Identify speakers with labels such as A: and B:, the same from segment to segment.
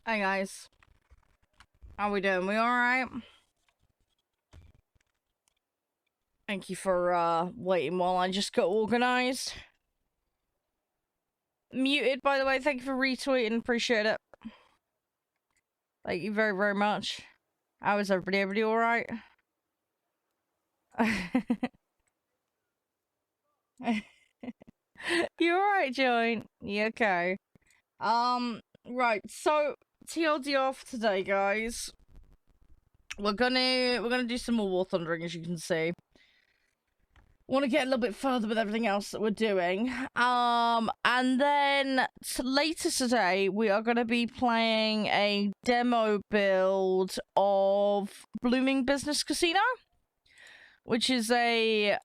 A: Hey guys, how we doing? We alright? Thank you for waiting while I just got organized. Muted, by the way, thank you for retweeting, appreciate it. Thank you very, very much. How is everybody? Everybody alright? You alright, Joan? You okay? Right, so TLD off today, guys. We're gonna do some more War Thundering, as you can see. Want to get a little bit further with everything else that we're doing. And then later today, we are going to be playing a demo build of Blooming Business Casino, which is a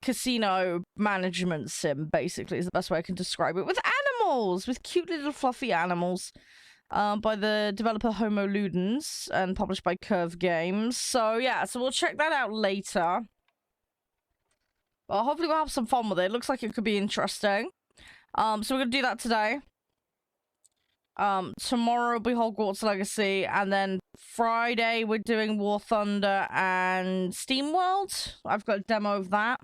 A: casino management sim, basically, is the best way I can describe it, with animals, with cute little fluffy animals. By the developer Homo Ludens and published by Curve Games. So yeah, so we'll check that out later. Well, hopefully we'll have some fun with it. It looks like it could be interesting. So we're gonna do that today. Tomorrow will be Hogwarts Legacy, and then Friday we're doing War Thunder and SteamWorld. I've got a demo of that.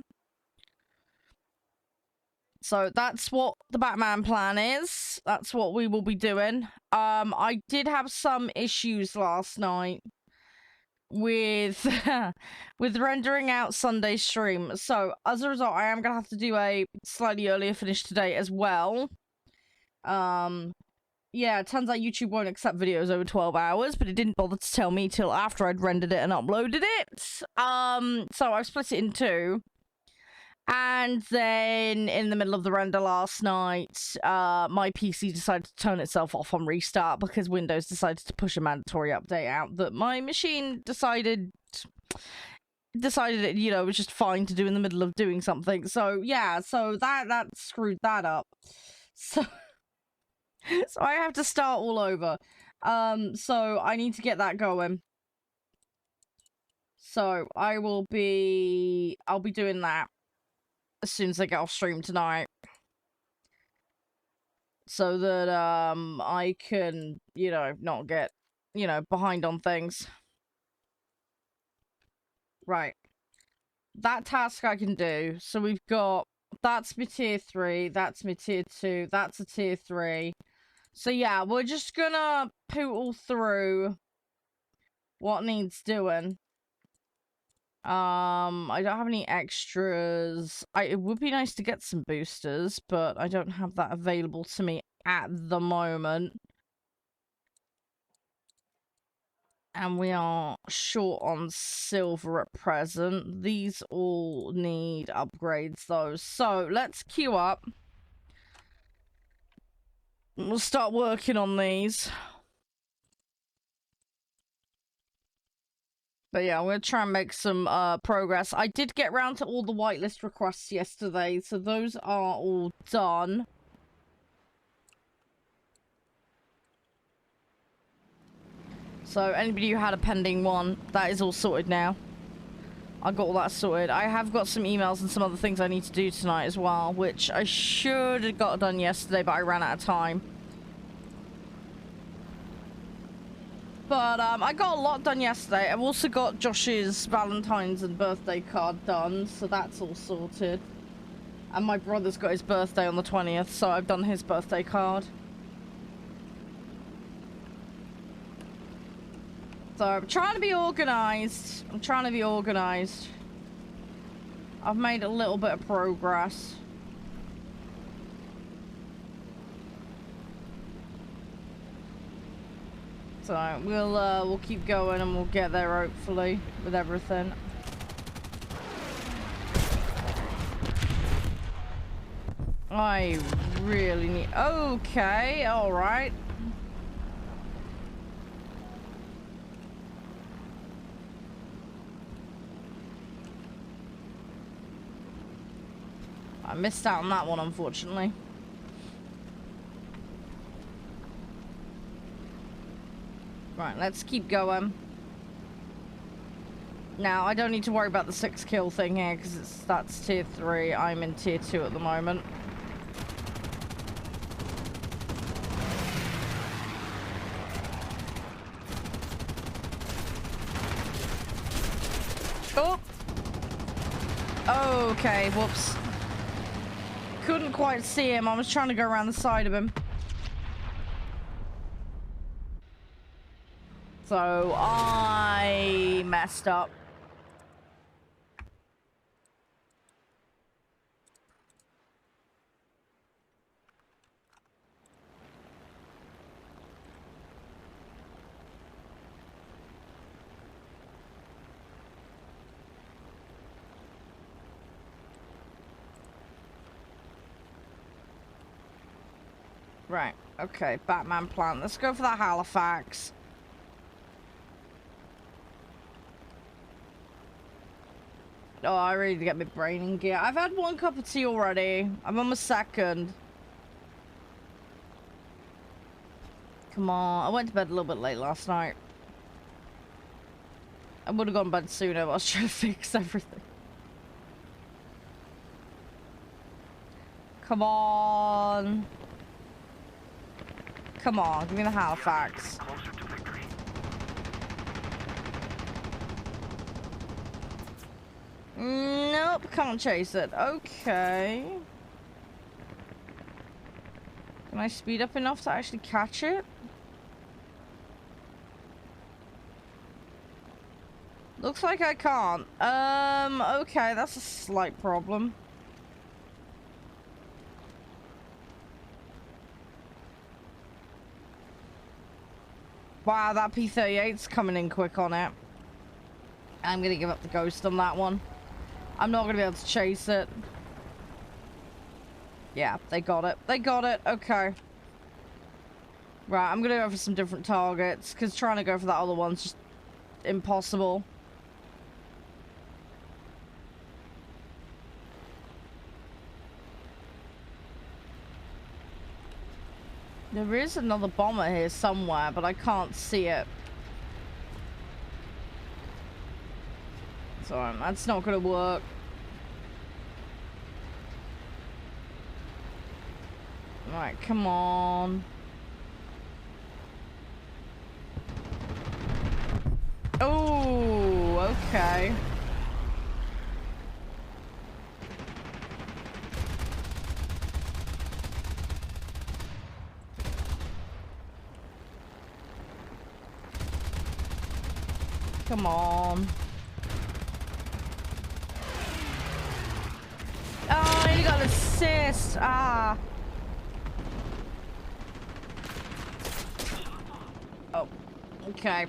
A: So that's what the Batman plan is. That's what we will be doing. I did have some issues last night with with rendering out Sunday stream, so as a result I am gonna have to do a slightly earlier finish today as well. Yeah, it turns out YouTube won't accept videos over 12 hours, but it didn't bother to tell me till after I'd rendered it and uploaded it. So I've split it in two. And then, in the middle of the render last night, my PC decided to turn itself off on restart because Windows decided to push a mandatory update out that my machine decided it, you know, was just fine to do in the middle of doing something. So, yeah, so that screwed that up. So, so I have to start all over. So I need to get that going. So, I'll be doing that as soon as I get off stream tonight, so that I can, you know, not get, you know, behind on things. Right, that task I can do. So we've got, that's my tier 3, that's my tier 2, that's a tier 3. So yeah, we're just gonna poodle through what needs doing. I don't have any extras. It would be nice to get some boosters, but I don't have that available to me at the moment. And we are short on silver at present. These all need upgrades though. So let's queue up. We'll start working on these. But yeah, I'm going to try and make some progress. I did get round to all the whitelist requests yesterday, so those are all done. So anybody who had a pending one, that is all sorted now. I got all that sorted. I have got some emails and some other things I need to do tonight as well, which I should have got done yesterday, but I ran out of time. But I got a lot done yesterday. I've also got Josh's Valentine's and birthday card done, so that's all sorted. And my brother's got his birthday on the 20th, so I've done his birthday card. So I'm trying to be organised. I've made a little bit of progress. So we'll keep going and we'll get there hopefully with everything. I really need... Okay, alright. I missed out on that one, unfortunately. Right, let's keep going. Now, I don't need to worry about the 6 kill thing here, because that's tier 3. I'm in tier 2 at the moment. okay, whoops. Couldn't quite see him. I was trying to go around the side of him. So I messed up. Right, okay, Batman plan. Let's go for that Halifax. Oh, I really need to get my brain in gear. I've had 1 cup of tea already. I'm on my 2nd. Come on. I went to bed a little bit late last night. I would have gone to bed sooner, but I was trying to fix everything. Come on. Come on, give me the Halifax. Nope, can't chase it. Okay. Can I speed up enough to actually catch it? Looks like I can't. Okay, that's a slight problem. Wow, that P-38's coming in quick on it. I'm gonna give up the ghost on that one. I'm not gonna be able to chase it. Yeah, they got it. They got it. Okay. Right, I'm gonna go for some different targets, because trying to go for that other one's just impossible. There is another bomber here somewhere, but I can't see it. So that's not gonna work. Right, come on. Oh, okay. Come on. Oh, you got an assist. Ah. Oh, okay.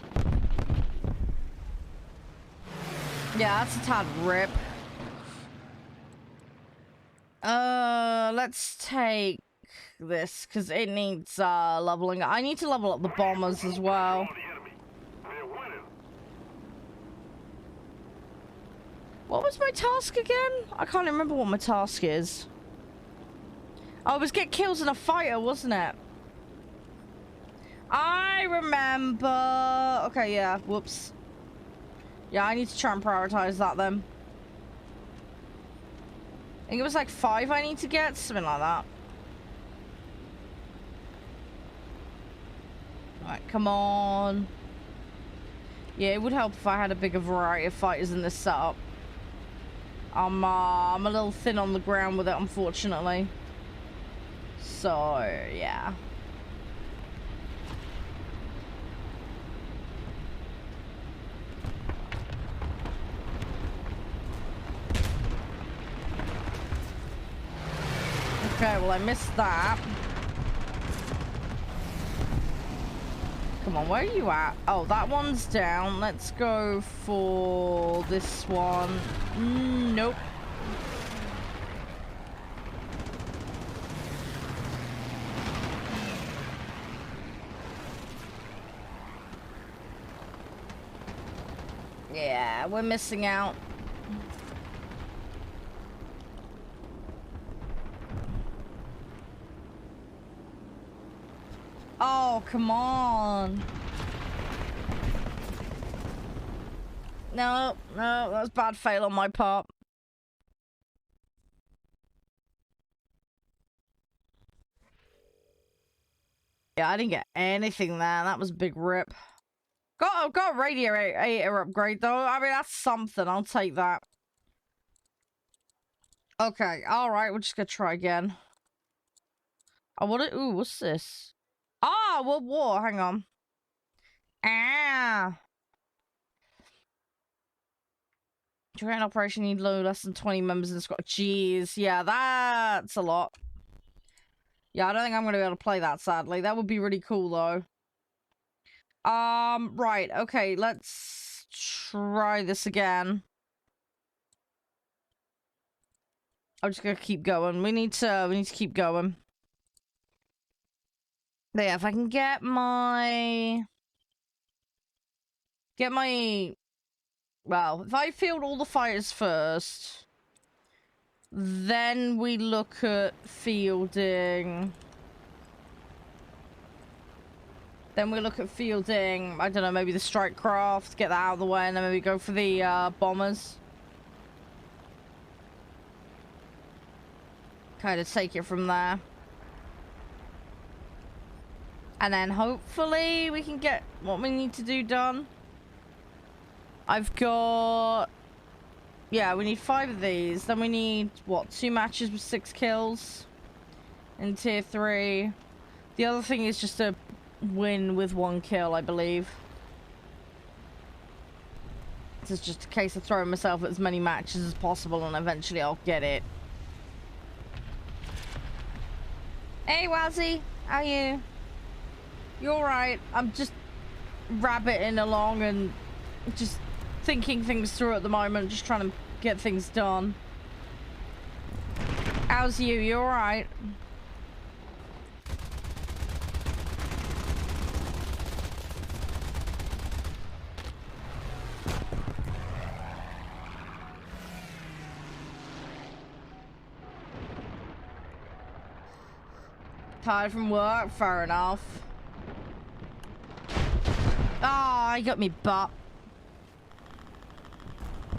A: Yeah, that's a tad rip. Let's take this, because it needs, leveling. I need to level up the bombers as well. What was my task again? I can't remember what my task is. Oh, it was get kills in a fighter, wasn't it? I remember. Okay, yeah, whoops. Yeah, I need to try and prioritize that then. I think it was like 5 I need to get, something like that. Alright, come on. Yeah, it would help if I had a bigger variety of fighters in this setup. I'm a little thin on the ground with it, unfortunately. So, yeah. Okay, well, I missed that. Come on, where are you at? Oh, that one's down. Let's go for this one. Nope. Yeah, we're missing out. Oh, come on. No, no, that's bad fail on my part. Yeah, I didn't get anything there. That was a big rip. Got a radiator upgrade though. I mean, that's something. I'll take that. Okay, alright, we're just gonna try again. Oh, ooh, what's this? Ah, World War, hang on. Ah. During an operation, you need less than 20 members in the squad. Jeez, yeah, that's a lot. Yeah, I don't think I'm gonna be able to play that, sadly. That would be really cool, though. Right, okay, let's try this again. I'm just gonna keep going. We need to keep going. But yeah, if I can get my... Well, if I field all the fighters first, then we look at fielding... Then we look at fielding, I don't know, maybe the strike craft, get that out of the way, and then maybe go for the bombers. Kind of take it from there. And then hopefully we can get what we need to do done. I've got... Yeah, we need 5 of these. Then we need, what, 2 matches with 6 kills in tier 3. The other thing is just a win with 1 kill, I believe. This is just a case of throwing myself at as many matches as possible, and eventually I'll get it. Hey, Wazzy, how are you? You alright? I'm just rabbiting along and just thinking things through at the moment, just trying to get things done. How's you? You alright? Tired from work? Fair enough. Ah, he got me butt.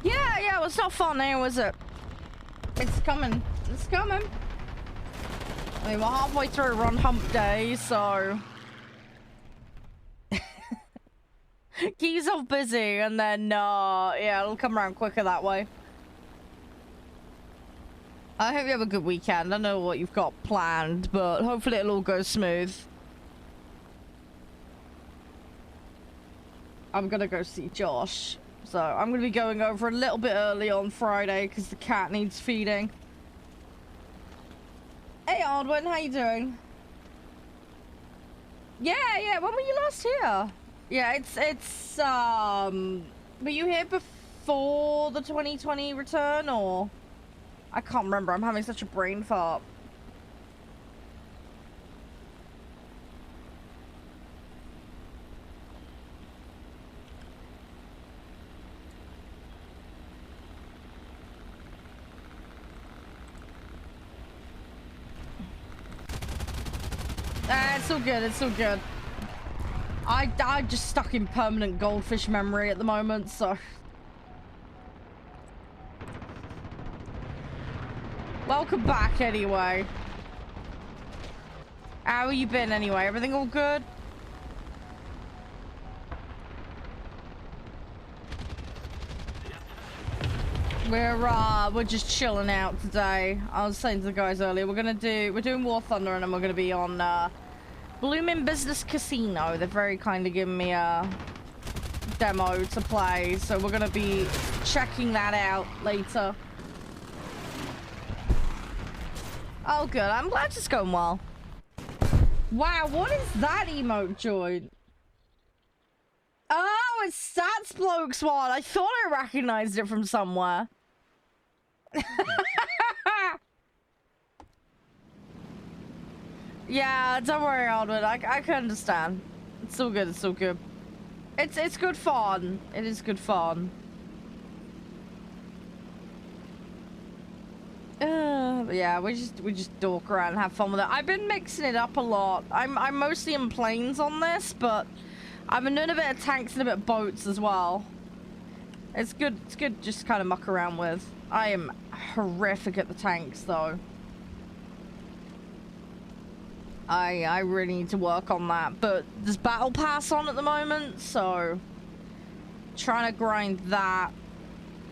A: Yeah, well, it's not fun now, was it? It's coming. It's coming. I mean, we're halfway through Run Hump Day, so... Keep yourself busy, and then, yeah, it'll come around quicker that way. I hope you have a good weekend. I don't know what you've got planned, but hopefully it'll all go smooth. I'm gonna go see Josh. So I'm gonna be going over a little bit early on Friday because the cat needs feeding. Hey Ardwin, how you doing? Yeah, when were you last here? Yeah, were you here before the 2020 return, or? I can't remember, I'm having such a brain fart. It's all good, it's all good. I'm just stuck in permanent goldfish memory at the moment, so... Welcome back, anyway. How have you been, anyway? Everything all good? We're just chilling out today. I was saying to the guys earlier, we're doing War Thunder, and then we're gonna be on Bloomin' Business Casino. They're very kind of giving me a demo to play, so we're gonna be checking that out later. Oh, good. I'm glad it's going well. Wow, what is that emote joint? Oh, it's Stats Blokes one. I thought I recognized it from somewhere. Yeah, don't worry, Aldwood. I can understand. It's all good. It's all good. It's good fun. It is good fun. Yeah, we just dork around and have fun with it. I've been mixing it up a lot. I'm mostly in planes on this, but I've been doing a bit of tanks and a bit of boats as well. It's good just kind of muck around with. I am horrific at the tanks though. I really need to work on that, but there's Battle Pass on at the moment, so trying to grind that.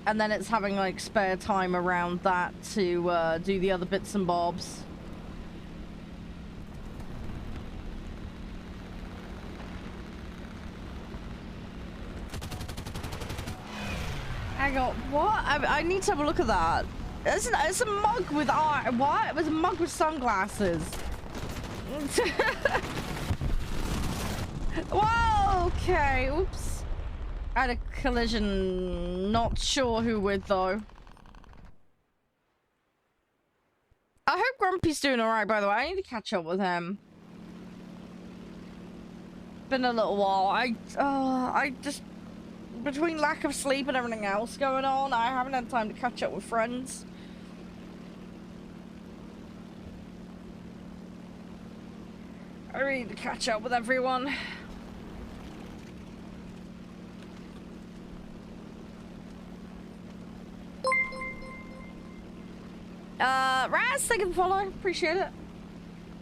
A: And then it's having like spare time around that to do the other bits and bobs. Hang on, what? I need to have a look at that. It's a mug with art. What? It was a mug with sunglasses. Whoa, okay, oops. I had a collision. Not sure who with, though. I hope Grumpy's doing alright, by the way. I need to catch up with him. Been a little while. I just... Between lack of sleep and everything else going on, I haven't had time to catch up with friends. I need to catch up with everyone. Raz, thank you for following. Appreciate it.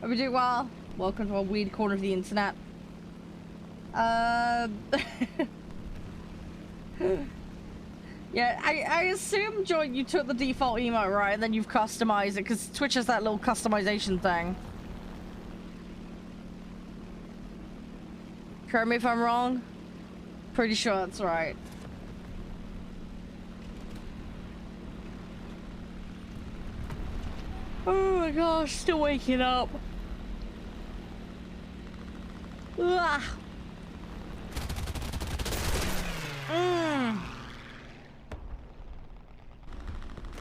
A: Hope you do well. Welcome to a weird corner of the internet. Yeah, I assume, Joy, you took the default emote, right? And then you've customized it, because Twitch has that little customization thing. Correct me if I'm wrong. Pretty sure that's right. Oh my gosh, still waking up. Ugh.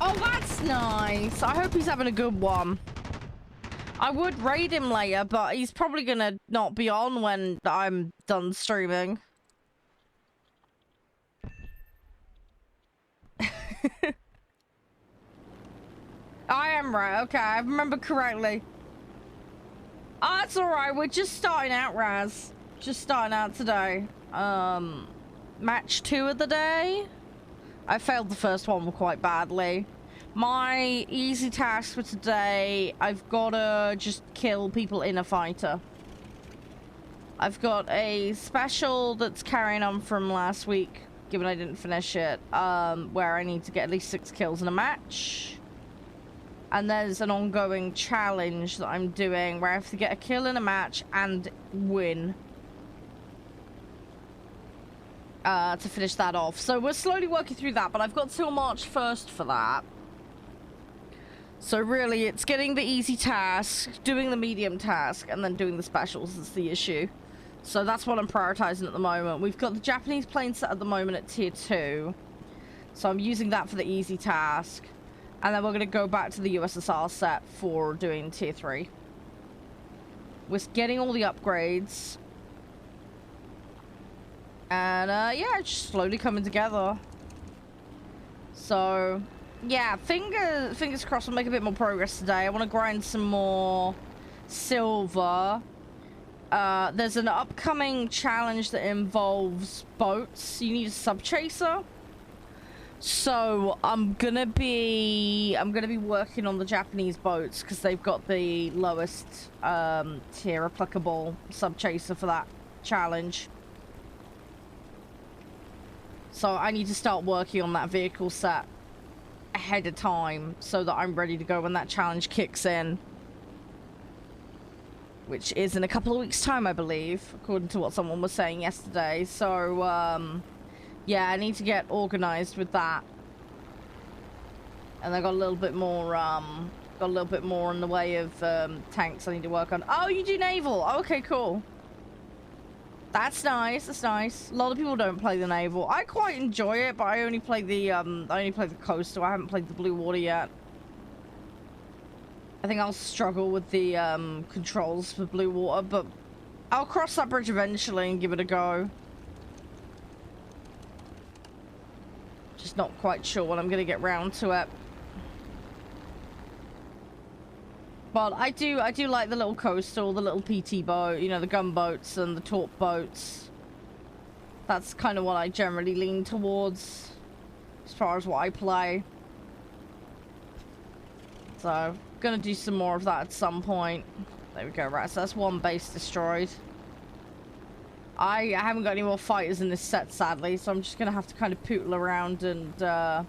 A: Oh, that's nice. I hope he's having a good one. I would raid him later, but he's probably gonna not be on when I'm done streaming. I am right. Okay, I remember correctly. Oh, that's alright. We're just starting out, Raz. Just starting out today. Match 2 of the day. I failed the first one quite badly. My easy task for today, I've gotta just kill people in a fighter. I've got a special that's carrying on from last week, given I didn't finish it, where I need to get at least 6 kills in a match. And there's an ongoing challenge that I'm doing where I have to get a kill in a match and win. To finish that off. So we're slowly working through that, but I've got till March 1st for that. So really, it's getting the easy task, doing the medium task, and then doing the specials is the issue. So that's what I'm prioritizing at the moment. We've got the Japanese plane set at the moment at tier 2. So I'm using that for the easy task. And then we're going to go back to the USSR set for doing tier 3. We're getting all the upgrades. And, yeah, it's just slowly coming together. So, yeah, fingers crossed we'll make a bit more progress today. I want to grind some more silver. There's an upcoming challenge that involves boats. You need a sub-chaser. So, I'm gonna be working on the Japanese boats because they've got the lowest, tier applicable sub-chaser for that challenge. So I need to start working on that vehicle set ahead of time so that I'm ready to go when that challenge kicks in. Which is in a couple of weeks' time, I believe, according to what someone was saying yesterday. So, yeah, I need to get organized with that. And I got a little bit more, in the way of, tanks I need to work on. Oh, you do naval! Okay, cool. That's nice, that's nice. A lot of people don't play the naval. I quite enjoy it, but I only play the coastal. I haven't played the blue water yet. I think I'll struggle with the, controls for blue water, but I'll cross that bridge eventually and give it a go. Just not quite sure when I'm gonna get round to it. But I do like the little coastal, the little PT boat, you know, the gunboats and the torp boats. That's kind of what I generally lean towards as far as what I play. So, gonna do some more of that at some point. There we go, right, so that's one base destroyed. I haven't got any more fighters in this set, sadly, so I'm just gonna have to kind of pootle around and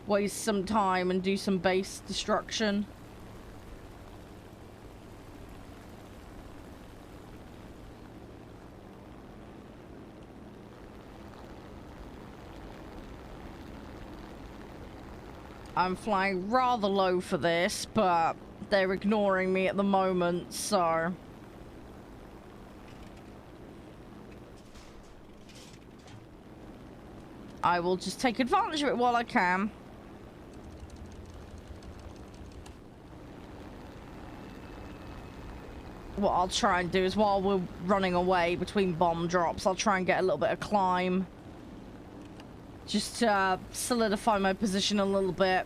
A: waste some time and do some base destruction. I'm flying rather low for this, but they're ignoring me at the moment, so... I will just take advantage of it while I can. What I'll try and do is while we're running away between bomb drops, I'll try and get a little bit of climb. Just to solidify my position a little bit.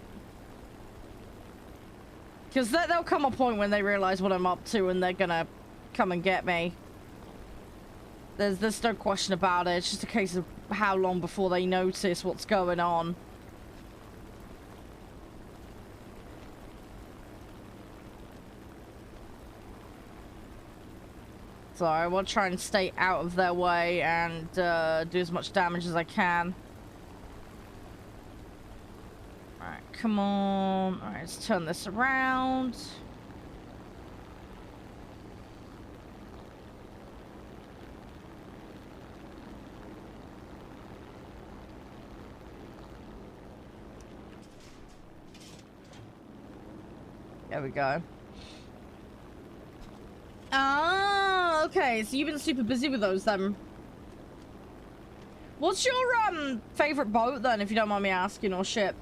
A: Because there'll come a point when they realize what I'm up to and they're gonna come and get me. There's no question about it. It's just a case of how long before they notice what's going on. So I will try and stay out of their way and do as much damage as I can. Alright, come on. Alright, let's turn this around. There we go. Ah, okay. So you've been super busy with those then. What's your favorite boat then, if you don't mind me asking, or ship?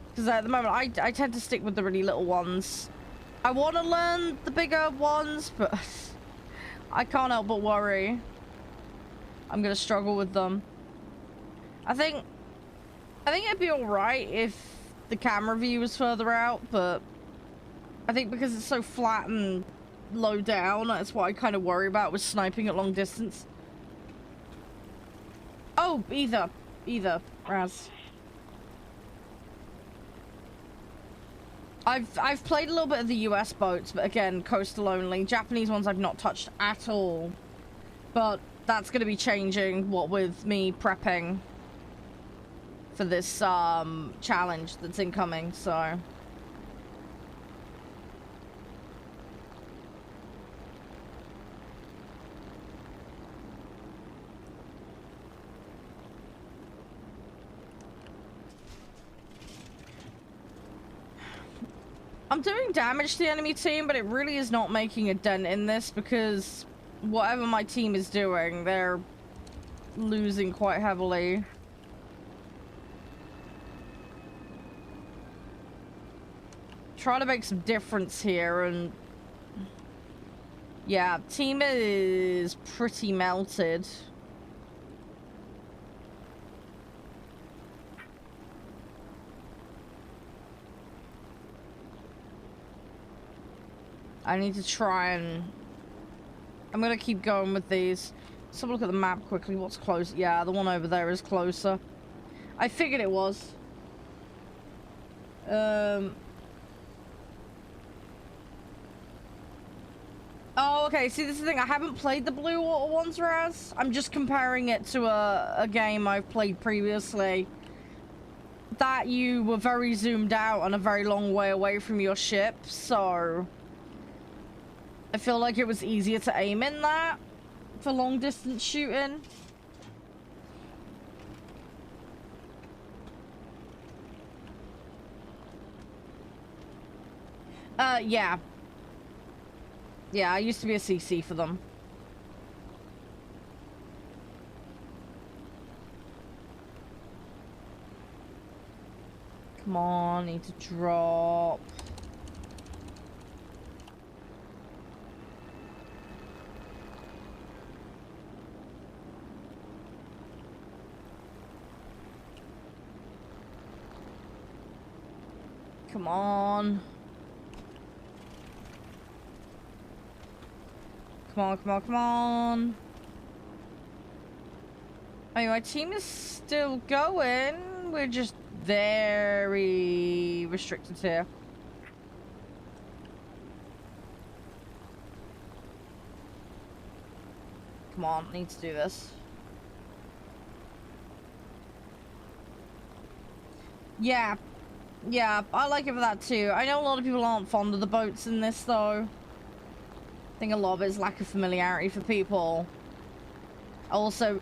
A: Because at the moment I tend to stick with the really little ones. I want to learn the bigger ones, but I can't help but worry. I'm gonna struggle with them. I think it'd be alright if the camera view was further out, but I think because it's so flat and low down, that's what I kind of worry about with sniping at long distance. Oh, either, Raz. I've played a little bit of the US boats, but again, coastal only. Japanese ones I've not touched at all. But that's going to be changing, what with me prepping for this challenge that's incoming, so... I'm doing damage to the enemy team, but it really is not making a dent in this because whatever my team is doing, they're losing quite heavily. Try to make some difference here, and yeah, team is pretty melted. I need to try and... I'm gonna keep going with these. Let's have a look at the map quickly. What's close? Yeah, the one over there is closer. I figured it was. Oh, okay. See, this is the thing. I haven't played the Blue Water ones, Raz. I'm just comparing it to a game I've played previously. That you were very zoomed out and a very long way away from your ship, so... I feel like it was easier to aim in that for long distance shooting. Yeah. Yeah, I used to be a CC for them. Come on, need to drop. Come on. Come on, come on, come on. Oh, my team is still going. We're just very restricted here. come on. I need to do this. Yeah. Yeah, I like it for that too. I know a lot of people aren't fond of the boats in this, though. I think a lot of it is lack of familiarity for people. Also,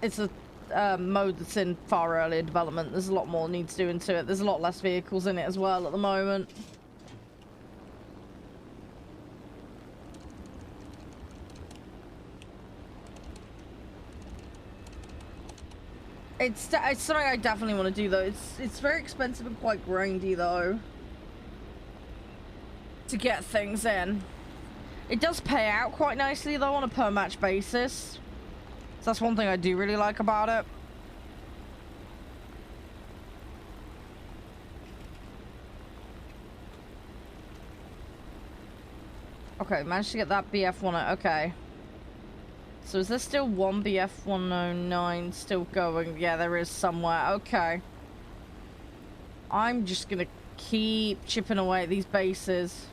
A: it's a mode that's in far earlier development. There's a lot more needs doing to it. There's a lot less vehicles in it as well at the moment. It's something I definitely want to do, though. It's very expensive and quite grindy, though, to get things in. It does pay out quite nicely, though, on a per match basis. So that's one thing I do really like about it. Okay, managed to get that BF-1. Okay. So is there still one BF-109 still going? Yeah, there is somewhere. Okay. I'm just gonna keep chipping away at these bases.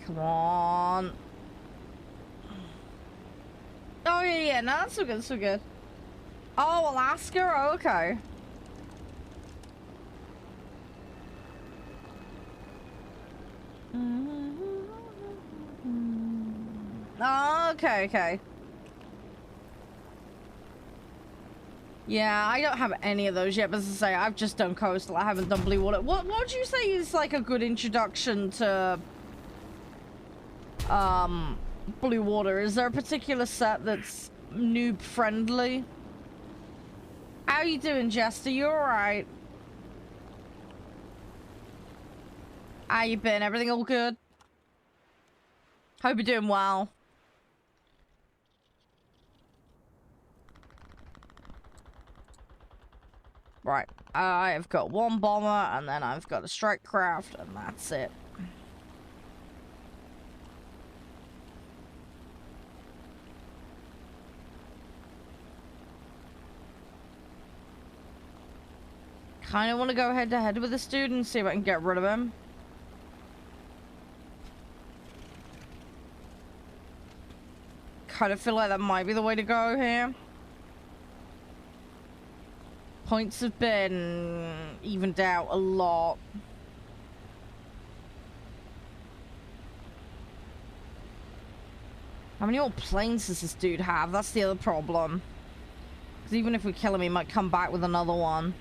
A: Come on. Oh, yeah, no, that's so good, so good. Oh, Alaska? Oh, okay. Oh, okay, okay. Yeah, I don't have any of those yet, but as I say, I've just done coastal. I haven't done blue water. What would you say is like a good introduction to blue water? Is there a particular set that's noob friendly? How you doing, Jester? You alright? How you been? Everything all good? Hope you're doing well. Right, I've got one bomber, and then I've got a strike craft, and that's it. Kind of want to go head to head with this dude and see if I can get rid of him. Kind of feel like that might be the way to go here. Points have been evened out a lot. How many more planes does this dude have? That's the other problem. Because even if we kill him, he might come back with another one.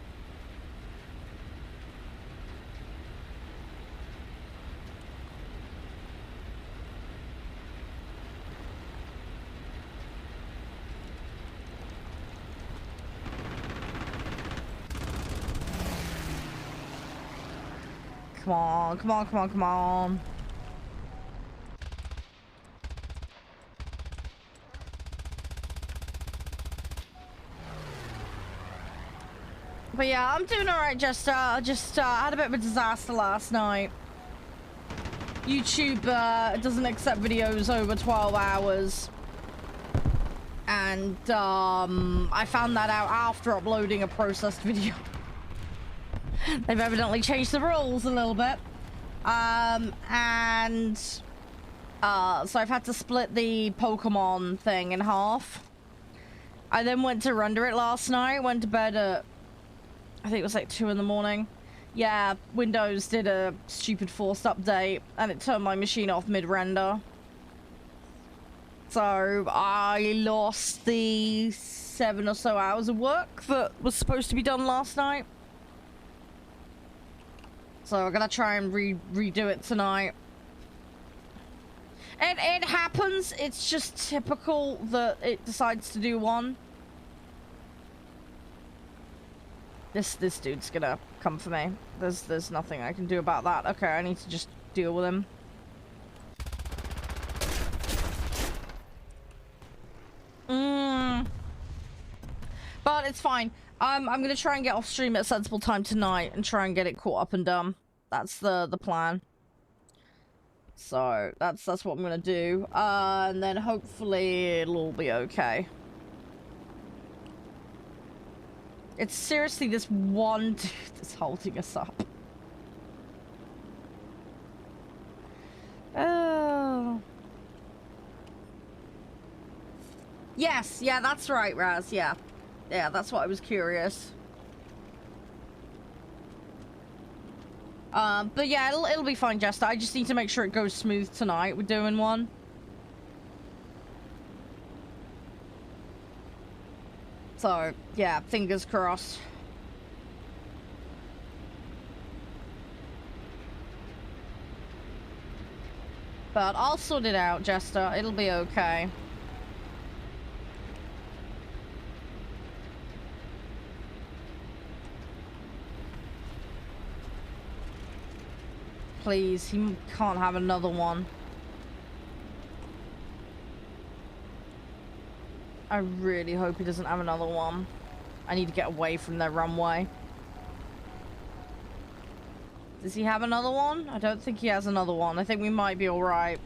A: Come on, come on, come on, come on. But yeah, I'm doing alright, Jester. I just had a bit of a disaster last night. YouTube doesn't accept videos over 12 hours. And I found that out after uploading a processed video. They've evidently changed the rules a little bit. So I've had to split the Pokemon thing in half. I then went to render it last night. Went to bed at, I think it was like 2 in the morning. Yeah, Windows did a stupid forced update and it turned my machine off mid-render. So I lost the 7 or so hours of work that was supposed to be done last night. So I'm gonna try and redo it tonight. It happens. It's just typical that it decides to do one. This dude's gonna come for me. There's nothing I can do about that. Okay, I need to just deal with him. But it's fine. I'm gonna try and get off stream at a sensible time tonight and try and get it caught up and done. That's the plan. So that's what I'm gonna do. And then hopefully it'll all be okay. It's seriously this one dude that's holding us up. Oh. Yes, yeah, that's right, Raz, yeah. Yeah, that's what I was curious. But yeah, it'll be fine, Jester. I just need to make sure it goes smooth tonight. We're doing one. So, yeah, fingers crossed. But I'll sort it out, Jester. It'll be okay. Please, he can't have another one. I really hope he doesn't have another one. I need to get away from their runway. Does he have another one? I don't think he has another one. I think we might be alright.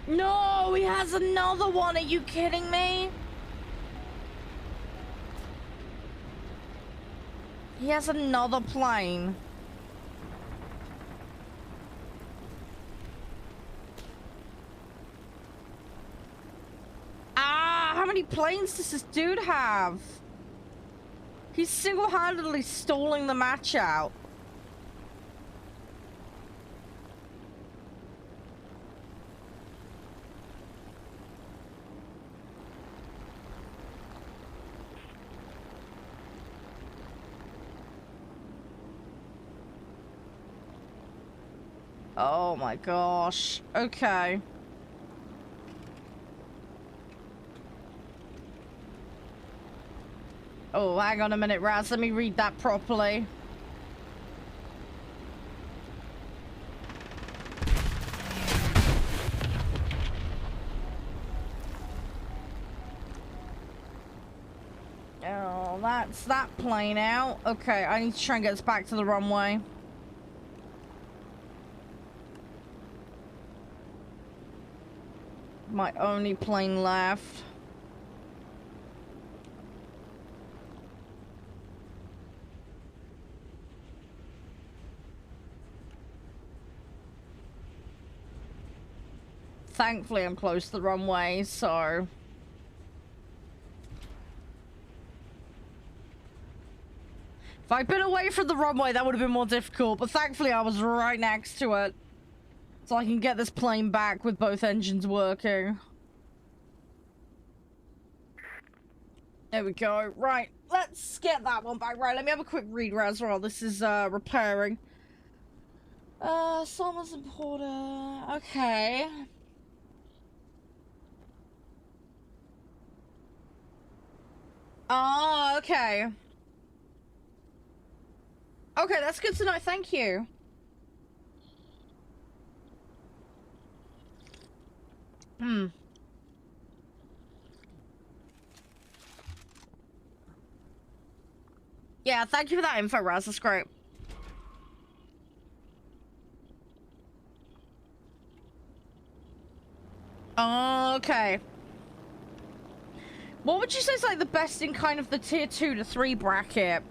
A: No, he has another one. Are you kidding me? He has another plane. Ah, how many planes does this dude have? He's single-handedly stalling the match out. Oh my gosh. Okay. Oh, hang on a minute, Raz. Let me read that properly. Oh, that's that plane out. Okay, I need to try and get us back to the runway. My only plane left. Thankfully, I'm close to the runway, so... If I'd been away from the runway, that would have been more difficult, but thankfully I was right next to it. So I can get this plane back with both engines working. There we go. Right, let's get that one back. Right, let me have a quick read, Raz, while this is repairing. Summers and Porter. Okay. Oh, okay. Okay, that's good to know. Thank you. Hmm. Yeah, thank you for that info, Raz. That's great. Okay. What would you say is like the best in kind of the tier 2 to 3 bracket?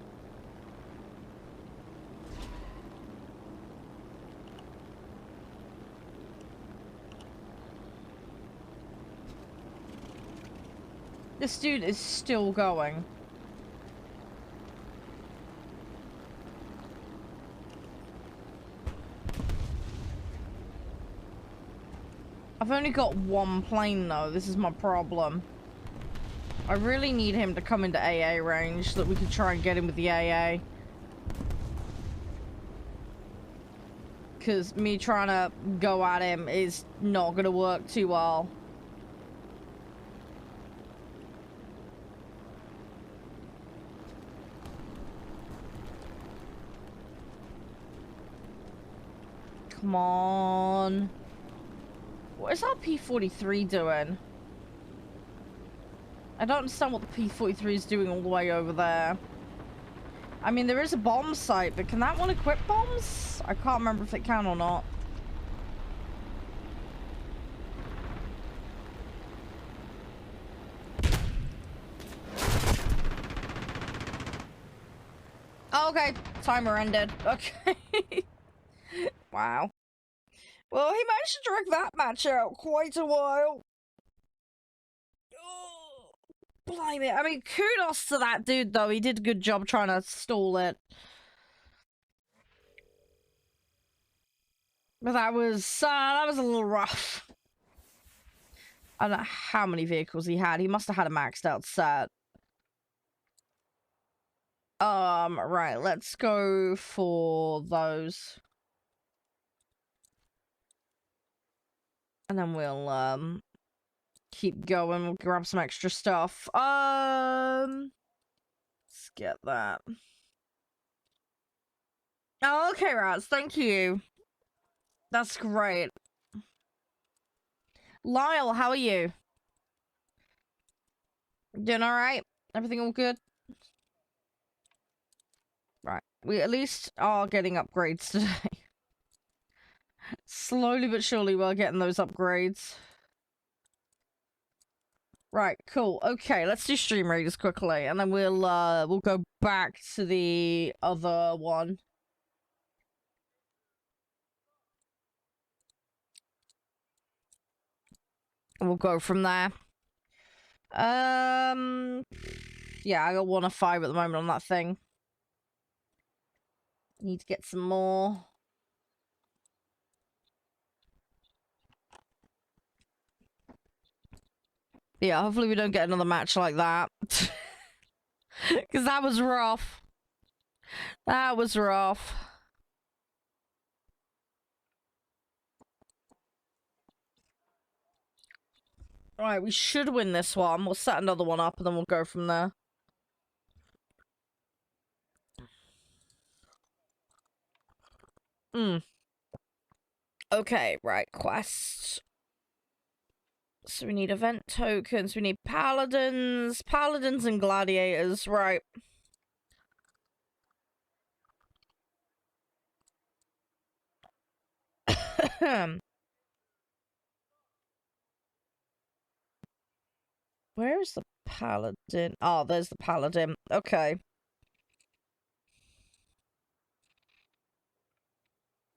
A: This dude is still going. I've only got one plane though, this is my problem. I really need him to come into AA range so that we can try and get him with the AA. Because me trying to go at him is not going to work too well. Come on. What is our P-43 doing? I don't understand what the P-43 is doing all the way over there. I mean, there is a bomb site, but can that one equip bombs? I can't remember if it can or not. Oh, okay, timer ended. Okay. Wow. Well, he managed to drag that match out quite a while. Oh, blimey. I mean, kudos to that dude, though. He did a good job trying to stall it. But that was a little rough. I don't know how many vehicles he had. He must have had a maxed out set. Right, let's go for those. And then we'll, keep going. We'll grab some extra stuff. Let's get that. Oh, okay, Raz. Thank you. That's great. Lyle, how are you? Doing alright? Everything all good? Right. We at least are getting upgrades today. Slowly but surely we're getting those upgrades. Right, cool. Okay, let's do stream raiders quickly, and then we'll go back to the other one. We'll go from there. Yeah, I got 1 of 5 at the moment on that thing. Need to get some more. Yeah, hopefully we don't get another match like that. Because that was rough. That was rough. Alright, we should win this one. We'll set another one up and then we'll go from there. Okay, right, quest. So we need event tokens, we need paladins, and gladiators, right. Where is the paladin? Oh, there's the paladin. Okay.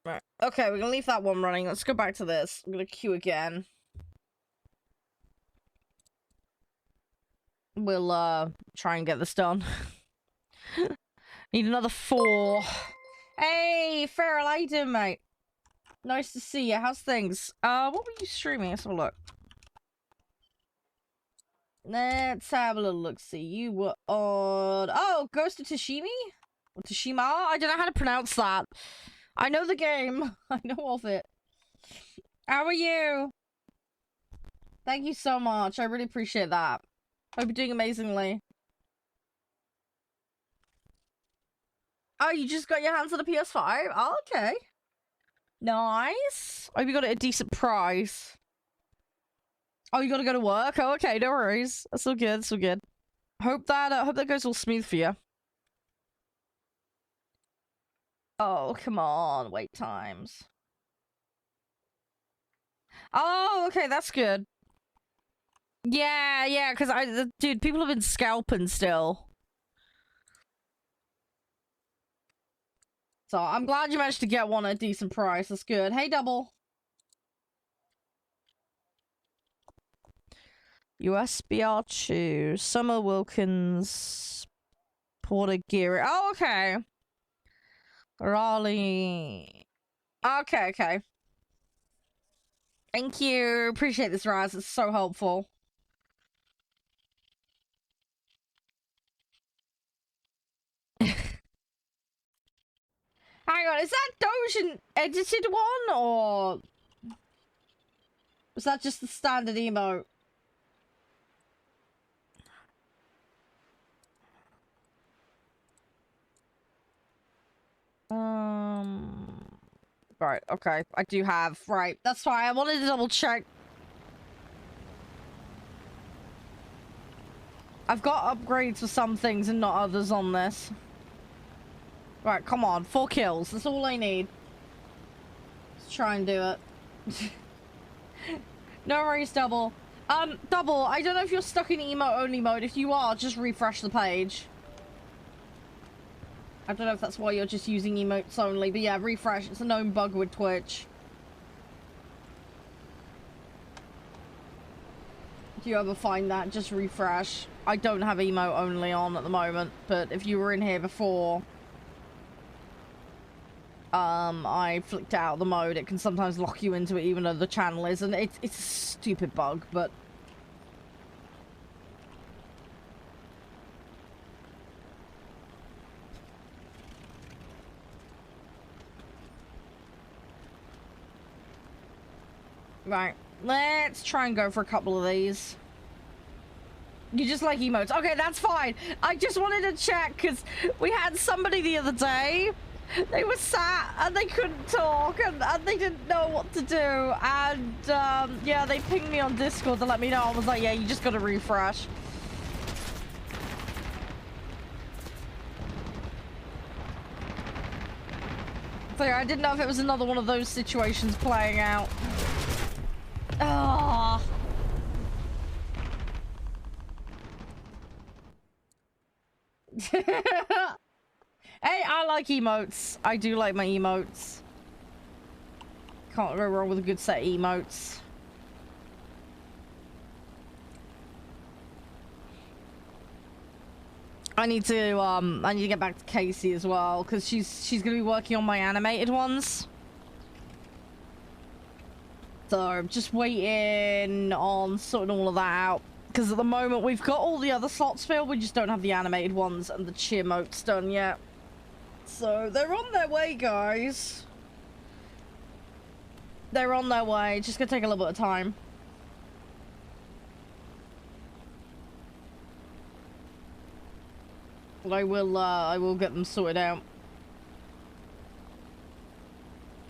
A: Right. Okay, we're gonna leave that one running. Let's go back to this. I'm gonna queue again. We'll, try and get this done. Need another 4. Hey, Feral, how you doing, mate? Nice to see you. How's things? What were you streaming? Let's have a look. Let's have a little look. See, you were on... Oh, Ghost of Tsushima? Or Tsushima? I don't know how to pronounce that. I know the game. I know of it. How are you? Thank you so much. I really appreciate that. Hope you're doing amazingly. Oh, you just got your hands on a PS5? Oh, okay. Nice. Hope you got it at a decent price. Oh, you gotta go to work? Oh, okay, no worries. That's all good, that's all good. Hope that goes all smooth for you. Oh, come on. Wait times. Oh, okay, that's good. Yeah, because dude, people have been scalping still. So, I'm glad you managed to get one at a decent price. That's good. Hey, Double. USBR2. Summer Wilkins. Porter Geary. Oh, okay. Raleigh. Okay. Thank you. Appreciate this, Raz. It's so helpful. Hang on, is that Doge edited one, or was that just the standard emote? Right, okay. I do have, right. That's fine. I wanted to double check. I've got upgrades for some things and not others on this. Right, come on. 4 kills. That's all I need. Let's try and do it. No worries, Double. Double, I don't know if you're stuck in emote-only mode. If you are, just refresh the page. I don't know if that's why you're just using emotes only, but yeah, refresh. It's a known bug with Twitch. If you ever find that, just refresh. I don't have emote only on at the moment, but if you were in here before, I flicked out the mode. It can sometimes lock you into it even though the channel is, and it's a stupid bug, but... Right, let's try and go for a couple of these. You just like emotes. Okay, that's fine. I just wanted to check, because we had somebody the other day. They were sat, and they couldn't talk, and they didn't know what to do. And, yeah, they pinged me on Discord to let me know. I was like, yeah, you just gotta refresh. So yeah, I didn't know if it was another one of those situations playing out. Ah. Hey, I like emotes. I do like my emotes. Can't go wrong with a good set of emotes. I need to get back to Casey as well, because she's gonna be working on my animated ones. So I'm just waiting on sorting all of that out. Because at the moment we've got all the other slots filled, we just don't have the animated ones and the cheer motes done yet. So they're on their way, guys. They're on their way. It's just gonna take a little bit of time. But I will get them sorted out.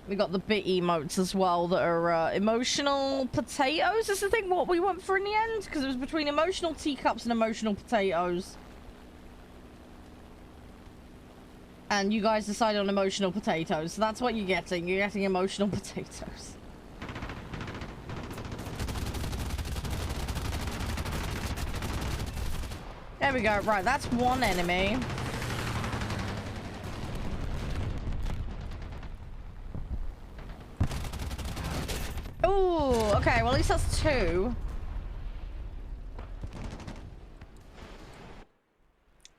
A: We got the bit emotes as well that are emotional potatoes. Is the thing what we went for in the end? Because it was between emotional teacups and emotional potatoes. And you guys decided on emotional potatoes. So that's what you're getting. You're getting emotional potatoes. There we go. Right, that's one enemy. Ooh, okay, well at least that's 2.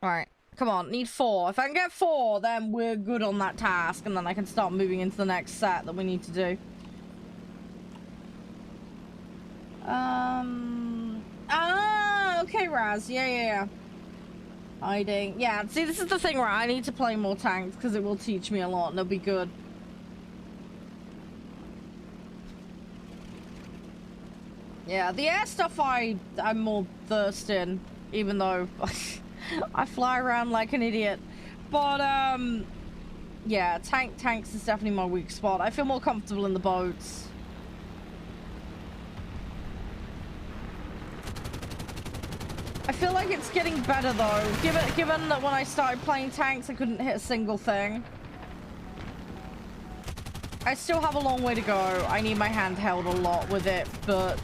A: Alright, come on, need 4. If I can get 4, then we're good on that task, and then I can start moving into the next set that we need to do. Okay, Raz. Yeah. Hiding. Yeah, see, this is the thing, right? I need to play more tanks, because it will teach me a lot, and it'll be good. Yeah, the air stuff I'm more versed in, even though I fly around like an idiot. But, yeah, tanks is definitely my weak spot. I feel more comfortable in the boats. I feel like it's getting better, though, given that when I started playing tanks, I couldn't hit a single thing. I still have a long way to go. I need my handheld a lot with it, but...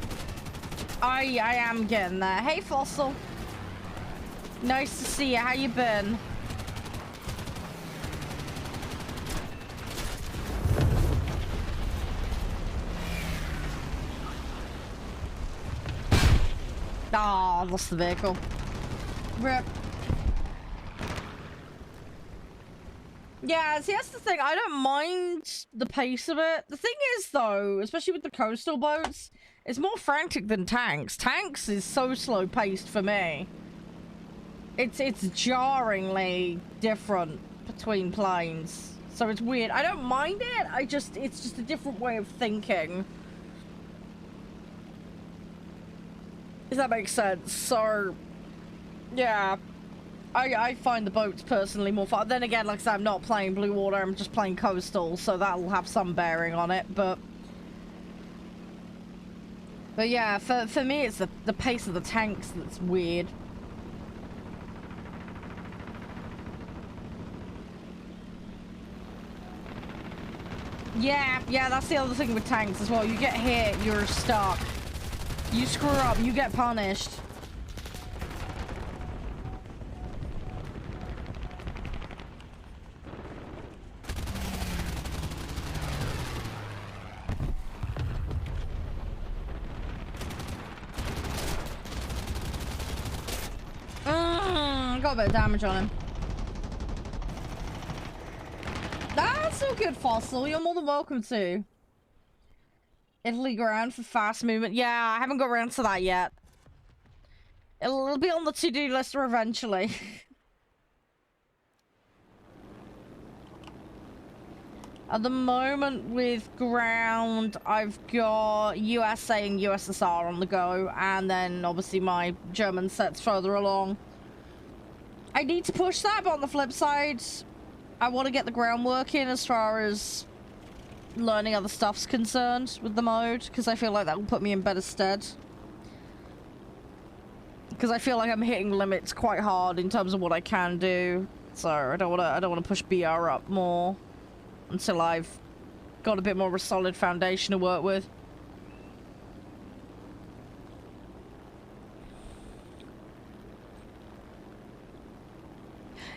A: I am getting there. Hey, Fossil. Nice to see you. How you been? Ah, I lost the vehicle. Rip. Yeah, see, that's the thing. I don't mind the pace of it. The thing is, though, especially with the coastal boats, it's more frantic than tanks. Tanks is so slow-paced for me. It's jarringly different between planes. So it's weird. I don't mind it. It's just a different way of thinking. If that makes sense. So, yeah. I find the boats personally more fun. Then again, like I said, I'm not playing Blue Water, I'm just playing Coastal, so that'll have some bearing on it, but yeah, for me, it's the pace of the tanks that's weird. Yeah, that's the other thing with tanks as well. You get hit, you're stuck. You screw up, you get punished. Got a bit of damage on him. That's a good fossil. You're more than welcome to. Italy ground for fast movement. Yeah, I haven't got around to that yet. It'll be on the to-do list eventually. At the moment with ground, I've got USA and USSR on the go, and then obviously my German sets further along. I need to push that, but on the flip side, I want to get the groundwork in as far as learning other stuff's concerned with the mode, because I feel like that will put me in better stead. Because I feel like I'm hitting limits quite hard in terms of what I can do, so I don't want to push BR up more until I've got a bit more of a solid foundation to work with.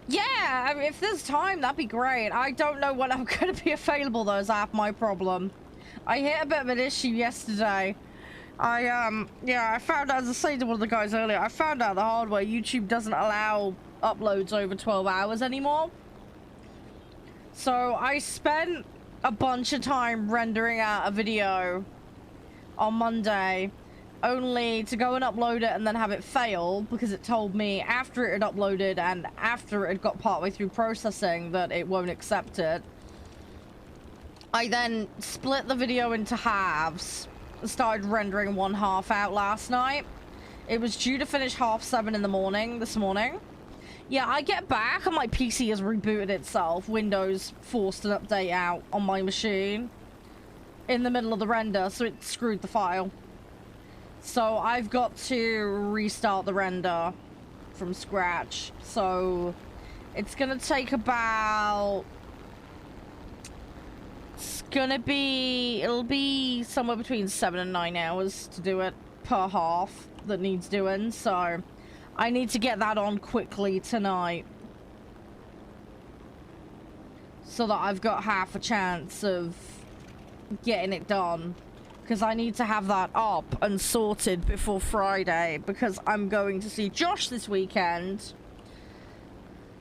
A: Yeah, I mean, if there's time, that'd be great. I don't know when I'm going to be available, though, is half my problem. I hit a bit of an issue yesterday. Yeah, I found out, as I said to one of the guys earlier, I found out the hard way, YouTube doesn't allow uploads over 12 hours anymore. So I spent a bunch of time rendering out a video on Monday, only to go and upload it and then have it fail because it told me after it had uploaded and after it had got partway through processing that it won't accept it. I then split the video into halves and started rendering one half out last night. It was due to finish 7:30 in the morning this morning. Yeah, I get back and my PC has rebooted itself. Windows forced an update out on my machine in the middle of the render, so it screwed the file. So I've got to restart the render from scratch. So it's gonna take about... it'll be somewhere between 7 and 9 hours to do it per half that needs doing, so I need to get that on quickly tonight so that I've got half a chance of getting it done, because I need to have that up and sorted before Friday, because I'm going to see Josh this weekend,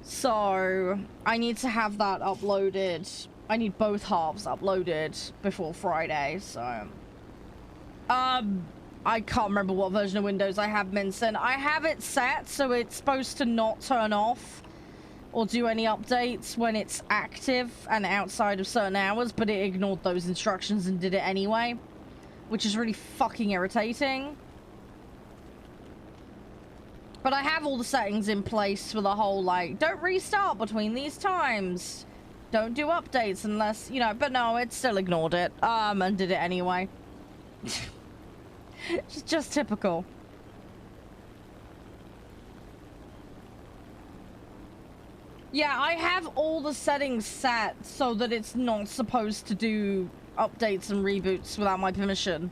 A: so I need to have that uploaded. I need both halves uploaded before Friday, so I can't remember what version of Windows I have, Minson. I have it set so it's supposed to not turn off or do any updates when it's active and outside of certain hours, but it ignored those instructions and did it anyway, which is really fucking irritating. But I have all the settings in place for the whole, like, don't restart between these times. Don't do updates unless, you know, but no, it still ignored it, and did it anyway. It's just typical. Yeah, I have all the settings set so that it's not supposed to do updates and reboots without my permission.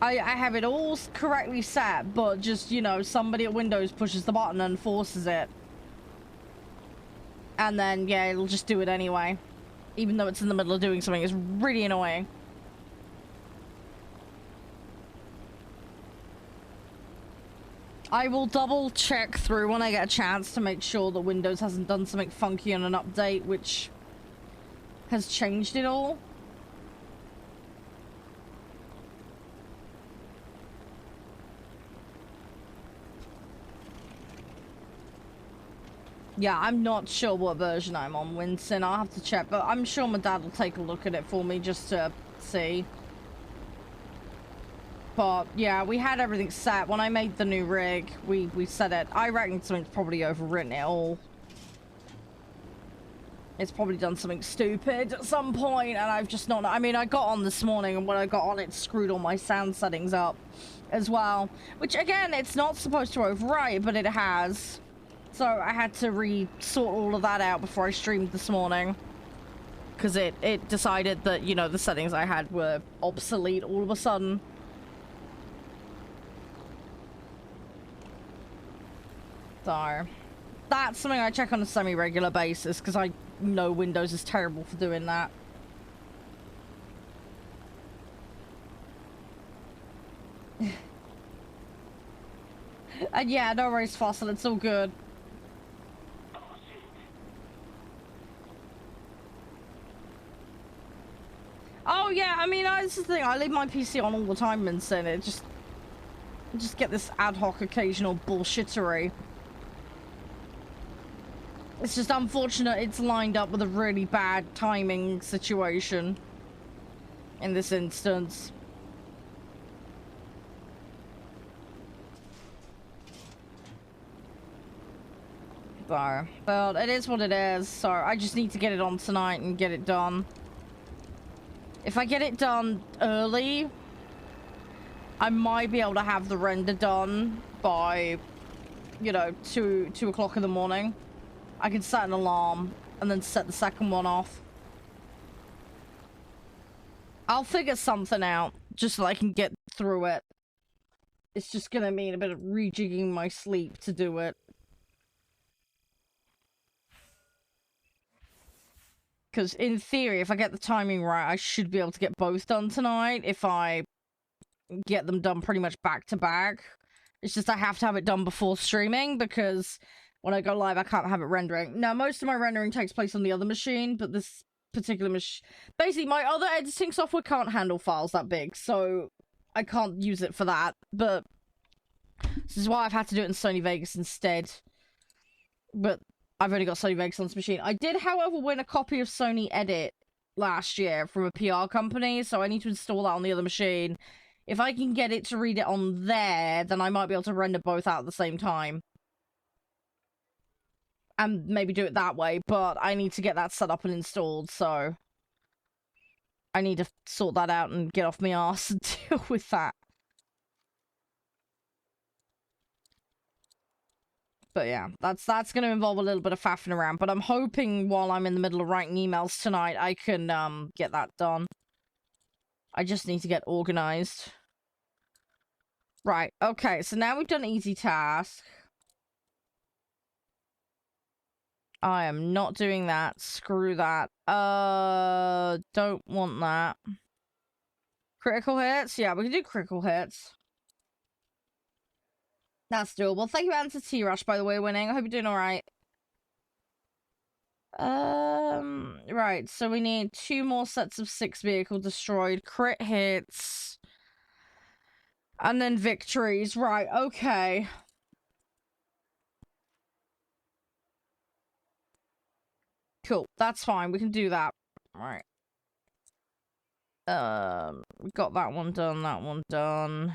A: I have it all correctly set, but just, you know, somebody at Windows pushes the button and forces it. And then, yeah, it'll just do it anyway. Even though it's in the middle of doing something. It's really annoying. I will double check through when I get a chance to make sure that Windows hasn't done something funky on an update, which has changed it all. Yeah, I'm not sure what version I'm on, Winston. I'll have to check, but I'm sure my dad will take a look at it for me just to see. But, yeah, we had everything set. When I made the new rig, we set it. I reckon something's probably overwritten it all. It's probably done something stupid at some point, and I've just not... I mean, I got on this morning, and when I got on, it screwed all my sound settings up as well. Which, again, it's not supposed to overwrite, but it has. So I had to re-sort all of that out before I streamed this morning. Because it decided that, you know, the settings I had were obsolete all of a sudden. So, that's something I check on a semi-regular basis, because I know Windows is terrible for doing that. And yeah, no worries, Fossil, it's all good. Oh yeah, I mean, that's the thing, I leave my PC on all the time, Vincent. It just get this ad hoc occasional bullshittery. It's just unfortunate it's lined up with a really bad timing situation in this instance. So, but it is what it is, so I just need to get it on tonight and get it done. If I get it done early, I might be able to have the render done by, you know, 2 o'clock in the morning. I can set an alarm and then set the second one off. I'll figure something out just so I can get through it. It's just gonna mean a bit of rejigging my sleep to do it. Because in theory, if I get the timing right, I should be able to get both done tonight if I get them done pretty much back to back. It's just I have to have it done before streaming because when I go live, I can't have it rendering. Now, most of my rendering takes place on the other machine, but this particular machine... Basically, my other editing software can't handle files that big, so I can't use it for that. But this is why I've had to do it in Sony Vegas instead. But I've only got Sony Vegas on this machine. I did, however, win a copy of Sony Edit last year from a PR company, so I need to install that on the other machine. If I can get it to read it on there, then I might be able to render both out at the same time. And maybe do it that way, but I need to get that set up and installed, so I need to sort that out and get off my arse and deal with that. But yeah, that's going to involve a little bit of faffing around, but I'm hoping while I'm in the middle of writing emails tonight, I can get that done. I just need to get organized. Right, okay, so now we've done easy task. I am not doing that. Screw that. Don't want that. Critical hits? Yeah, we can do critical hits. That's doable. Thank you, Answer T-Rush, by the way, winning. I hope you're doing alright. Right, so we need 2 more sets of 6 vehicle destroyed, crit hits, and then victories. Right, okay. Cool, that's fine. We can do that. Right. We got that one done.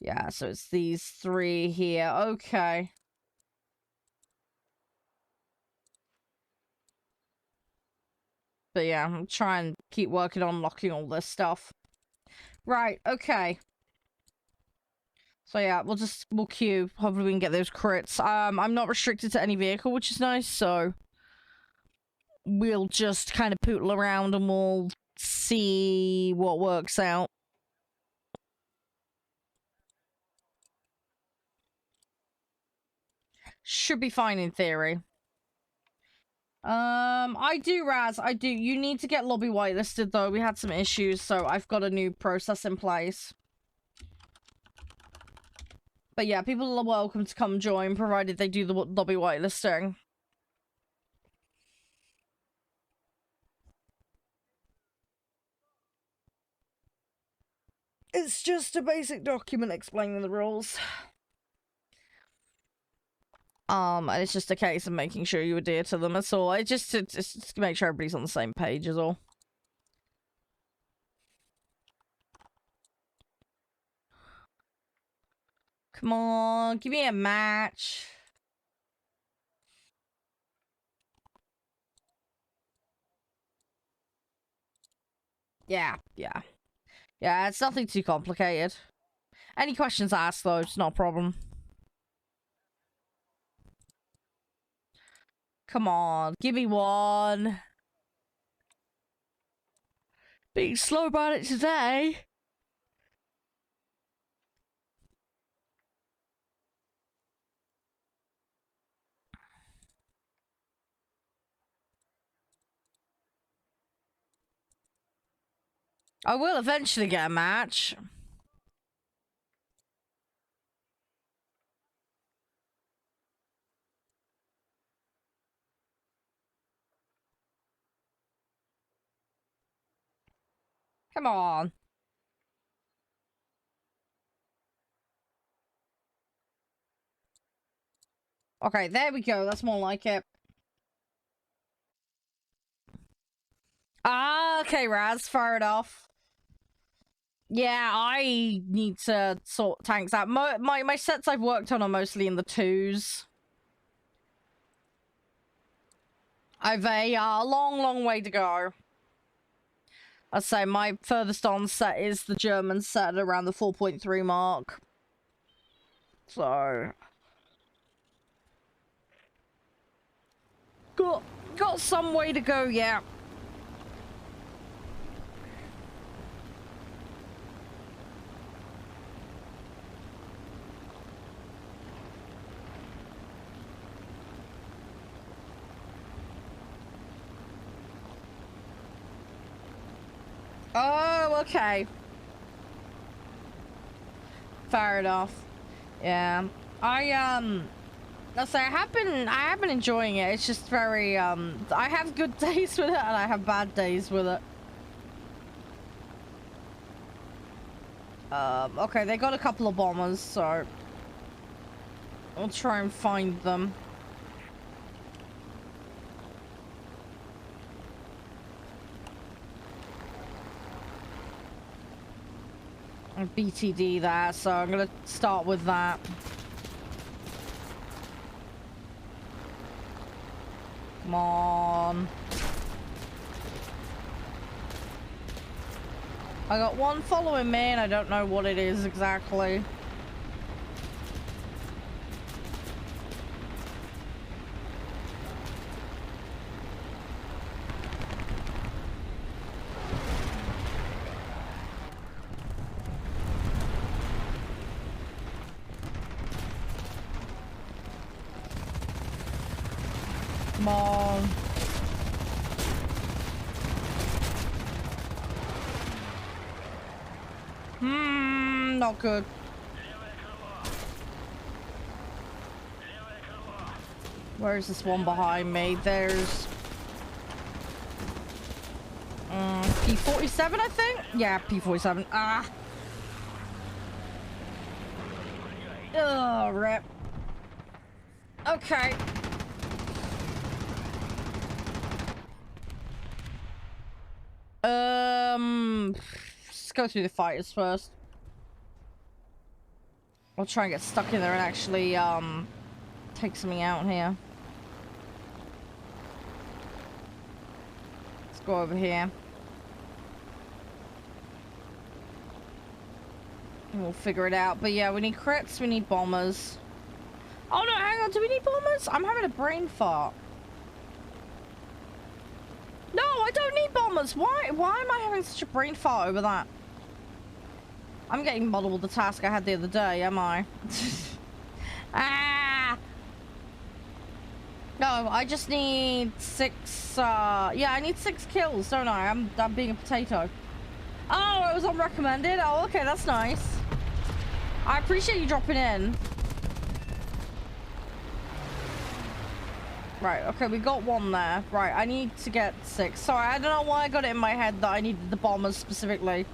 A: Yeah, so it's these 3 here. Okay. But yeah, I'm trying to keep working on locking all this stuff. Right, okay. So yeah, we'll queue. Hopefully we can get those crits. I'm not restricted to any vehicle, which is nice, so we'll just kind of poodle around and we'll see what works out. Should be fine in theory. I do, Raz. I do. You need to get lobby whitelisted, though. We had some issues, so I've got a new process in place. But yeah, people are welcome to come join, provided they do the lobby whitelisting. It's just a basic document explaining the rules. And it's just a case of making sure you adhere to them, that's all. It's just to make sure everybody's on the same page, is all. Come on, give me a match. Yeah, yeah. Yeah, it's nothing too complicated. Any questions asked, though, it's not a problem. Come on, give me one. Being slow about it today. I will eventually get a match. Come on. Okay, there we go. That's more like it. Ah, okay, Raz. Fair enough. Yeah, I need to sort tanks out. My sets I've worked on are mostly in the 2s. I've a long way to go. I'd say my furthest on set is the German set at around the 4.3 mark. So... Got some way to go, yeah. Oh, okay. Fair enough. Yeah. Let's say I have been enjoying it. It's just very, I have good days with it and I have bad days with it. Okay, they got a couple of bombers, so I'll try and find them. And BTD that, so I'm gonna start with that. Come on. I got one following me and I don't know what it is exactly. Come on. Not good. Where's this one behind me? There's... P-47, I think? Yeah, P-47. Ah! Oh, rip. Okay. Let's go through the fighters first. I'll try and get stuck in there and actually, take something out here. Let's go over here. And we'll figure it out. But yeah, we need crits, we need bombers. Oh no, hang on, do we need bombers? I'm having a brain fart. No, I don't need bombers. Why am I having such a brain fart over that? I'm getting muddled with the task I had the other day, am I? Ah! No, I just need 6, yeah, I need 6 kills, don't I? I'm being a potato. Oh, it was unrecommended? Oh, okay, that's nice. I appreciate you dropping in. Right, okay, we got one there. Right, I need to get 6. Sorry, I don't know why I got it in my head that I needed the bombers specifically.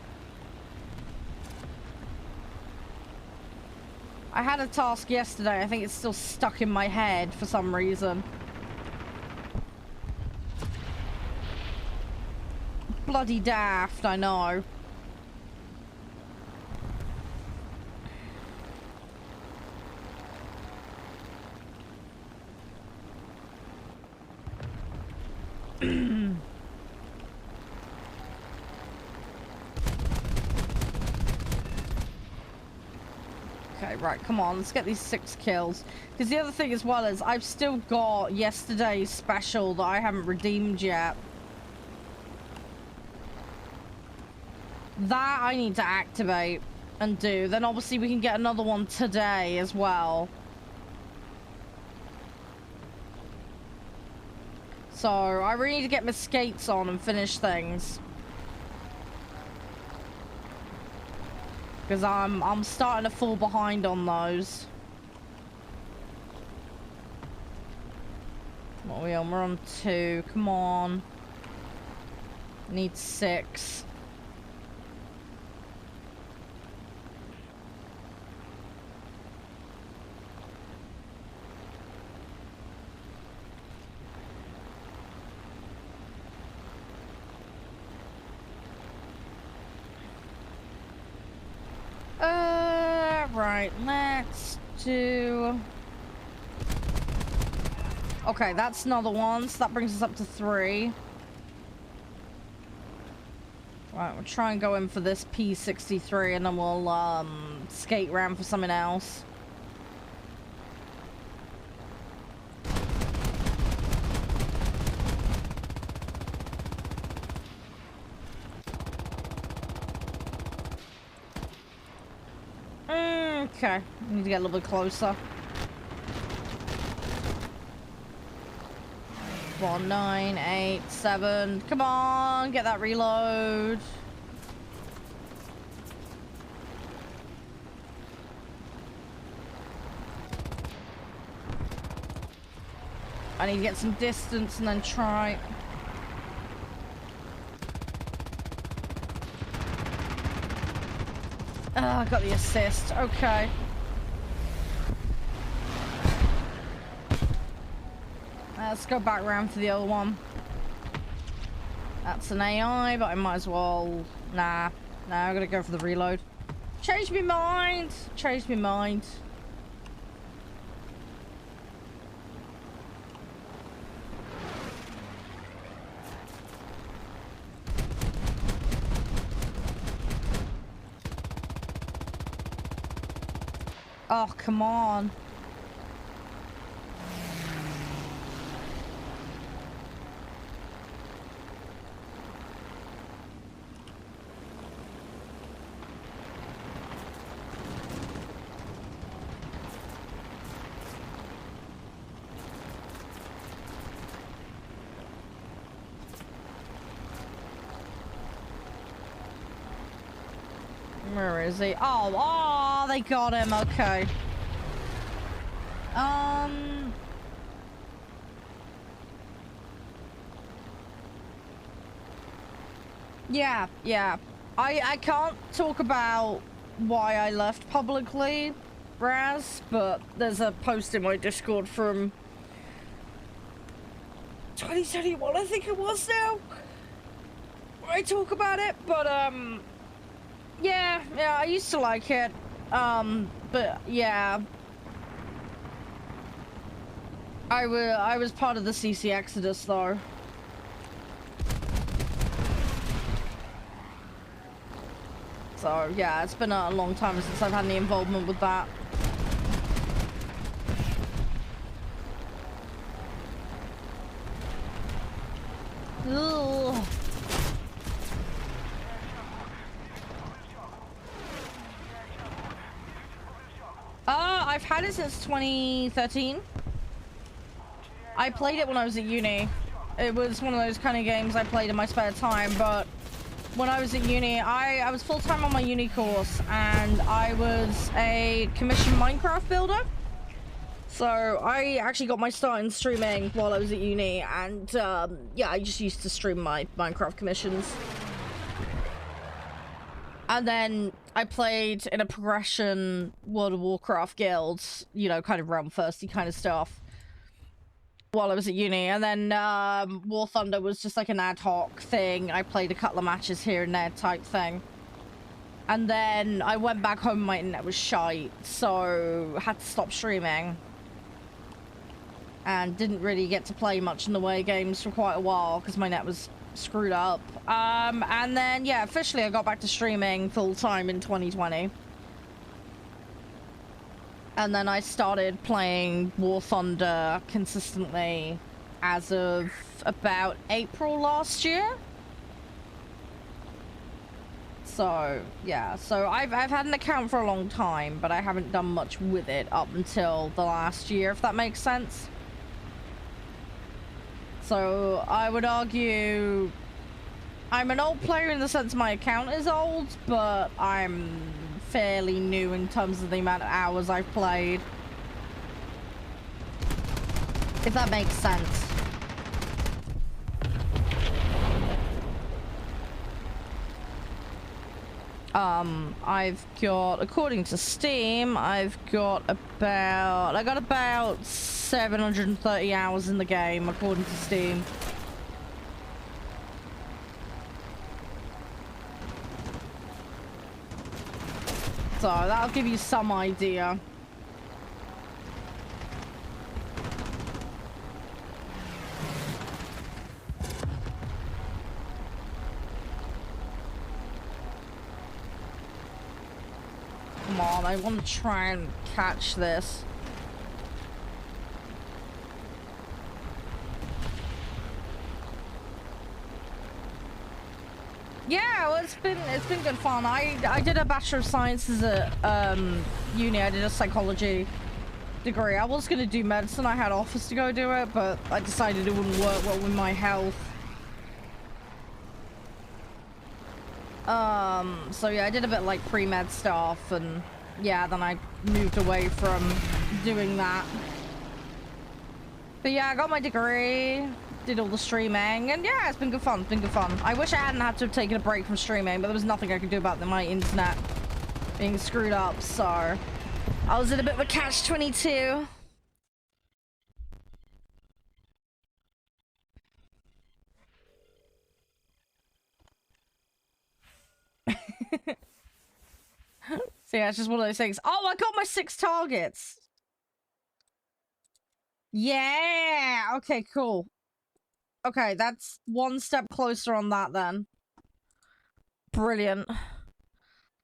A: I had a task yesterday. I think it's still stuck in my head for some reason. Bloody daft, I know. Okay, right, come on, let's get these 6 kills. Because the other thing as well is I've still got yesterday's special that I haven't redeemed yet. That I need to activate and do. Then obviously we can get another one today as well. So I really need to get my skates on and finish things. Because I'm starting to fall behind on those. What are we on? We're on 2. Come on. Need 6. Right, let's do... Okay, that's another one, so that brings us up to 3. Right, we'll try and go in for this P63 and then we'll, skate around for something else. Okay, we need to get a little bit closer. 1, 9, 8, 7. Come on, get that reload. I need to get some distance and then try. I got the assist. Okay. Let's go back around for the other one. That's an AI, but I might as well... Nah. I'm gonna go for the reload. Change me mind! Change me mind. Oh, come on. Where is he? Oh, they got him. Okay. Yeah. I can't talk about why I left publicly, Raz, but there's a post in my Discord from 2021, I think it was now, where I talk about it, but, yeah, I used to like it, but, yeah. I was part of the CC Exodus, though. So, yeah, it's been a long time since I've had any involvement with that. Ugh. I've had it since 2013. I played it when I was at uni. It was one of those kind of games I played in my spare time, but when I was at uni, I was full-time on my uni course, and I was a commissioned Minecraft builder. So I actually got my start in streaming while I was at uni, and yeah, I just used to stream my Minecraft commissions. And then I played in a progression World of Warcraft guild, you know, kind of realm thirsty kind of stuff, while I was at uni. And then War Thunder was just like an ad hoc thing. I played a couple of matches here and there type thing. And then I went back home, my internet was shite, so had to stop streaming. And didn't really get to play much in the way of games for quite a while because my net was screwed up. And then, yeah, officially I got back to streaming full-time in 2020. And then I started playing War Thunder consistently as of about April last year. So, yeah. So I've had an account for a long time, but I haven't done much with it up until the last year, if that makes sense. So I would argue I'm an old player in the sense my account is old, but I'm fairly new in terms of the amount of hours I've played. If that makes sense. I've got, according to Steam, I got about 730 hours in the game, according to Steam. So that'll give you some idea. Come on, I want to try and catch this. Yeah, well, it's been good fun. I did a Bachelor of Sciences at uni. I did a psychology degree. I was gonna do medicine. I had offers to go do it, but I decided it wouldn't work well with my health. So yeah, I did a bit like pre-med stuff, and yeah, then I moved away from doing that. But yeah, I got my degree, did all the streaming, and yeah, it's been good fun. It's been good fun. I wish I hadn't had to have taken a break from streaming, but there was nothing I could do about my internet being screwed up, so I was in a bit of a catch-22. So yeah, it's just one of those things. Oh, I got my 6 targets. Yeah. Okay, cool. Okay, that's one step closer on that then. Brilliant.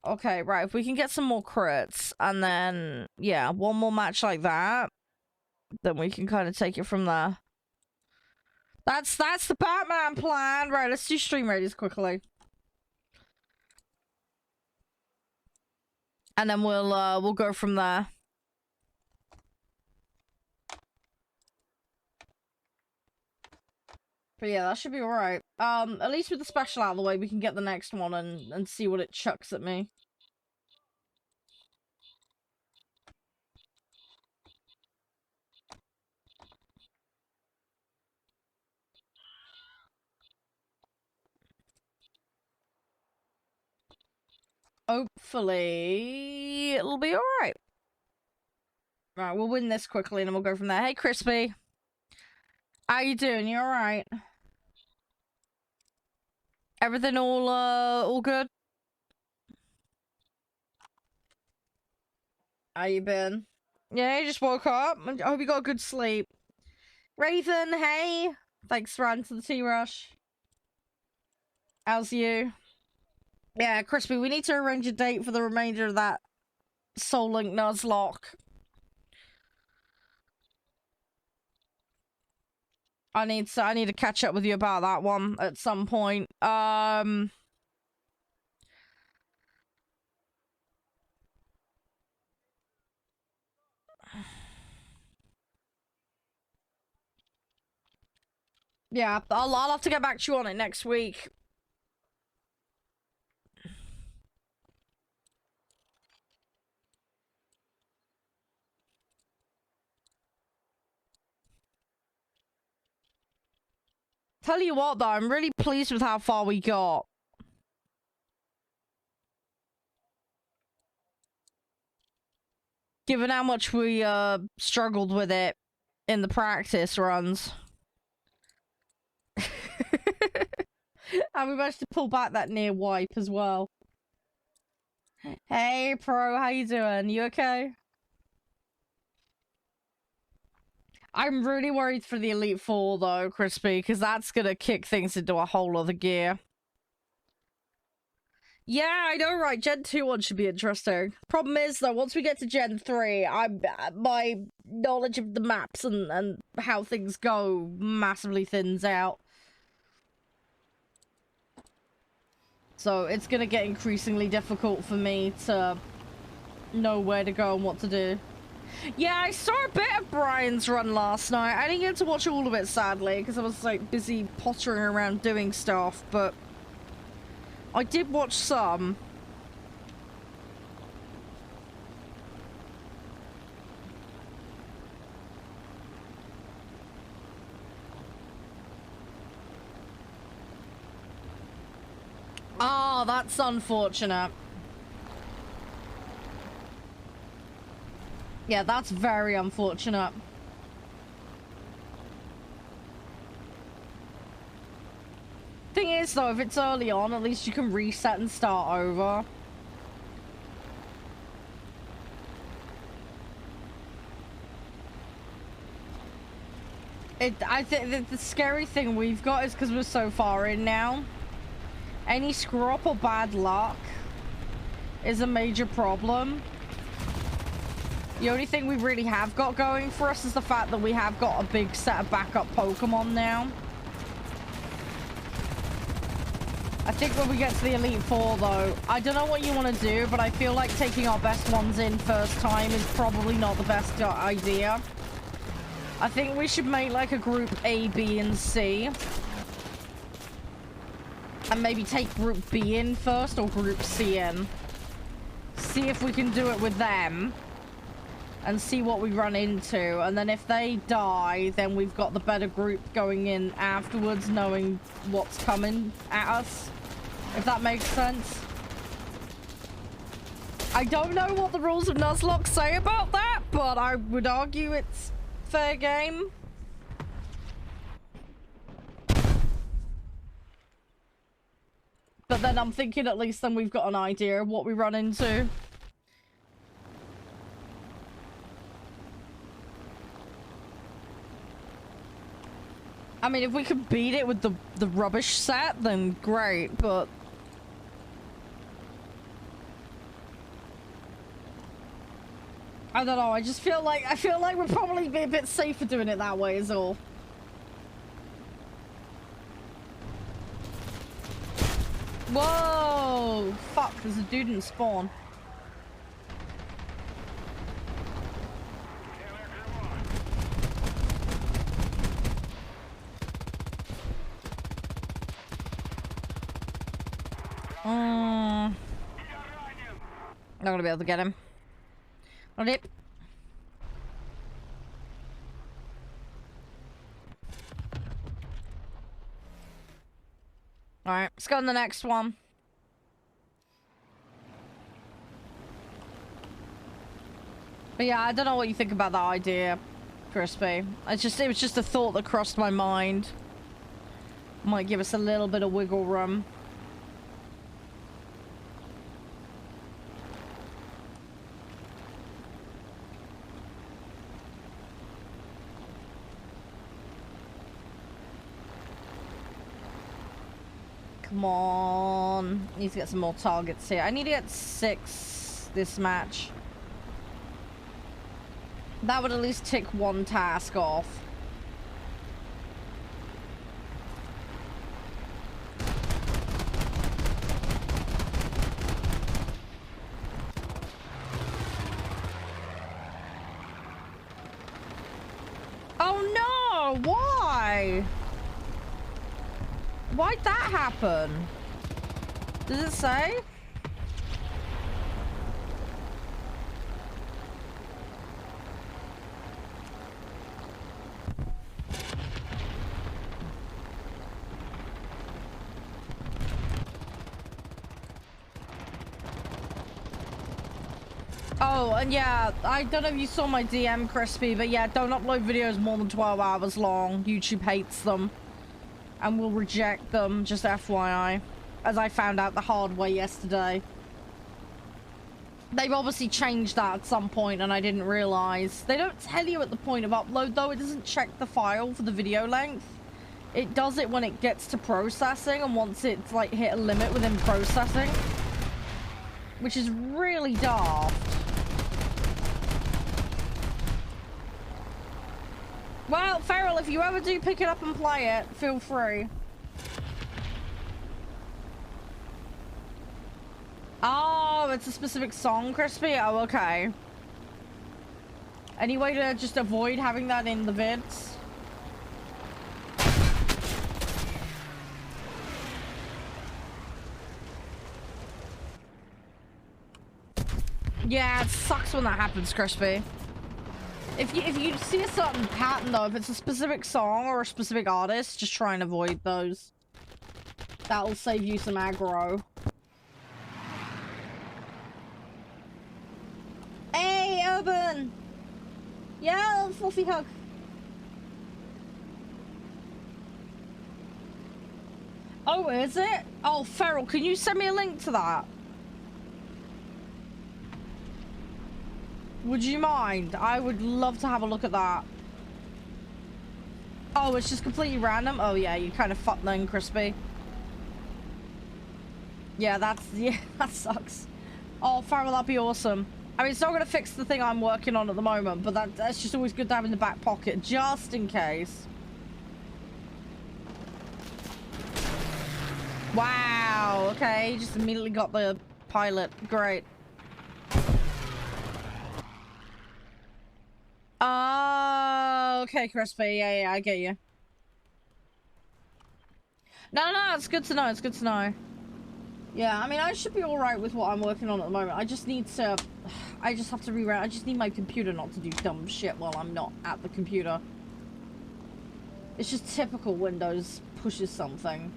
A: Okay, right. If we can get some more crits, and then, yeah, one more match like that, then we can kind of take it from there. That's the Batman plan. Right, let's do stream radius quickly. And then we'll go from there. But yeah, that should be alright. At least with the special out of the way, we can get the next one and see what it chucks at me. Hopefully, it'll be alright. Right, we'll win this quickly and then we'll go from there. Hey, Crispy. How you doing? You alright? Everything all good? How you been? Yeah, you just woke up. I hope you got a good sleep. Raven, hey! Thanks for adding to the T-Rush. How's you? Yeah, Crispy, we need to arrange a date for the remainder of that Soul Link Nuzlocke. I need to catch up with you about that one at some point. Yeah, I'll have to get back to you on it next week. Tell you what, though, I'm really pleased with how far we got. Given how much we struggled with it in the practice runs. And we managed to pull back that near wipe as well. Hey, Pro, how you doing? You okay? I'm really worried for the Elite Four, though, Crispy, because that's gonna kick things into a whole other gear. Yeah, I know, right? Gen 2 one should be interesting. Problem is, though, once we get to Gen 3, my knowledge of the maps and how things go massively thins out. So it's gonna get increasingly difficult for me to know where to go and what to do. Yeah, I saw a bit of Brian's run last night. I didn't get to watch all of it, sadly, because I was, like, busy pottering around doing stuff, but I did watch some. Oh, that's unfortunate. Yeah, that's very unfortunate. Thing is, though, if it's early on, at least you can reset and start over. I think the scary thing we've got is because we're so far in now. Any screw up or bad luck is a major problem. The only thing we really have got going for us is the fact that we have got a big set of backup Pokemon now. I think when we get to the Elite Four, though, I don't know what you want to do, but I feel like taking our best ones in first time is probably not the best idea. I think we should make like a group A, B, and C. And maybe take group B in first or group C in. See if we can do it with them. And see what we run into. And then if they die, then we've got the better group going in afterwards, knowing what's coming at us. If that makes sense. I don't know what the rules of Nuzlocke say about that, but I would argue it's fair game. But then I'm thinking at least then we've got an idea of what we run into. I mean, if we could beat it with the rubbish set, then great, but... I don't know, I just feel like, we'll probably be a bit safer doing it that way is all. Whoa! Fuck, there's a dude in spawn. Not gonna be able to get him. Not it. Alright, let's go on the next one. But yeah, I don't know what you think about that idea, Crispy. It was just a thought that crossed my mind. Might give us a little bit of wiggle room. Come on. Need to get some more targets here. I need to get 6 this match. That would at least tick one task off. Oh no! Why? Why'd that happen? Does it say? Oh, and yeah, I don't know if you saw my DM, Crispy, but yeah, don't upload videos more than 12 hours long. YouTube hates them. And will reject them, just FYI. As I found out the hard way yesterday. They've obviously changed that at some point and I didn't realise. They don't tell you at the point of upload though, it doesn't check the file for the video length. It does it when it gets to processing and once it's like hit a limit within processing, which is really daft. Well, Feral, if you ever do pick it up and play it, feel free. Oh, it's a specific song, Crispy? Oh, okay. Any way to just avoid having that in the vids? Yeah, it sucks when that happens, Crispy. If you see a certain pattern though, if it's a specific song or a specific artist, just try and avoid those. That'll save you some aggro. Hey, Urban! Yeah, fluffy hug. Oh, is it? Oh, Feral, can you send me a link to that? Would you mind? I would love to have a look at that. Oh, it's just completely random? Oh, yeah, you kind of fucked then, Crispy. Yeah, yeah, that sucks. Oh, Feral, that'd be awesome. I mean, it's not going to fix the thing I'm working on at the moment, but that's just always good to have in the back pocket, just in case. Wow, okay, just immediately got the pilot. Great. Oh, okay, Crispy. Yeah, I get you. No, it's good to know. It's good to know. Yeah, I mean, I should be alright with what I'm working on at the moment. I just need to... I just have to rerun. I just need my computer not to do dumb shit while I'm not at the computer. It's just typical Windows pushes something.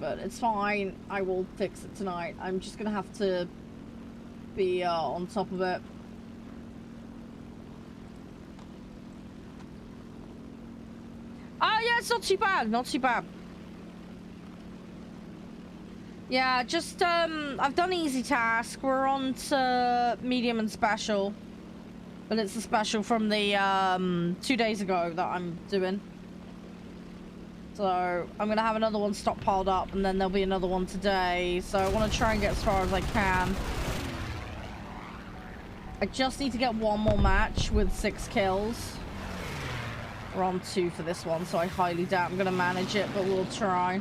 A: But it's fine. I will fix it tonight. I'm just gonna have to be on top of it. Oh yeah, it's not too bad, not too bad. Yeah, just I've done easy task. We're on to medium and special, but it's the special from the 2 days ago that I'm doing. So I'm gonna have another one stockpiled up, and then there'll be another one today. So I want to try and get as far as I can. I just need to get one more match with 6 kills. We're on 2 for this one, so I highly doubt I'm going to manage it, but we'll try.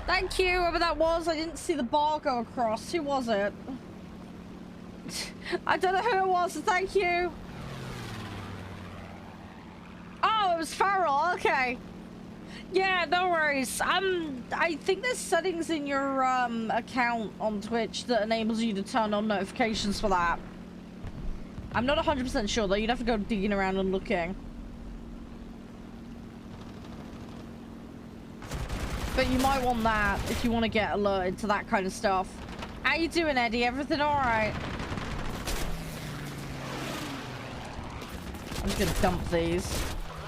A: Thank you, whoever that was. I didn't see the bar go across. Who was it? I don't know who it was, so thank you. Oh, it was Farrell. Okay. Yeah, no worries. I think there's settings in your account on Twitch that enables you to turn on notifications for that. I'm not 100% sure though. You'd have to go digging around and looking. But you might want that if you want to get alerted to that kind of stuff. How you doing, Eddie? Everything all right? I'm just gonna dump these.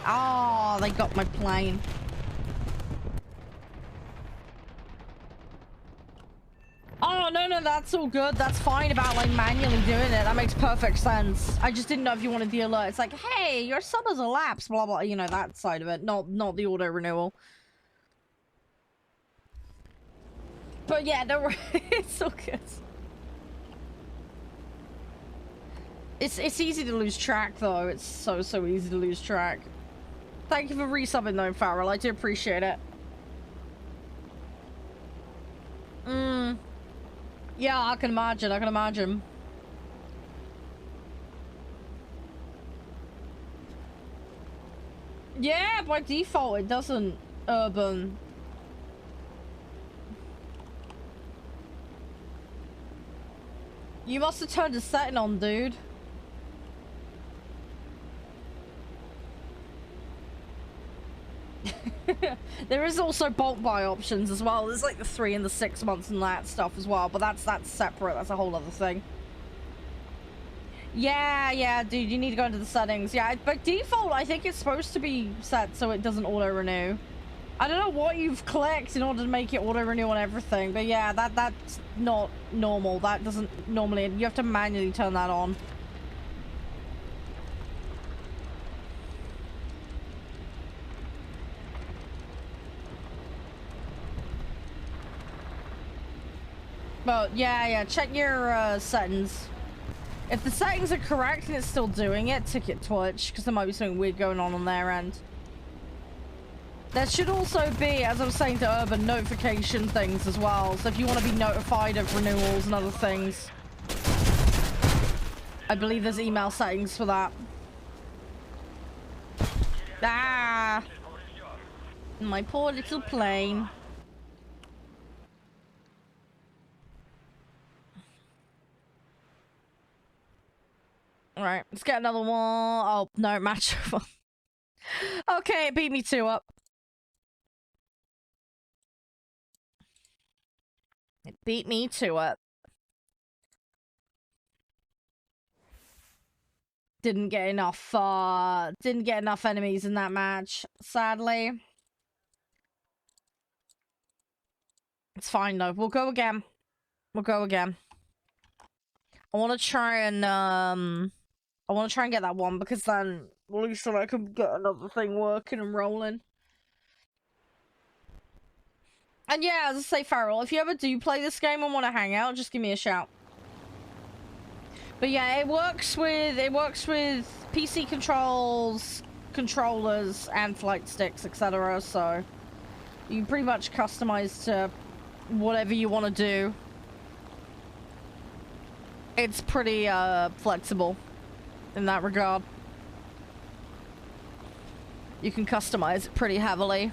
A: Oh, they got my plane. Oh, no, that's all good. That's fine about, like, manually doing it. That makes perfect sense. I just didn't know if you wanted the alert. It's like, hey, your sub has elapsed, blah, blah, you know, that side of it. Not the auto-renewal. But, yeah, don't worry. It's all good. It's easy to lose track, though. It's so easy to lose track. Thank you for resubbing, though, Farrell. I do appreciate it. Yeah, I can imagine. Yeah, by default, it doesn't, Urban. You must have turned a setting on, dude. There is also bulk buy options as well. There's like the 3 and the 6 months and that stuff as well, but that's separate. That's a whole other thing. Yeah, dude, you need to go into the settings. Yeah, by default, I think it's supposed to be set so it doesn't auto-renew. I don't know what you've clicked in order to make it auto-renew on everything, but yeah, that's not normal. That doesn't normally... You have to manually turn that on. But yeah, check your settings. If the settings are correct and it's still doing it, ticket Twitch, because there might be something weird going on their end. There should also be, as I was saying to Urban, notification things as well. So if you want to be notified of renewals and other things, I believe there's email settings for that. Ah! My poor little plane. Alright, let's get another one. Oh, no, match. Okay, it beat me 2 up. It beat me 2 up. Didn't get enough enemies in that match, sadly. It's fine though. We'll go again. We'll go again. I want to try and get that one, because then at least I can get another thing working and rolling. And yeah, as I say, Farrell, if you ever do play this game and want to hang out, just give me a shout. But yeah, it works with PC controllers, and flight sticks, etc. So you can pretty much customize to whatever you want to do. It's pretty flexible in that regard. You can customize it pretty heavily.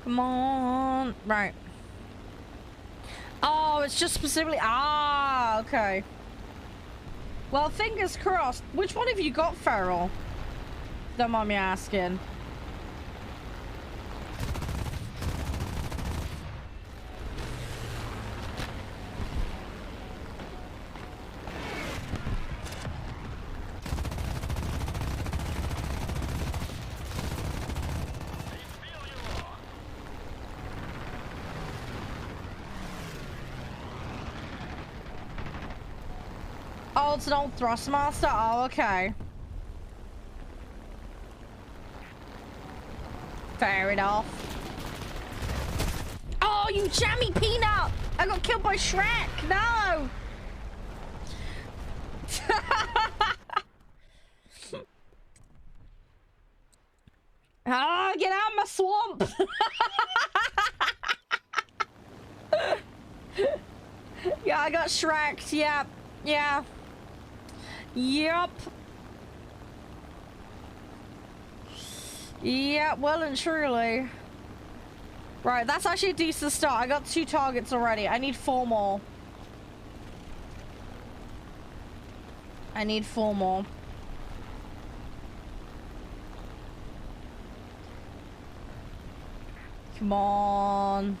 A: Come on. Right. Oh, it's just specifically... Ah, okay. Well, fingers crossed. Which one have you got, Farrell? Don't mind me asking. Oh, it's an old Thrustmaster? Oh, okay. Fair enough. Oh, you jammy peanut! I got killed by Shrek! No! Ah, get out of my swamp! Yeah, I got Shrek'd. Yep. Yeah. Yep. Yeah, well and truly. Right, that's actually a decent start. I got 2 targets already. I need 4 more. I need 4 more. Come on.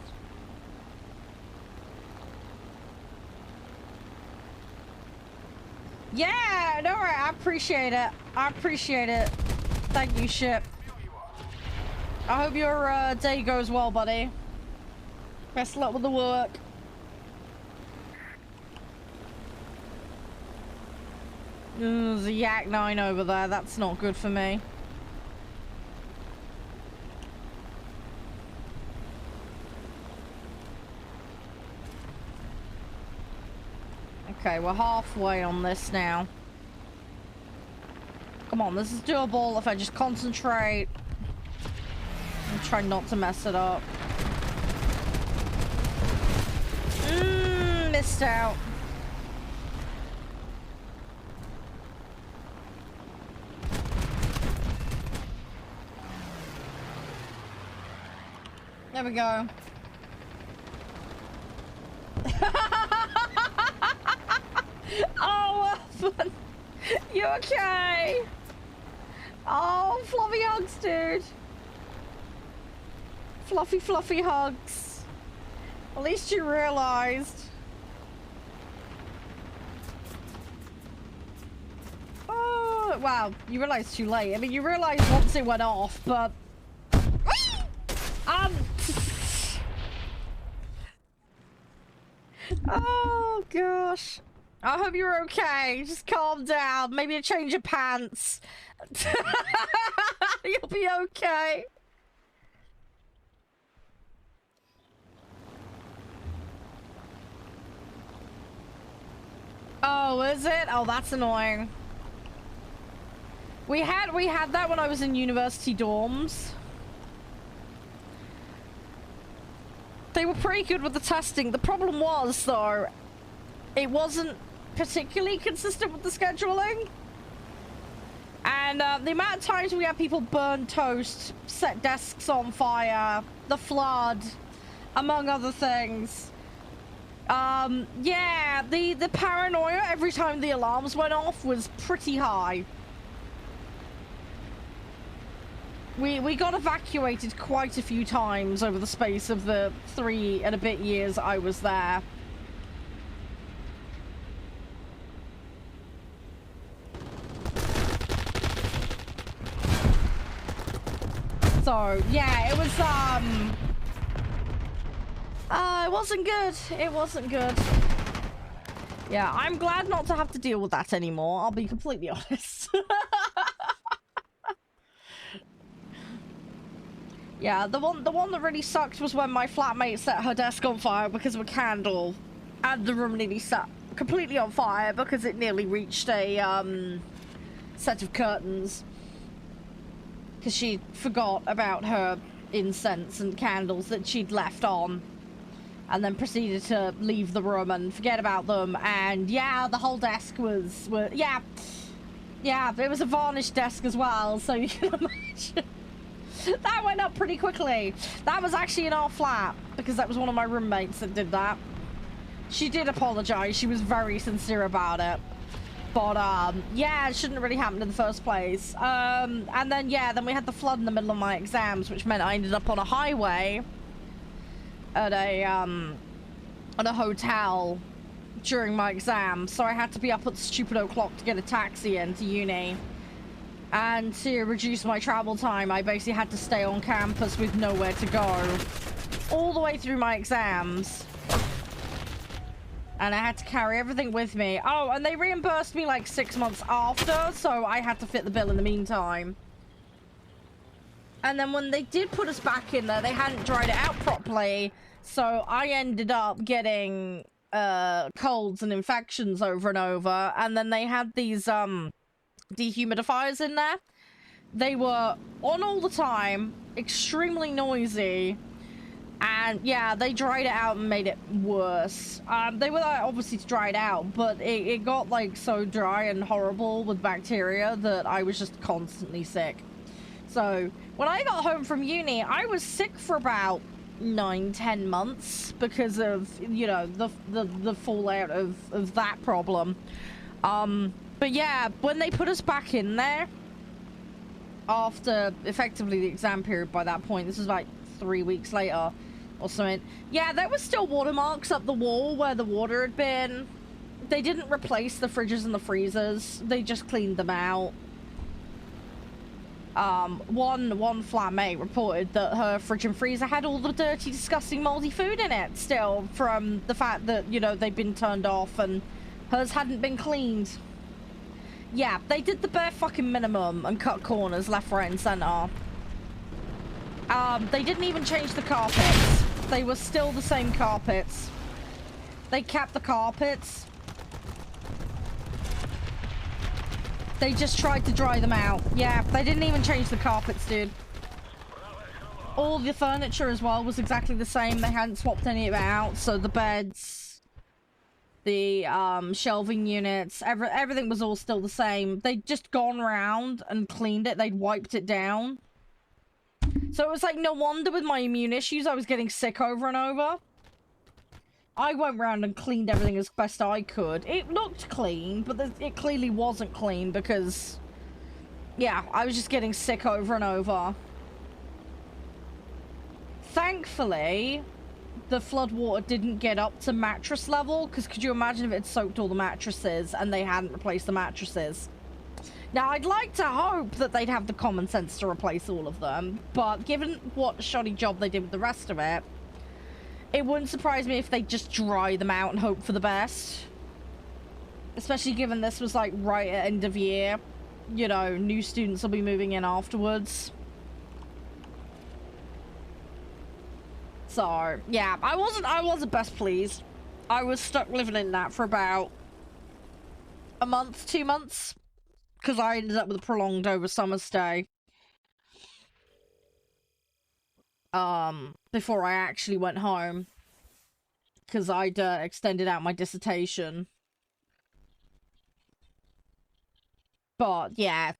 A: Yeah, no, I appreciate it. I appreciate it. Thank you, ship. I hope your day goes well, buddy. Best of luck with the work. There's a Yak 9 over there. That's not good for me. Okay, we're halfway on this now. Come on, this is doable if I just concentrate and try not to mess it up. Missed out. There we go. Oh, you okay? Oh, fluffy hugs, dude. Fluffy hugs. At least you realized. Oh, wow. You realized too late. I mean, you realized once it went off, but... Oh, gosh. I hope you're okay. Just calm down. Maybe a change of pants. You'll be okay. Oh, is it? Oh, that's annoying. We had that when I was in university dorms. They were pretty good with the testing. The problem was, though, it wasn't particularly consistent with the scheduling. And the amount of times we had people burn toast, set desks on fire, the flood, among other things. Yeah, the paranoia every time the alarms went off was pretty high. We got evacuated quite a few times over the space of the 3 and a bit years I was there. So, yeah, it was, it wasn't good. It wasn't good. Yeah, I'm glad not to have to deal with that anymore, I'll be completely honest. Yeah, the one that really sucked was when my flatmate set her desk on fire because of a candle, and the room nearly set completely on fire because it nearly reached a set of curtains. Because she forgot about her incense and candles that she'd left on, and then proceeded to leave the room and forget about them. And yeah, the whole desk was yeah, it was a varnished desk as well, so you can imagine. That went up pretty quickly. That was actually in our flat, because that was one of my roommates that did that. She did apologize. She was very sincere about it. But, yeah, it shouldn't have really happened in the first place. And then, yeah, then we had the flood in the middle of my exams, which meant I ended up on a highway at a hotel during my exams. So I had to be up at the stupid o'clock to get a taxi into uni. And to reduce my travel time, I basically had to stay on campus with nowhere to go all the way through my exams. And I had to carry everything with me. Oh, and they reimbursed me like 6 months after, so I had to fit the bill in the meantime. And then when they did put us back in there, they hadn't dried it out properly, so I ended up getting colds and infections over and over. And then they had these dehumidifiers in there. They were on all the time, extremely noisy, and yeah, they dried it out and made it worse. They were obviously to dry it out, but it got like so dry and horrible with bacteria that I was just constantly sick. So when I got home from uni, I was sick for about 9-10 months because of, you know, the fallout of that problem. But yeah, when they put us back in there, after effectively the exam period by that point, this was like 3 weeks later or something. Yeah, there was still watermarks up the wall where the water had been. They didn't replace the fridges and the freezers. They just cleaned them out. One flatmate reported that her fridge and freezer had all the dirty, disgusting, moldy food in it still from the fact that, you know, they'd been turned off and hers hadn't been cleaned. Yeah, they did the bare fucking minimum and cut corners left, right, and center. They didn't even change the carpets. They were still the same carpets. They kept the carpets. They just tried to dry them out. Yeah, they didn't even change the carpets, dude. All the furniture as well was exactly the same. They hadn't swapped any of it out. So the beds, the shelving units, everything was all still the same. They'd just gone around and cleaned it. They'd wiped it down. So it was like, no wonder with my immune issues I was getting sick over and over. I went around and cleaned everything as best I could. It looked clean, but it clearly wasn't clean because, yeah, I was just getting sick over and over. Thankfully, the flood water didn't get up to mattress level, because could you imagine if it had soaked all the mattresses and they hadn't replaced the mattresses? Now, I'd like to hope that they'd have the common sense to replace all of them, but given what a shoddy job they did with the rest of it, it wouldn't surprise me if they just dry them out and hope for the best. Especially given this was like right at end of year. You know, new students will be moving in afterwards. So, yeah, I wasn't best pleased. I was stuck living in that for about a month, 2 months. Because I ended up with a prolonged over summer stay. Before I actually went home. Because I'd extended out my dissertation. But, yeah.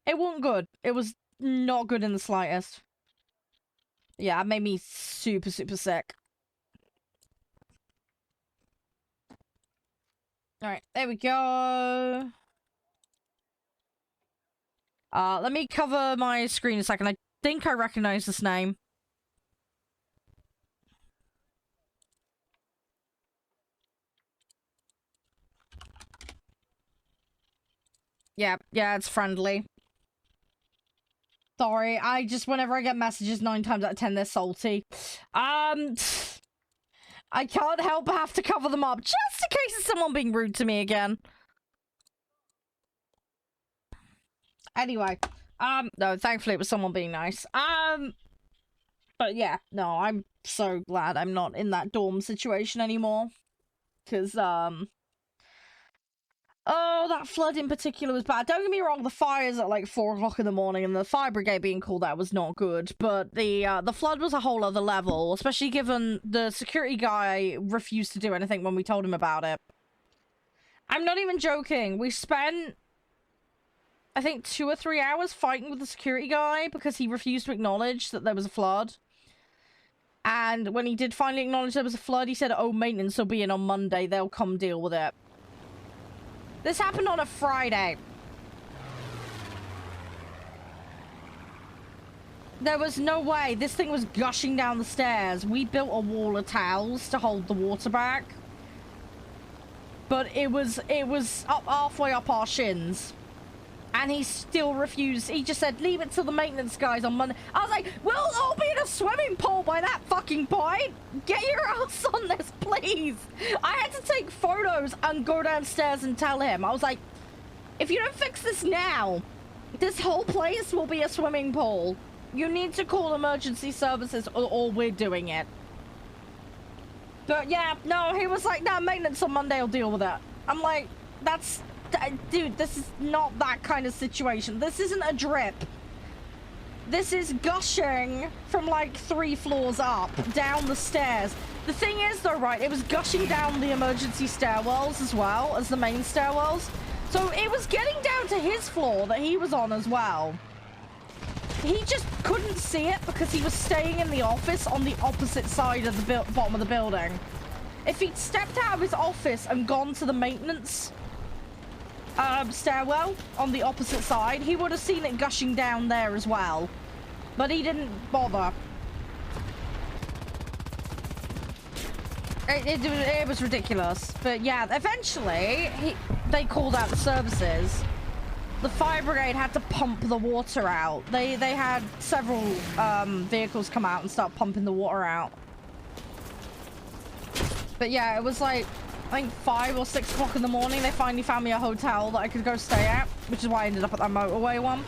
A: It wasn't good. It was not good in the slightest. Yeah, it made me super, super sick. Alright, there we go. Let me cover my screen a second. I think I recognize this name. Yeah, it's friendly. Sorry, whenever I get messages, 9 times out of 10, they're salty. I can't help but have to cover them up, just in case it's someone being rude to me again. Anyway, no, thankfully it was someone being nice. But yeah, no, I'm so glad I'm not in that dorm situation anymore. Because, oh, that flood in particular was bad. Don't get me wrong, the fires at like 4 o'clock in the morning and the fire brigade being called out was not good. But the flood was a whole other level, especially given the security guy refused to do anything when we told him about it. I'm not even joking. We spent, I think, 2 or 3 hours fighting with the security guy because he refused to acknowledge that there was a flood. And when he did finally acknowledge there was a flood, he said, oh, maintenance will be in on Monday. They'll come deal with it. This happened on a Friday. There was no way. This thing was gushing down the stairs. We built a wall of towels to hold the water back. But it was up halfway up our shins. And he still refused. He just said, leave it to the maintenance guys on Monday. I was like, we'll all be in a swimming pool by that fucking point. Get your ass on this, please. I had to take photos and go downstairs and tell him. I was like, if you don't fix this now, this whole place will be a swimming pool. You need to call emergency services or we're doing it. But yeah, no, he was like, no, maintenance on Monday will deal with it. I'm like, that's... Dude, this is not that kind of situation. This isn't a drip. This is gushing from like 3 floors up, down the stairs. The thing is though, right, it was gushing down the emergency stairwells as well as the main stairwells. So it was getting down to his floor that he was on as well. He just couldn't see it because he was staying in the office on the opposite side of the bottom of the building. If he'd stepped out of his office and gone to the maintenance stairwell on the opposite side, he would have seen it gushing down there as well. But he didn't bother. It was ridiculous. But yeah, eventually, they called out the services. The fire brigade had to pump the water out. They had several vehicles come out and start pumping the water out. But yeah, it was like, I think 5 or 6 o'clock in the morning, they finally found me a hotel that I could go stay at, which is why I ended up at that motorway one.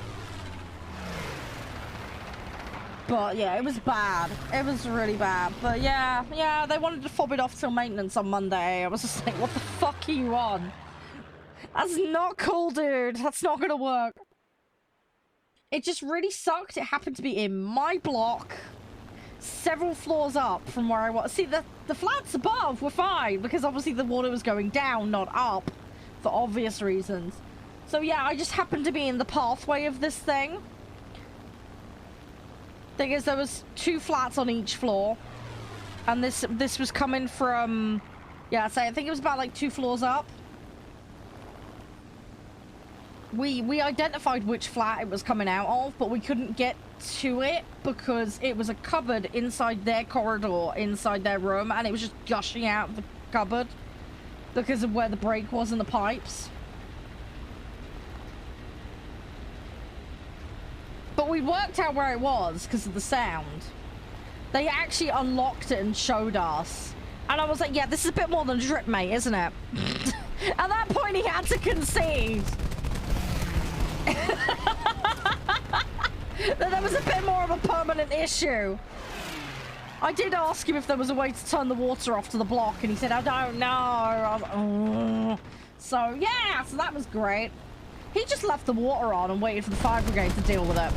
A: But yeah, it was bad. It was really bad. But yeah, they wanted to fob it off till maintenance on Monday. I was just like, what the fuck are you on? That's not cool, dude. That's not gonna work. It just really sucked. It happened to be in my block, several floors up from where I was. See, the flats above were fine because obviously the water was going down, not up, for obvious reasons. So yeah, I just happened to be in the pathway of this thing. Thing is, there was 2 flats on each floor, and this was coming from, yeah, so I think it was about like 2 floors up. We identified which flat it was coming out of, but we couldn't get to it because it was a cupboard inside their corridor, inside their room, and it was just gushing out of the cupboard because of where the break was in the pipes. But we worked out where it was because of the sound. They actually unlocked it and showed us. And I was like, yeah, this is a bit more than a drip, mate, isn't it? At that point, he had to concede. That there was a bit more of a permanent issue. I did ask him if there was a way to turn the water off to the block, and he said, I don't know. I was like, oh. So, yeah, so that was great. He just left the water on and waited for the fire brigade to deal with it.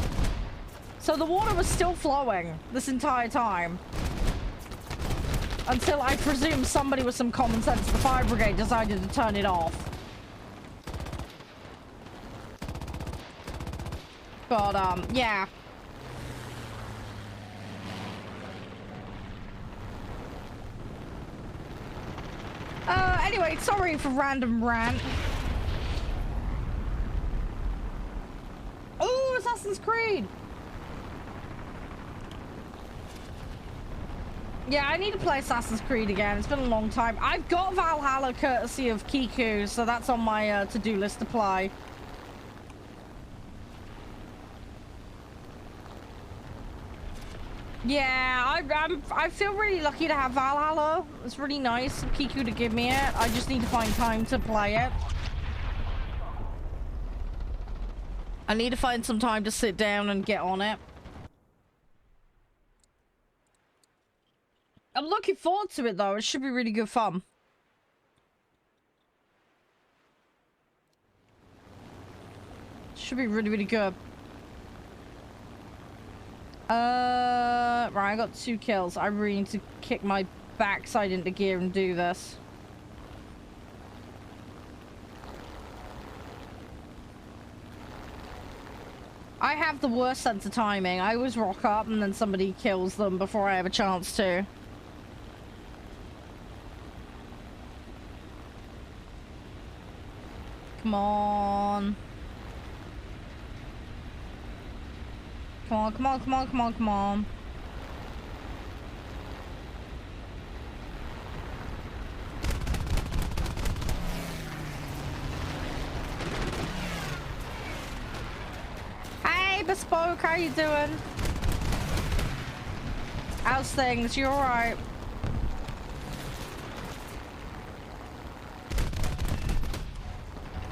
A: So the water was still flowing this entire time. Until I presume somebody with some common sense, the fire brigade, decided to turn it off. But, yeah. Anyway, sorry for random rant. Oh, Assassin's Creed! Yeah, I need to play Assassin's Creed again. It's been a long time. I've got Valhalla courtesy of Kiku, so that's on my to-do list to play. Yeah, I feel really lucky to have Valhalla. It's really nice of Kiku to give me it. I just need to find time to play it. I need to find some time to sit down and get on it. I'm looking forward to it though. It should be really good fun. Should be really, really good. Right, I got 2 kills. I really need to kick my backside into gear and do this. I have the worst sense of timing. I always rock up and then somebody kills them before I have a chance to. Come on. Come on, come on, come on, come on, come on. Hey, Bespoke, how you doing? How's things? You alright?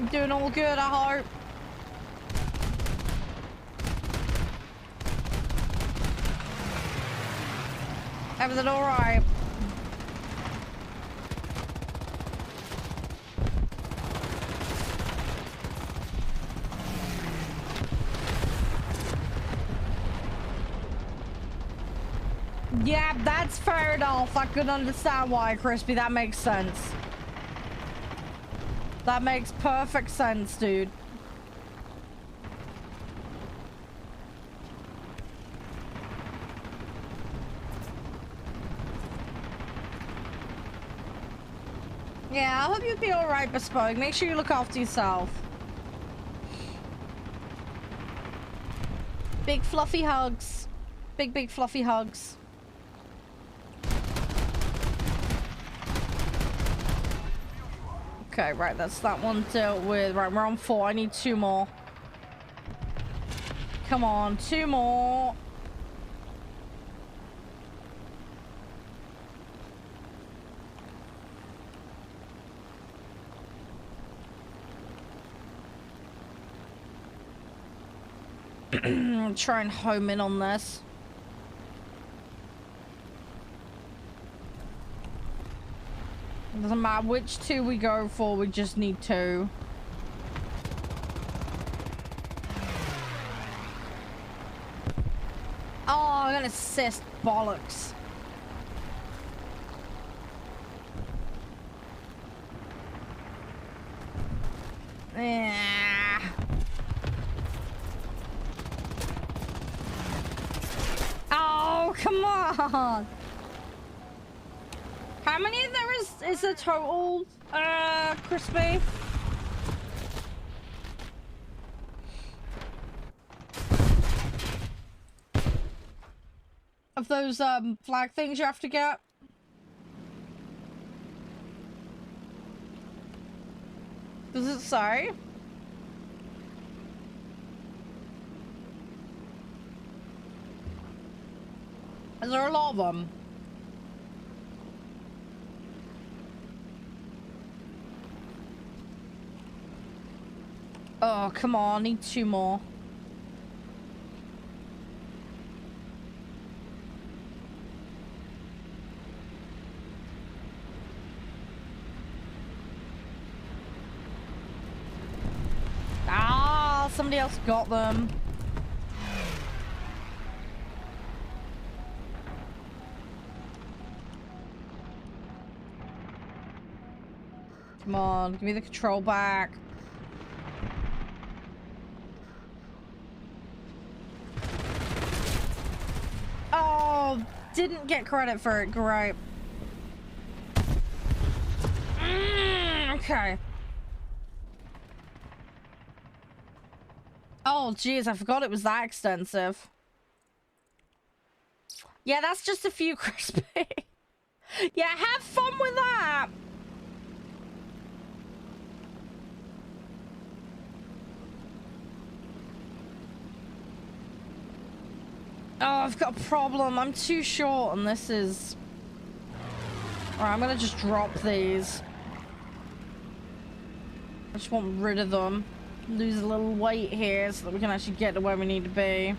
A: You doing all good, I hope. Everything alright? Yeah, that's fair enough. I can understand why, Crispy. That makes sense. That makes perfect sense, dude. Yeah, I hope you'll be alright, Bespoke. Make sure you look after yourself. Big fluffy hugs. Big, big fluffy hugs. Okay, right, that's that one dealt with. Right, we're on 4. I need 2 more. Come on, 2 more. Try and home in on this. It doesn't matter which 2 we go for, we just need 2. Oh, I'm gonna assist. Bollocks. Yeah. Oh, come on. How many there is a total, Crispy? Of those, flag things you have to get? Does it say? Is there a lot of them? Oh, come on. Need 2 more. Ah, somebody else got them. Come on, give me the control back. Oh, didn't get credit for it. Great. Okay. Oh, jeez, I forgot it was that extensive. Yeah, that's just a few crispy. Yeah, have fun with that. Oh, I've got a problem. I'm too short and this is... Alright, I'm gonna just drop these. I just want rid of them. Lose a little weight here so that we can actually get to where we need to be.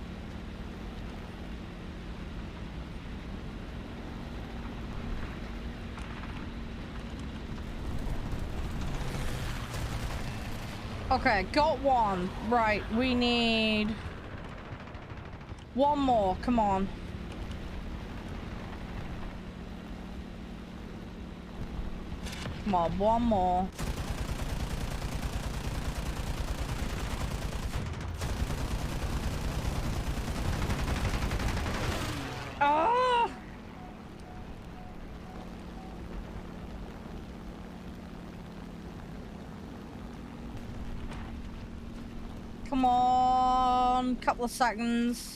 A: Okay, got one. Right, we need... 1 more, come on. Come on, 1 more. Oh! Come on, couple of seconds.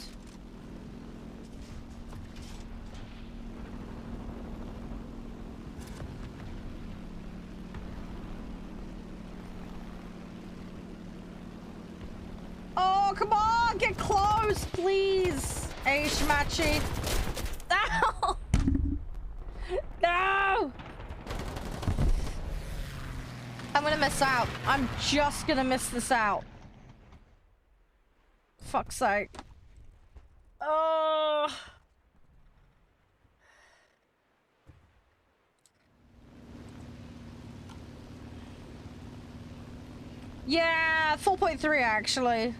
A: Oh, come on, get close, please. Hey, Shimachi. No! No! I'm gonna miss out. I'm just gonna miss this out. Fuck's sake. Oh. Yeah, 4.3 actually.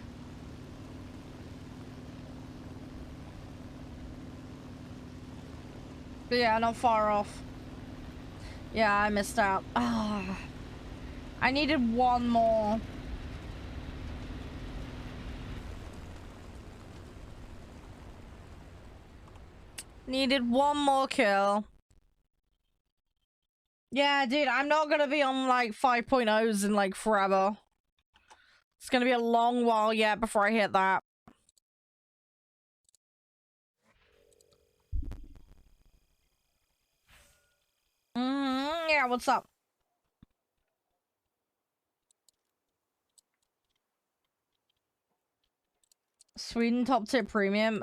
A: But yeah, not far off. Yeah, I missed out. Oh. I needed 1 more. Needed 1 more kill. Yeah, dude, I'm not gonna be on like 5.0s in like forever. It's gonna be a long while yet before I hit that. Yeah, what's up? Sweden top tier premium?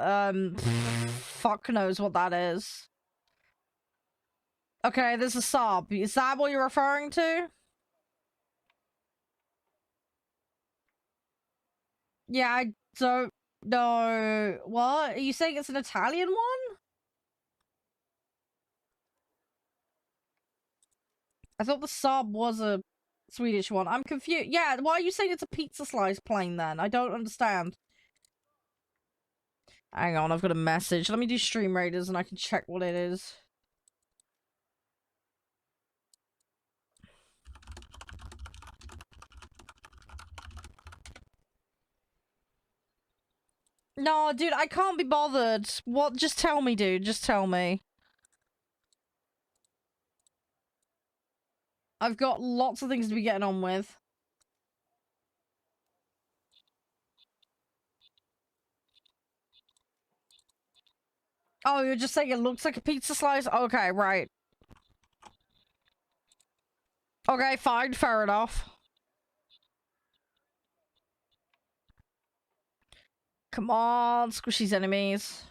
A: Fuck knows what that is. Okay, there's a sub. Is that what you're referring to? Yeah, I don't know. What? Are you saying it's an Italian one? I thought the sub was a Swedish one. I'm confused. Yeah, why are you saying it's a pizza slice plane then? I don't understand. Hang on, I've got a message. Let me do Stream Raiders and I can check what it is. No, dude, I can't be bothered. What? Just tell me, dude. Just tell me. I've got lots of things to be getting on with. Oh, you're just saying it looks like a pizza slice? Okay, right. Okay, fine. Fair enough. Come on, squish these enemies.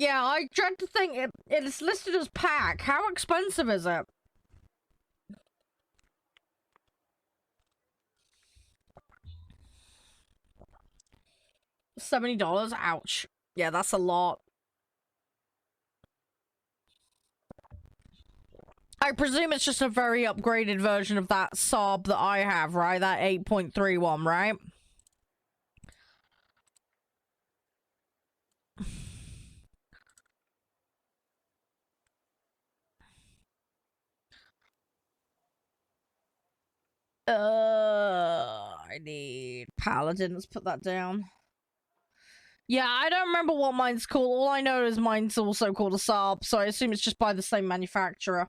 A: Yeah, I dread to think it's listed as pack. How expensive is it? $70? Ouch. Yeah, that's a lot. I presume it's just a very upgraded version of that Saab that I have, right? That 8.31, right? I need Paladin. Let's put that down. Yeah, I don't remember what mine's called. All I know is mine's also called a Saab, so I assume it's just by the same manufacturer.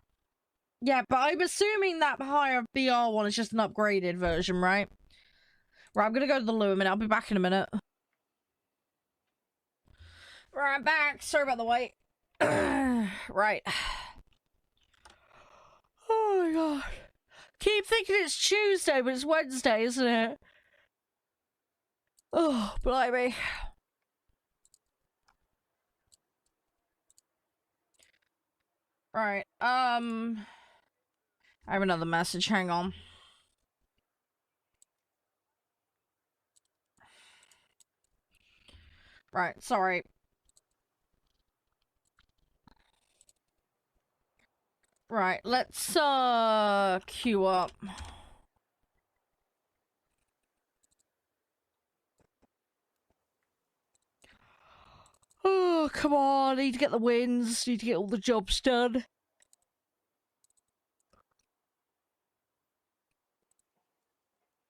A: Yeah, but I'm assuming that higher BR one is just an upgraded version, right? Right, I'm gonna go to the loo a minute. I'll be back in a minute. Right, I'm back. Sorry about the wait. Right. Oh my god. Keep thinking it's Tuesday, but it's Wednesday, isn't it? Oh, blimey. Right, I have another message. Hang on. Right, sorry. Right, let's, queue up. Oh, come on. Need to get the wins. Need to get all the jobs done.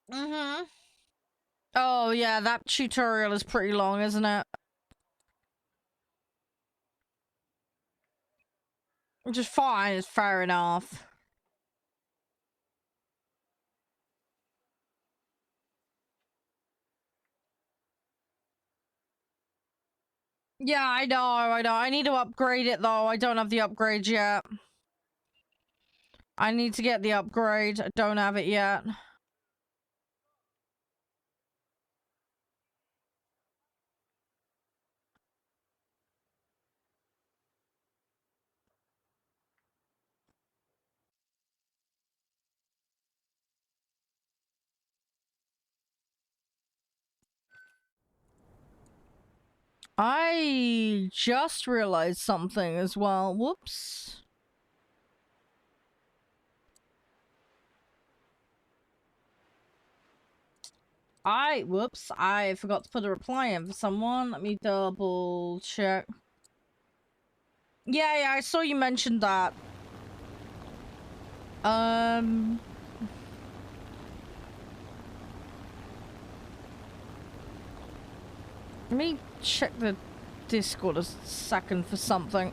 A: Mm-hmm. Oh, yeah, that tutorial is pretty long, isn't it? Which is fine. It's fair enough. Yeah, I know, I know. I need to upgrade it, though. I don't have the upgrade yet. I need to get the upgrade. I don't have it yet. I just realized something as well. Whoops. Whoops, I forgot to put a reply in for someone. Let me double check. Yeah, I saw you mentioned that. Let me check the Discord a second for something.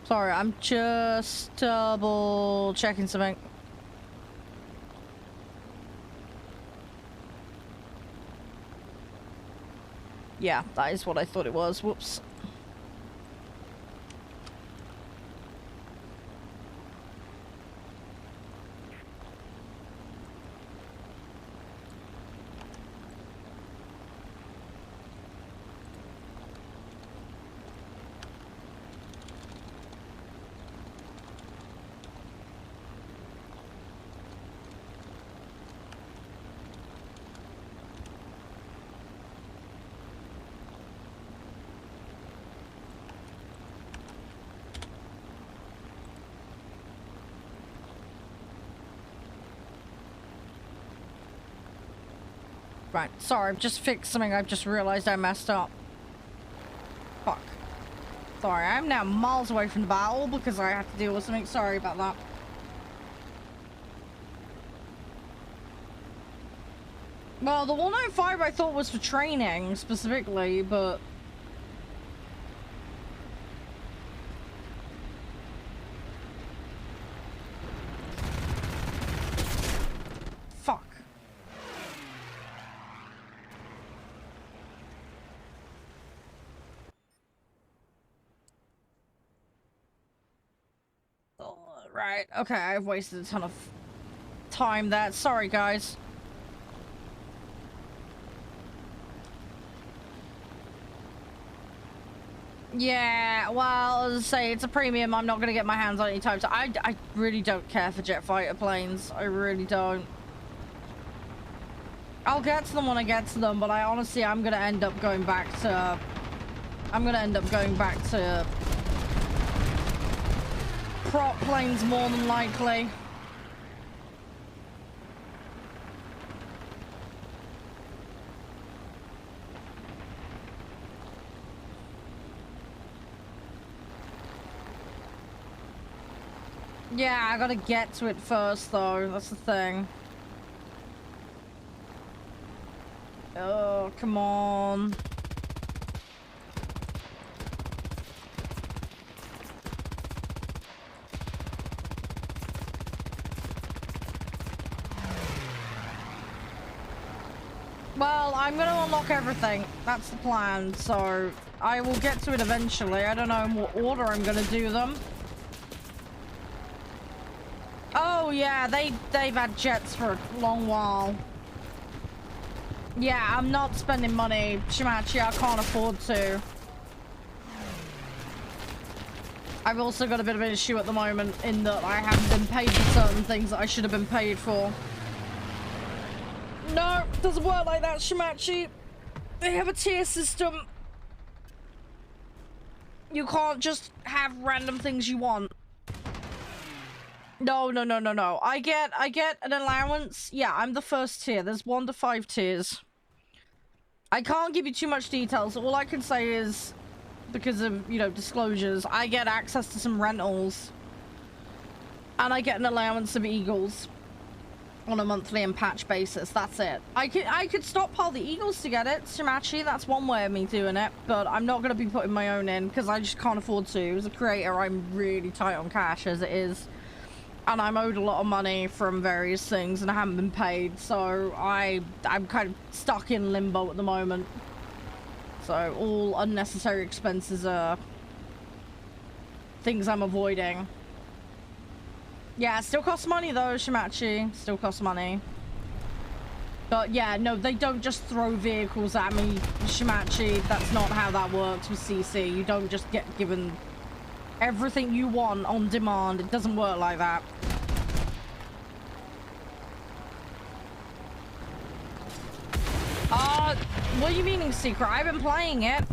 A: Sorry, I'm just double checking something. Yeah, that is what I thought it was. Whoops. Right, sorry, I've just fixed something. I've just realized I messed up. Fuck. Sorry, I'm now miles away from the battle because I have to deal with something. Sorry about that. Well, the 105 I thought was for training specifically, but... Fuck. Right, okay, I've wasted a ton of time there. Sorry, guys. Yeah, well, as I say, it's a premium. I'm not going to get my hands on anytime. So I really don't care for jet fighter planes. I really don't. I'll get to them when I get to them, but I'm going to end up going back to... prop planes more than likely. Yeah, I gotta get to it first, though. That's the thing. Oh, come on. Well, I'm gonna unlock everything. That's the plan, so I will get to it eventually. I don't know in what order I'm gonna do them. Oh yeah, they've had jets for a long while. Yeah, I'm not spending money, Shimachi. I can't afford to. I've also got a bit of an issue at the moment in that I haven't been paid for certain things that I should have been paid for. No, it doesn't work like that, Shimachi. They have a tier system. You can't just have random things you want. No. I get an allowance. Yeah, I'm the first tier. There's 1 to 5 tiers. I can't give you too much details. All I can say is, because of, you know, disclosures, I get access to some rentals. And I get an allowance of Eagles on a monthly and patch basis. That's it. I could stockpile the Eagles to get it, Shimachi. That's one way of me doing it. But I'm not going to be putting my own in because I just can't afford to. As a creator, I'm really tight on cash as it is. And I'm owed a lot of money from various things and I haven't been paid, so I'm kind of stuck in limbo at the moment. So all unnecessary expenses are things I'm avoiding. Yeah, it still costs money though, Shimachi. Still costs money. But yeah, no, they don't just throw vehicles at me, Shimachi. That's not how that works with CC. You don't just get given everything you want on demand. It doesn't work like that. What are you meaning, Secret? I've been playing it.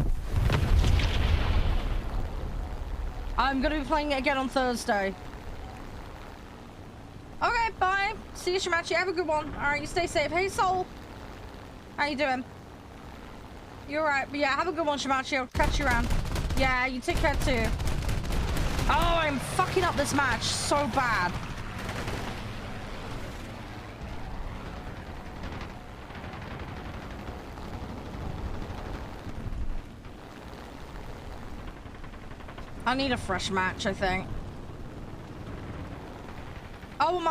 A: I'm gonna be playing it again on Thursday. Okay, bye. See you, Shimachi. Have a good one. Alright, you stay safe. Hey, Soul. How you doing? You alright? But yeah, have a good one, Shimachi. I'll catch you around. Yeah, you take care too. Oh, I'm fucking up this match so bad. I need a fresh match, I think. Oh,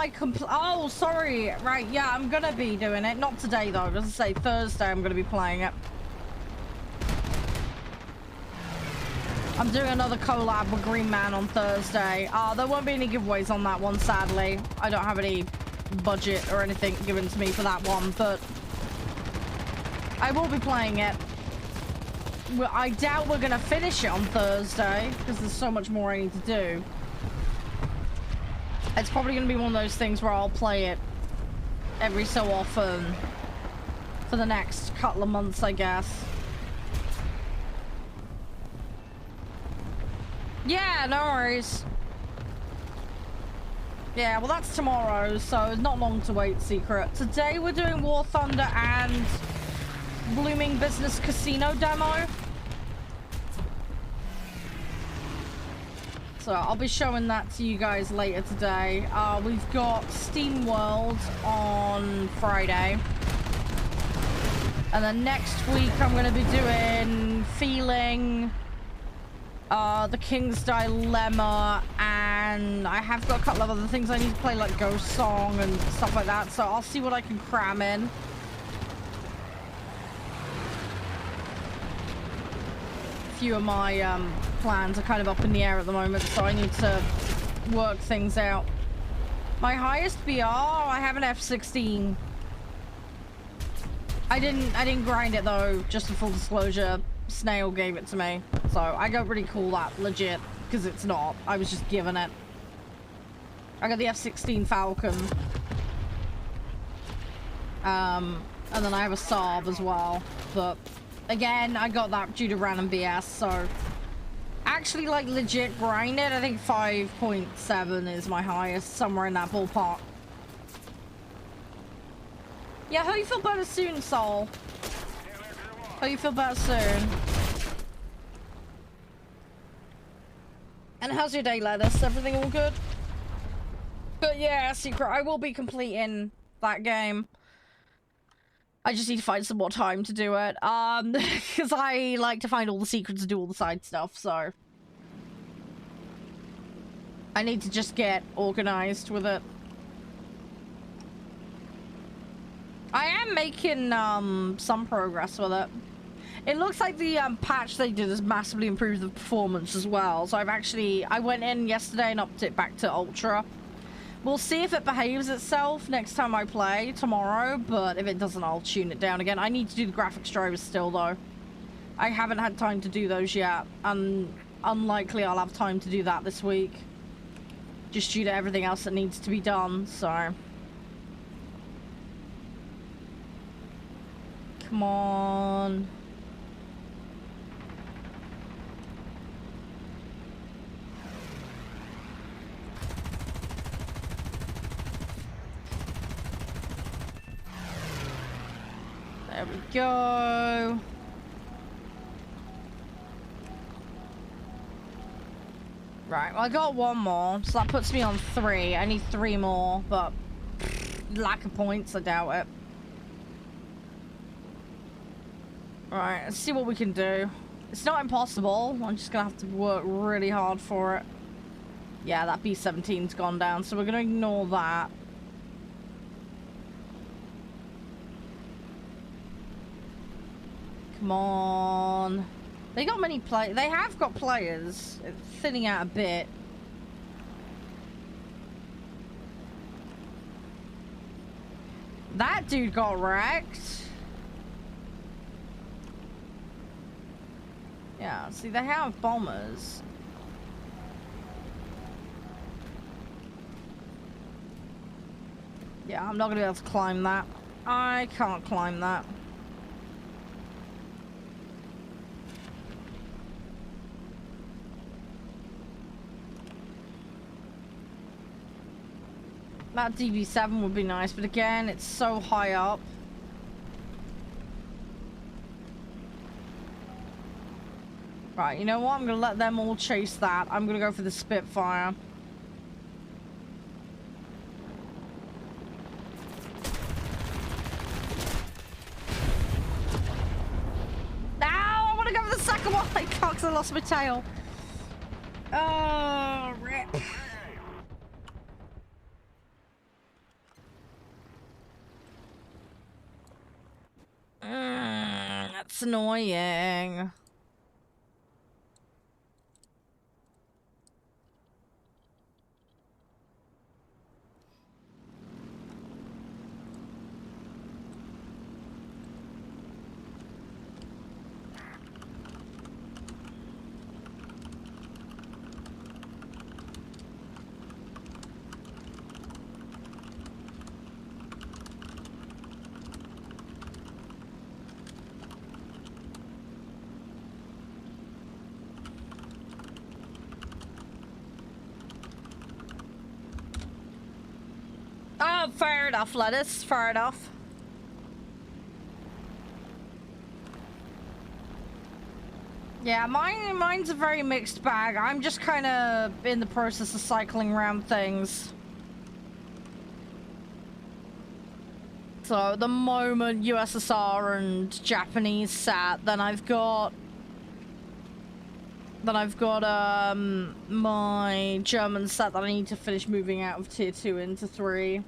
A: oh, sorry. Right, yeah, I'm gonna be doing it. Not today, though. As I say, Thursday I'm gonna be playing it. I'm doing another collab with Green Man on Thursday. There won't be any giveaways on that one, sadly. I don't have any budget or anything given to me for that one, but I will be playing it. I doubt we're gonna finish it on Thursday because there's so much more I need to do. It's probably gonna be one of those things where I'll play it every so often for the next couple of months, I guess. Yeah, no worries. Yeah, well, that's tomorrow, so not long to wait, Secret. Today we're doing War Thunder and Blooming Business Casino demo. So I'll be showing that to you guys later today. We've got Steam World on Friday. And then next week I'm going to be doing Feeling, The King's Dilemma, and I have got a couple of other things I need to play, like Ghost Song and stuff like that. So I'll see what I can cram in. A few of my plans are kind of up in the air at the moment, so I need to work things out. My highest BR, I have an F16. I didn't grind it though, just for full disclosure. Snail gave it to me. So I don't really call that legit, because it's not. I was just given it. I got the F16 Falcon. And then I have a Saab as well. But again, I got that due to random BS, so actually like legit grinded, I think 5.7 is my highest, somewhere in that ballpark. Yeah, hope you feel better soon, Soul. Hope you feel better soon. And how's your day, Lettuce? Everything all good? But yeah, Secret, I will be completing that game. I just need to find some more time to do it. Because I like to find all the secrets and do all the side stuff, so I need to just get organized with it. I am making, some progress with it. It looks like the, patch they did has massively improved the performance as well. So I went in yesterday and upped it back to Ultra. We'll see if it behaves itself next time I play tomorrow, but if it doesn't, I'll tune it down again. I need to do the graphics drivers still, though. I haven't had time to do those yet, and unlikely I'll have time to do that this week. Just due to everything else that needs to be done, so. Come on. There we go. Right, well, I got one more, so that puts me on 3. I need 3 more, but lack of points, I doubt it. Alright, let's see what we can do. It's not impossible. I'm just gonna have to work really hard for it. Yeah, that B-17's gone down, so we're gonna ignore that. Come on. They got many they have got players. It's thinning out a bit. That dude got wrecked. Yeah, see, they have bombers. Yeah, I'm not gonna be able to climb that. I can't climb that. That DB7 would be nice, but again, it's so high up. Right, you know what? I'm gonna let them all chase that. I'm gonna go for the Spitfire. Now I wanna go for the second one. I can't 'cause I lost my tail. Oh, rip. That's annoying. Oh, fair enough, Lettuce. Fair enough. Yeah, mine's a very mixed bag. I'm just kind of in the process of cycling around things. So, at the moment, USSR and Japanese sat. Then I've got my German set that I need to finish moving out of tier 2 into 3.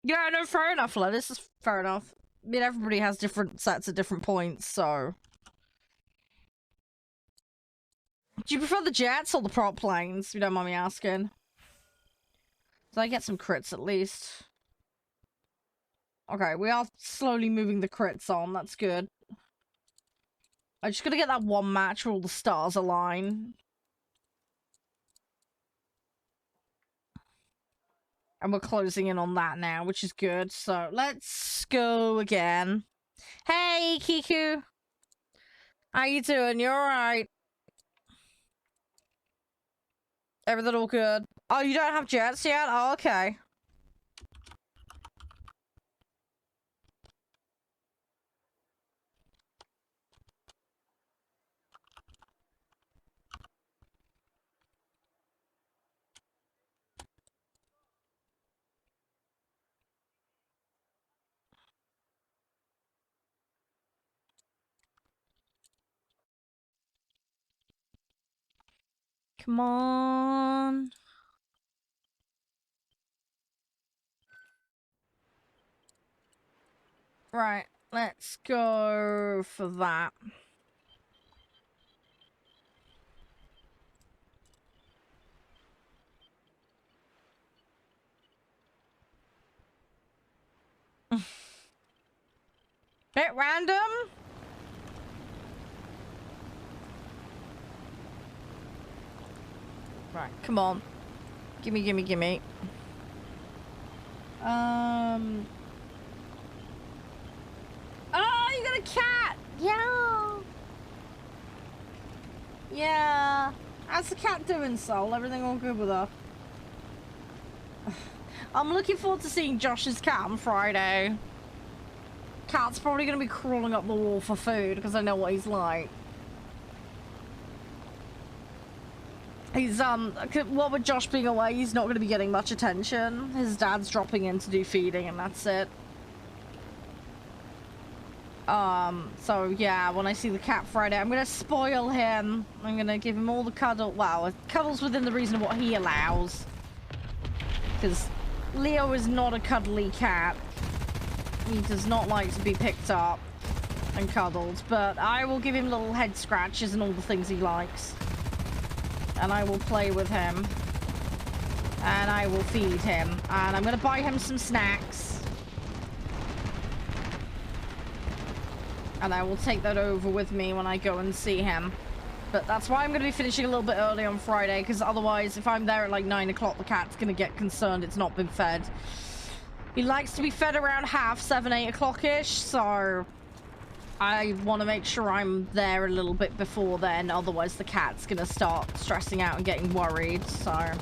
A: Yeah, no, fair enough, Lettuce. This is fair enough. I mean, everybody has different sets at different points, so Do you prefer the jets or the prop planes, if you don't mind me asking? Did I get some crits at least? Okay, we are slowly moving the crits on. That's good. I just gotta get that one match where all the stars align. And we're closing in on that now, which is good. So let's go again. Hey, Kiku. How you doing? You alright? Everything all good? Oh, you don't have jets yet? Oh, okay. Come on. Right, let's go for that. Bit random? Right, come on. Gimme, gimme, gimme. Oh, you got a cat! Yeah! Yeah. How's the cat doing, Sol? Everything all good with her? I'm looking forward to seeing Josh's cat on Friday. Cat's probably going to be crawling up the wall for food, because I know what he's like. He's, what with Josh being away, he's not going to be getting much attention. His dad's dropping in to do feeding, and that's it. So yeah, when I see the cat Friday, I'm gonna spoil him. I'm gonna give him all the cuddle. Well, cuddles within the reason of what he allows. Because Leo is not a cuddly cat. He does not like to be picked up and cuddled. But I will give him little head scratches and all the things he likes. And I will play with him. And I will feed him. And I'm gonna buy him some snacks. And I will take that over with me when I go and see him. But that's why I'm going to be finishing a little bit early on Friday, because otherwise, if I'm there at like 9 o'clock, the cat's going to get concerned it's not been fed. He likes to be fed around 7, 8 o'clock-ish, so I want to make sure I'm there a little bit before then, otherwise the cat's going to start stressing out and getting worried, so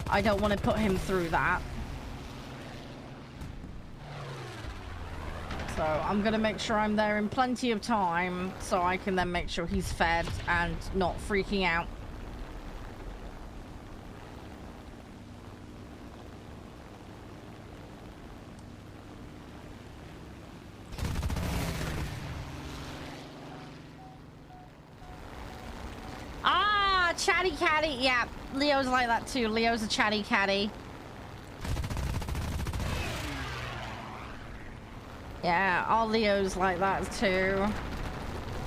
A: I don't want to put him through that. So I'm going to make sure I'm there in plenty of time so I can then make sure he's fed and not freaking out. Ah, chatty catty. Yeah, Leo's like that too. Leo's a chatty catty. Yeah, our Leo's like that too.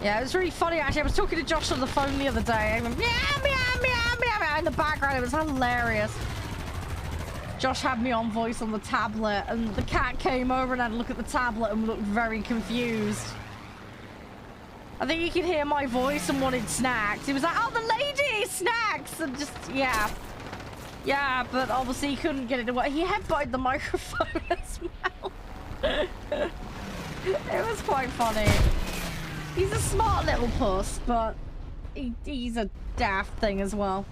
A: Yeah, it was really funny actually. I was talking to Josh on the phone the other day. I went, meow, meow, meow, meow, meow, in the background. It was hilarious. Josh had me on voice on the tablet, and the cat came over and had a look at the tablet and looked very confused. I think he could hear my voice and wanted snacks. He was like, oh, the lady, snacks! And just, yeah. Yeah, but obviously he couldn't get it away. He headbutted the microphone as well. It was quite funny. He's a smart little puss, but he's a daft thing as well.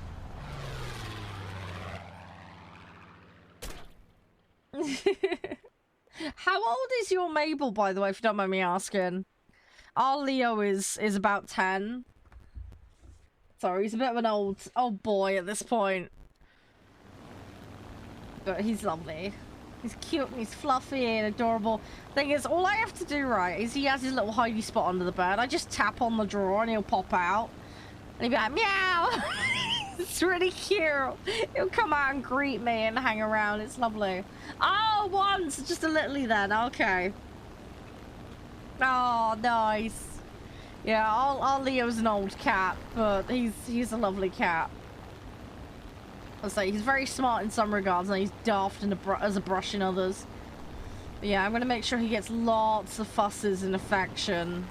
A: How old is your Mabel, by the way, if you don't mind me asking? Our Leo is about 10. Sorry, he's a bit of an old boy at this point. But he's lovely. He's cute and he's fluffy and adorable. Thing is, all I have to do, right, is he has his little hidey spot under the bed. I just tap on the drawer and he'll pop out. And he'll be like, meow! It's really cute. He'll come out and greet me and hang around. It's lovely. Oh, once! Just a littly then. Okay. Oh, nice. Yeah, our Leo's an old cat, but he's a lovely cat. I'll say he's very smart in some regards, and he's daft as a brush in others. But yeah, I'm gonna make sure he gets lots of fusses and affection.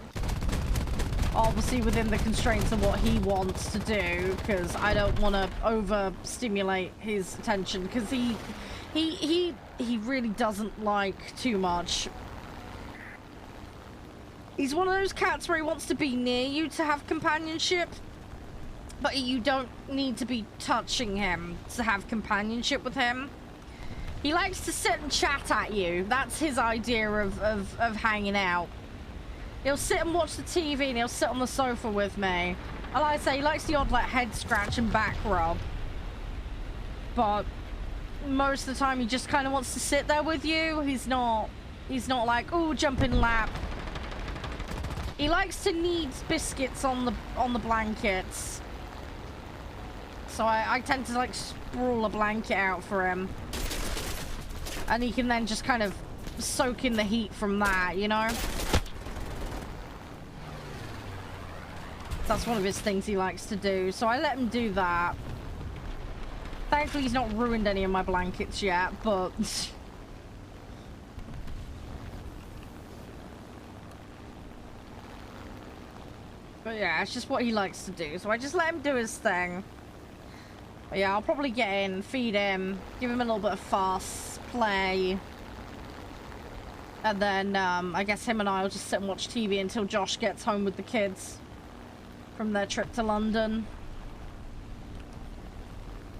A: Obviously within the constraints of what he wants to do, because I don't want to overstimulate his attention, because he really doesn't like too much. He's one of those cats where he wants to be near you to have companionship, but you don't need to be touching him to have companionship with him. He likes to sit and chat at you. That's his idea of hanging out. He'll sit and watch the TV, and he'll sit on the sofa with me. And like I say, he likes the odd like head scratch and back rub. But most of the time, he just kind of wants to sit there with you. He's not like, oh, jump in lap. He likes to knead biscuits on the blankets. So I tend to like sprawl a blanket out for him. And he can then just kind of soak in the heat from that, you know? That's one of his things he likes to do, so I let him do that. Thankfully, he's not ruined any of my blankets yet, but... But yeah, it's just what he likes to do, so I just let him do his thing. But yeah, I'll probably get in, feed him, give him a little bit of fuss, play. And then, I guess him and I will just sit and watch TV until Josh gets home with the kids from their trip to London.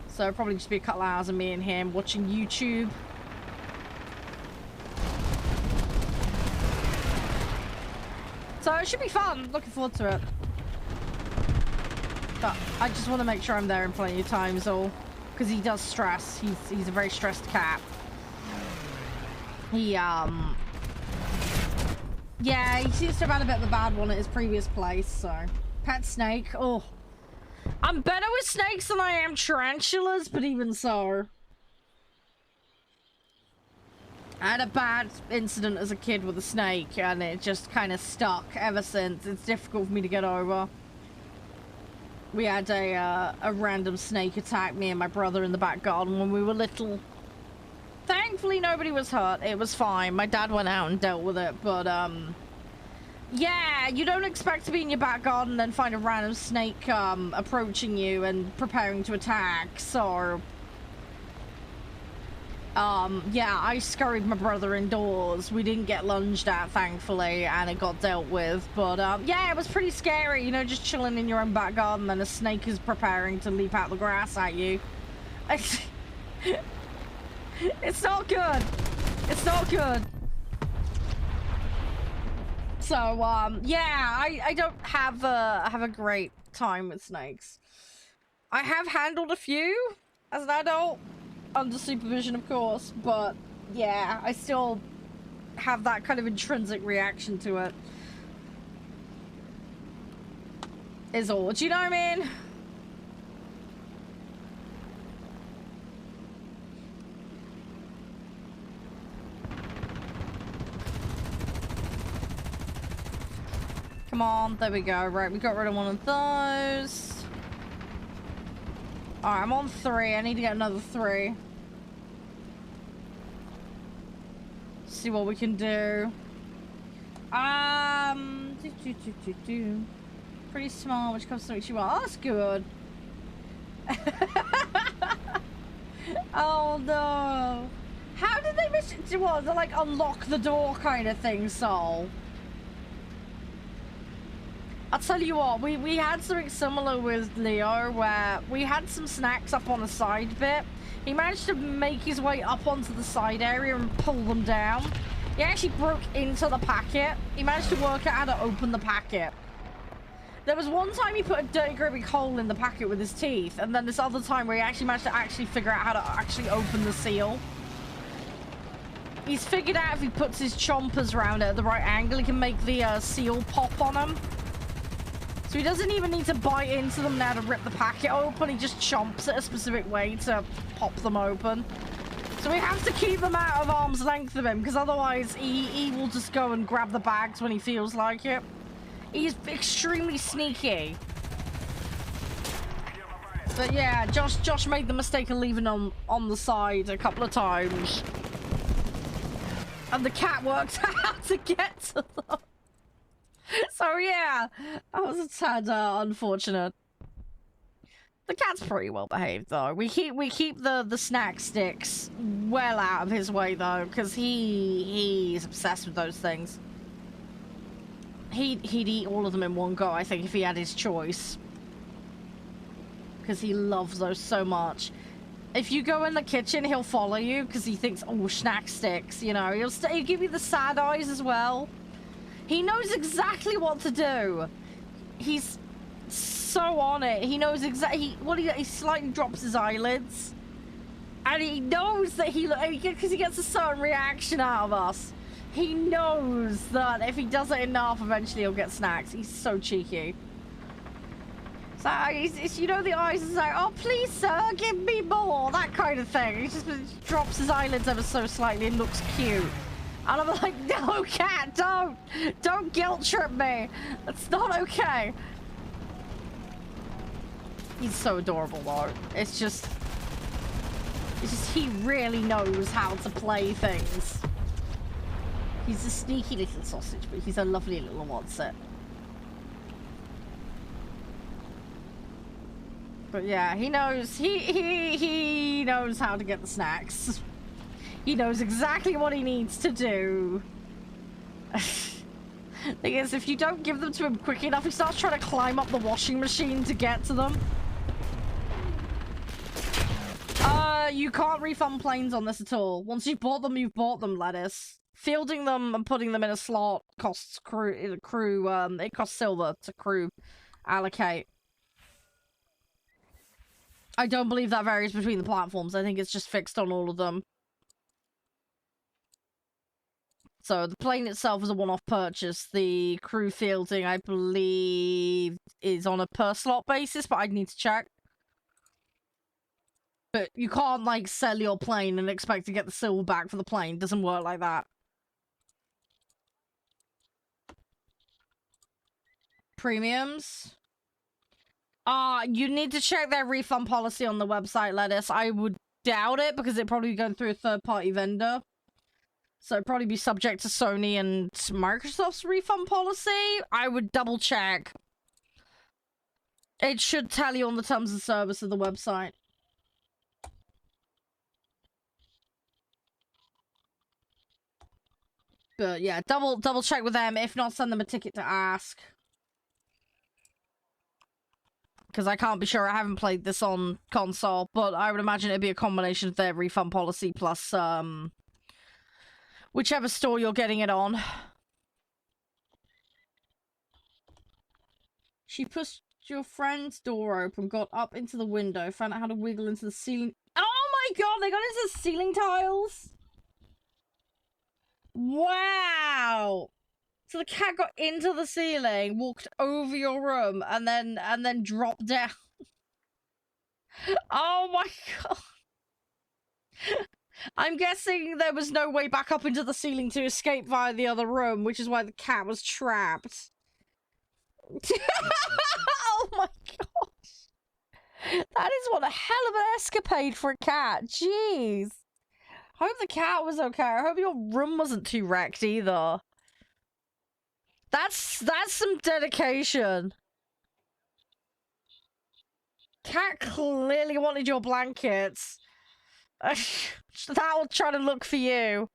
A: So it'll probably just be a couple hours of me and him watching YouTube. So it should be fun. Looking forward to it. But I just want to make sure I'm there in plenty of time is all. Because he does stress. He's a very stressed cat. Yeah, he seems to have had a bit of a bad one at his previous place, so... Pet snake. Oh. I'm better with snakes than I am tarantulas, but even so. I had a bad incident as a kid with a snake, and it just kind of stuck ever since. It's difficult for me to get over. We had a random snake attack me and my brother in the back garden when we were little. Thankfully, nobody was hurt. It was fine. My dad went out and dealt with it, but, yeah, you don't expect to be in your back garden and then find a random snake, approaching you and preparing to attack, so... yeah, I scurried my brother indoors. We didn't get lunged at, thankfully, and it got dealt with, but, yeah, it was pretty scary, you know, just chilling in your own back garden and a snake is preparing to leap out the grass at you. It's not good. It's not good. So, yeah, I don't have a great time with snakes. I have handled a few as an adult, under supervision, of course, but yeah, I still have that kind of intrinsic reaction to it. Is all. Do you know what I mean? Come on, there we go. Right, we got rid of one of those. Alright, I'm on 3. I need to get another 3. See what we can do. Pretty small, which comes to what you want. Oh, that's good. Oh no. How did they miss it? What, they like unlock the door kind of thing, Sol? I'll tell you what, we had something similar with Leo where we had some snacks up on the side bit. He managed to make his way up onto the side area and pull them down. He actually broke into the packet. He managed to work out how to open the packet. There was one time he put a dirty great big hole in the packet with his teeth, and then this other time where he actually managed to figure out how to actually open the seal. He's figured out if he puts his chompers around it at the right angle, he can make the seal pop on him. So he doesn't even need to bite into them now to rip the packet open. He just chomps it a specific way to pop them open. So we have to keep them out of arm's length of him, because otherwise he will just go and grab the bags when he feels like it. He's extremely sneaky. But yeah, Josh made the mistake of leaving on the side a couple of times. And the cat worked out how to get to them. So yeah, that was a tad unfortunate. The cat's pretty well behaved though. We keep the snack sticks well out of his way though, because he's obsessed with those things. He'd eat all of them in one go, I think, if he had his choice. Because he loves those so much. If you go in the kitchen, he'll follow you because he thinks, oh, snack sticks, you know. He'll give you the sad eyes as well. He knows exactly what to do. He's so on it. He knows exactly. He slightly drops his eyelids, and he knows that because he gets a certain reaction out of us. He knows that if he does it enough, eventually he'll get snacks. He's so cheeky. So it's, you know, the eyes is like, oh please sir, give me more, that kind of thing. He just drops his eyelids ever so slightly and looks cute. And I'm like, no cat, don't guilt trip me. That's not okay. He's so adorable though. It's just he really knows how to play things. He's a sneaky little sausage, but he's a lovely little what's-it. But yeah, he knows he knows how to get the snacks. He knows exactly what he needs to do. Thing is, if you don't give them to him quick enough, he starts trying to climb up the washing machine to get to them. You can't refund planes on this at all. Once you've bought them, lettuce. Fielding them and putting them in a slot costs it costs silver to crew allocate. I don't believe that varies between the platforms. I think it's just fixed on all of them. So the plane itself is a one-off purchase. The crew fielding, I believe, is on a per slot basis, but I'd need to check. But you can't, like, sell your plane and expect to get the silver back for the plane. It doesn't work like that. Premiums? You need to check their refund policy on the website, Lettuce. I would doubt it, because it'd probably be going through a third-party vendor. So it'd probably be subject to Sony and Microsoft's refund policy. I would double-check. It should tell you on the terms of service of the website. But yeah, double check with them. If not, send them a ticket to ask. Because I can't be sure. I haven't played this on console, but I would imagine it'd be a combination of their refund policy plus whichever store you're getting it on. She pushed your friend's door open, got up into the window, found out how to wiggle into the ceiling. Oh my god, they got into the ceiling tiles? Wow! So the cat got into the ceiling, walked over your room, and then dropped down. Oh my god. I'm guessing there was no way back up into the ceiling to escape via the other room, which is why the cat was trapped. Oh my gosh. That is one hell of an escapade for a cat. Jeez. I hope the cat was okay. I hope your room wasn't too wrecked either. That's some dedication. Cat clearly wanted your blankets. That'll try to look for you.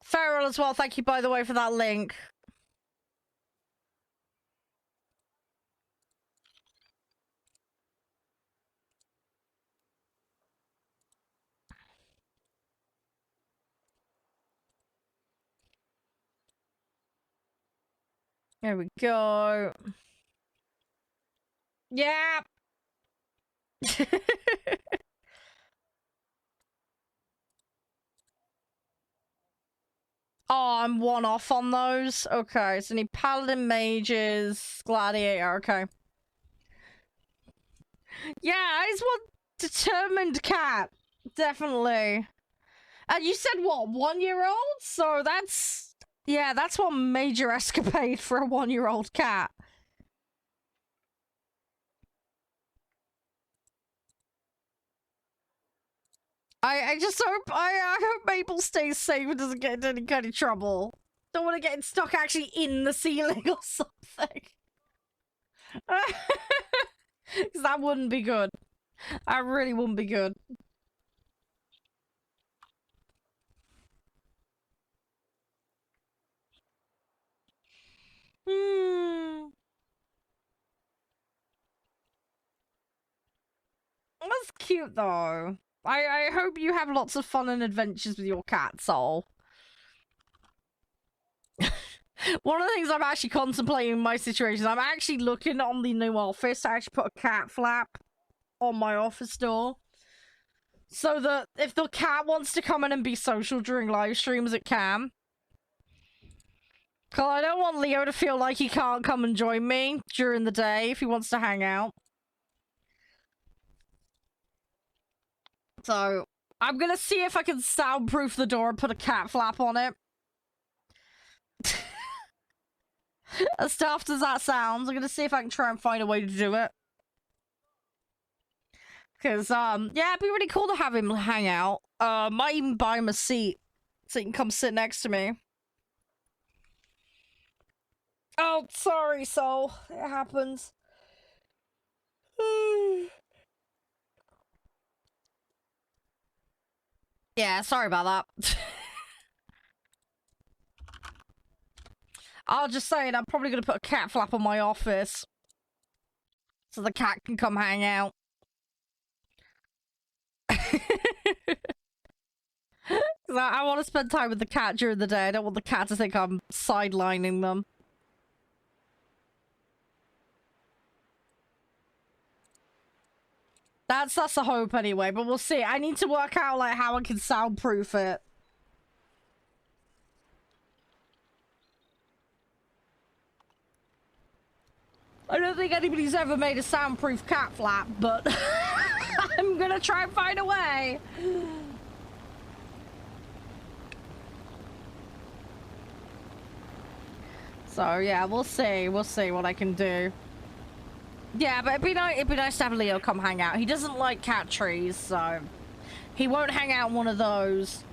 A: Feral as well, thank you by the way for that link. There we go. Yeah. Oh, I'm one off on those. Okay, so need paladin, mages, gladiator. Okay. Yeah, I just want determined cat. Definitely. And you said what, 1-year-old? So that's, yeah, that's one major escapade for a 1-year-old cat. I just hope I hope Maple stays safe and doesn't get into any kind of trouble. Don't want to get stuck actually in the ceiling or something. Because that wouldn't be good. That really wouldn't be good. That's cute though. I hope you have lots of fun and adventures with your cat, Soul. One of the things I'm actually contemplating in my situation, I'm actually looking on the new office to actually put a cat flap on my office door. So that if the cat wants to come in and be social during live streams, it can. Cause I don't want Leo to feel like he can't come and join me during the day if he wants to hang out. So, I'm gonna see if I can soundproof the door and put a cat flap on it. As daft as that sounds, I'm gonna see if I can try and find a way to do it. Cause, yeah, it'd be really cool to have him hang out. Might even buy him a seat so he can come sit next to me. Oh, sorry, Soul. It happens. Yeah, sorry about that. I'll just say it, I'm probably gonna put a cat flap on my office. So the cat can come hang out. I want to spend time with the cat during the day. I don't want the cat to think I'm sidelining them. That's the hope anyway, but we'll see. I need to work out like how I can soundproof it. I don't think anybody's ever made a soundproof cat flap, but I'm gonna try and find a way. So yeah, we'll see. We'll see what I can do. Yeah, but it'd be nice to have Leo come hang out. He doesn't like cat trees, so he won't hang out in one of those.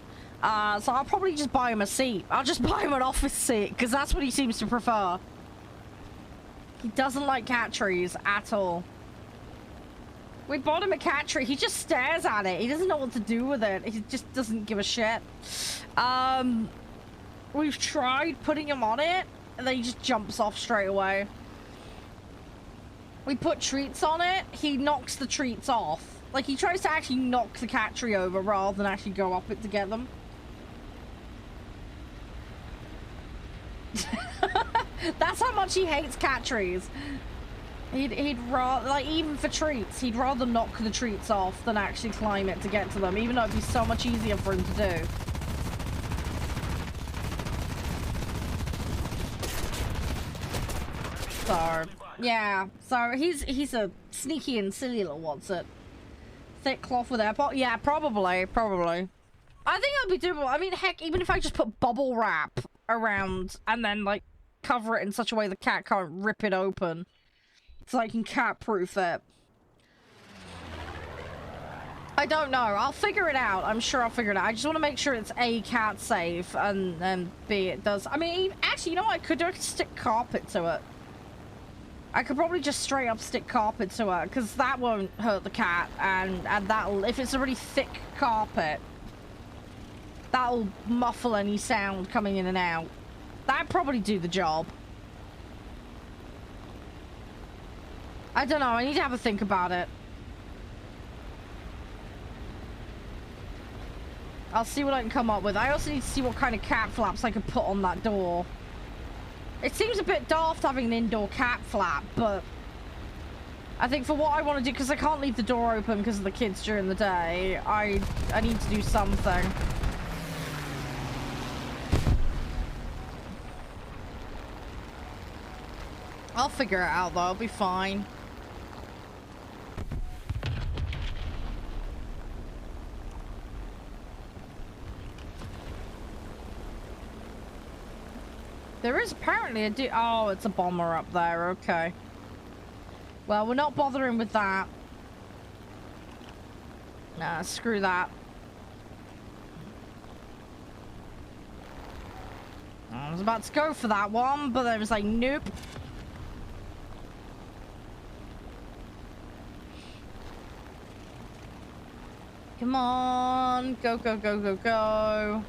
A: So I'll probably just buy him a seat. I'll just buy him an office seat, because that's what he seems to prefer. He doesn't like cat trees at all. We bought him a cat tree. He just stares at it. He doesn't know what to do with it. He just doesn't give a shit. We've tried putting him on it, and then he just jumps off straight away. We put treats on it, he knocks the treats off. Like, he tries to actually knock the cat tree over rather than actually go up it to get them. That's how much he hates cat trees. He'd rather, like, even for treats, he'd rather knock the treats off than actually climb it to get to them, even though it'd be so much easier for him to do. So, yeah. So, he's a sneaky and silly little what's-it. Thick cloth with airport? Yeah, probably. I think that'd be doable. I mean, heck, even if I just put bubble wrap around and then, like, cover it in such a way the cat can't rip it open. So I can cat-proof it. I don't know. I'll figure it out. I'm sure I'll figure it out. I just want to make sure it's A, cat safe, and B, it does. I mean, actually, you know what I could do? I could stick carpet to it. I could probably just straight up stick carpet to it, because that won't hurt the cat, and that'll, if it's a really thick carpet, that'll muffle any sound coming in and out. That'd probably do the job. I don't know, I need to have a think about it. I'll see what I can come up with. I also need to see what kind of cat flaps I can put on that door. It seems a bit daft having an indoor cat flap, but I think for what I want to do, because I can't leave the door open because of the kids during the day, I need to do something. figure it out though, I'll be fine. There is apparently a oh, it's a bomber up there, okay. Well, we're not bothering with that. Nah, screw that. I was about to go for that one, but I was like, nope. Come on, go, go, go, go, go.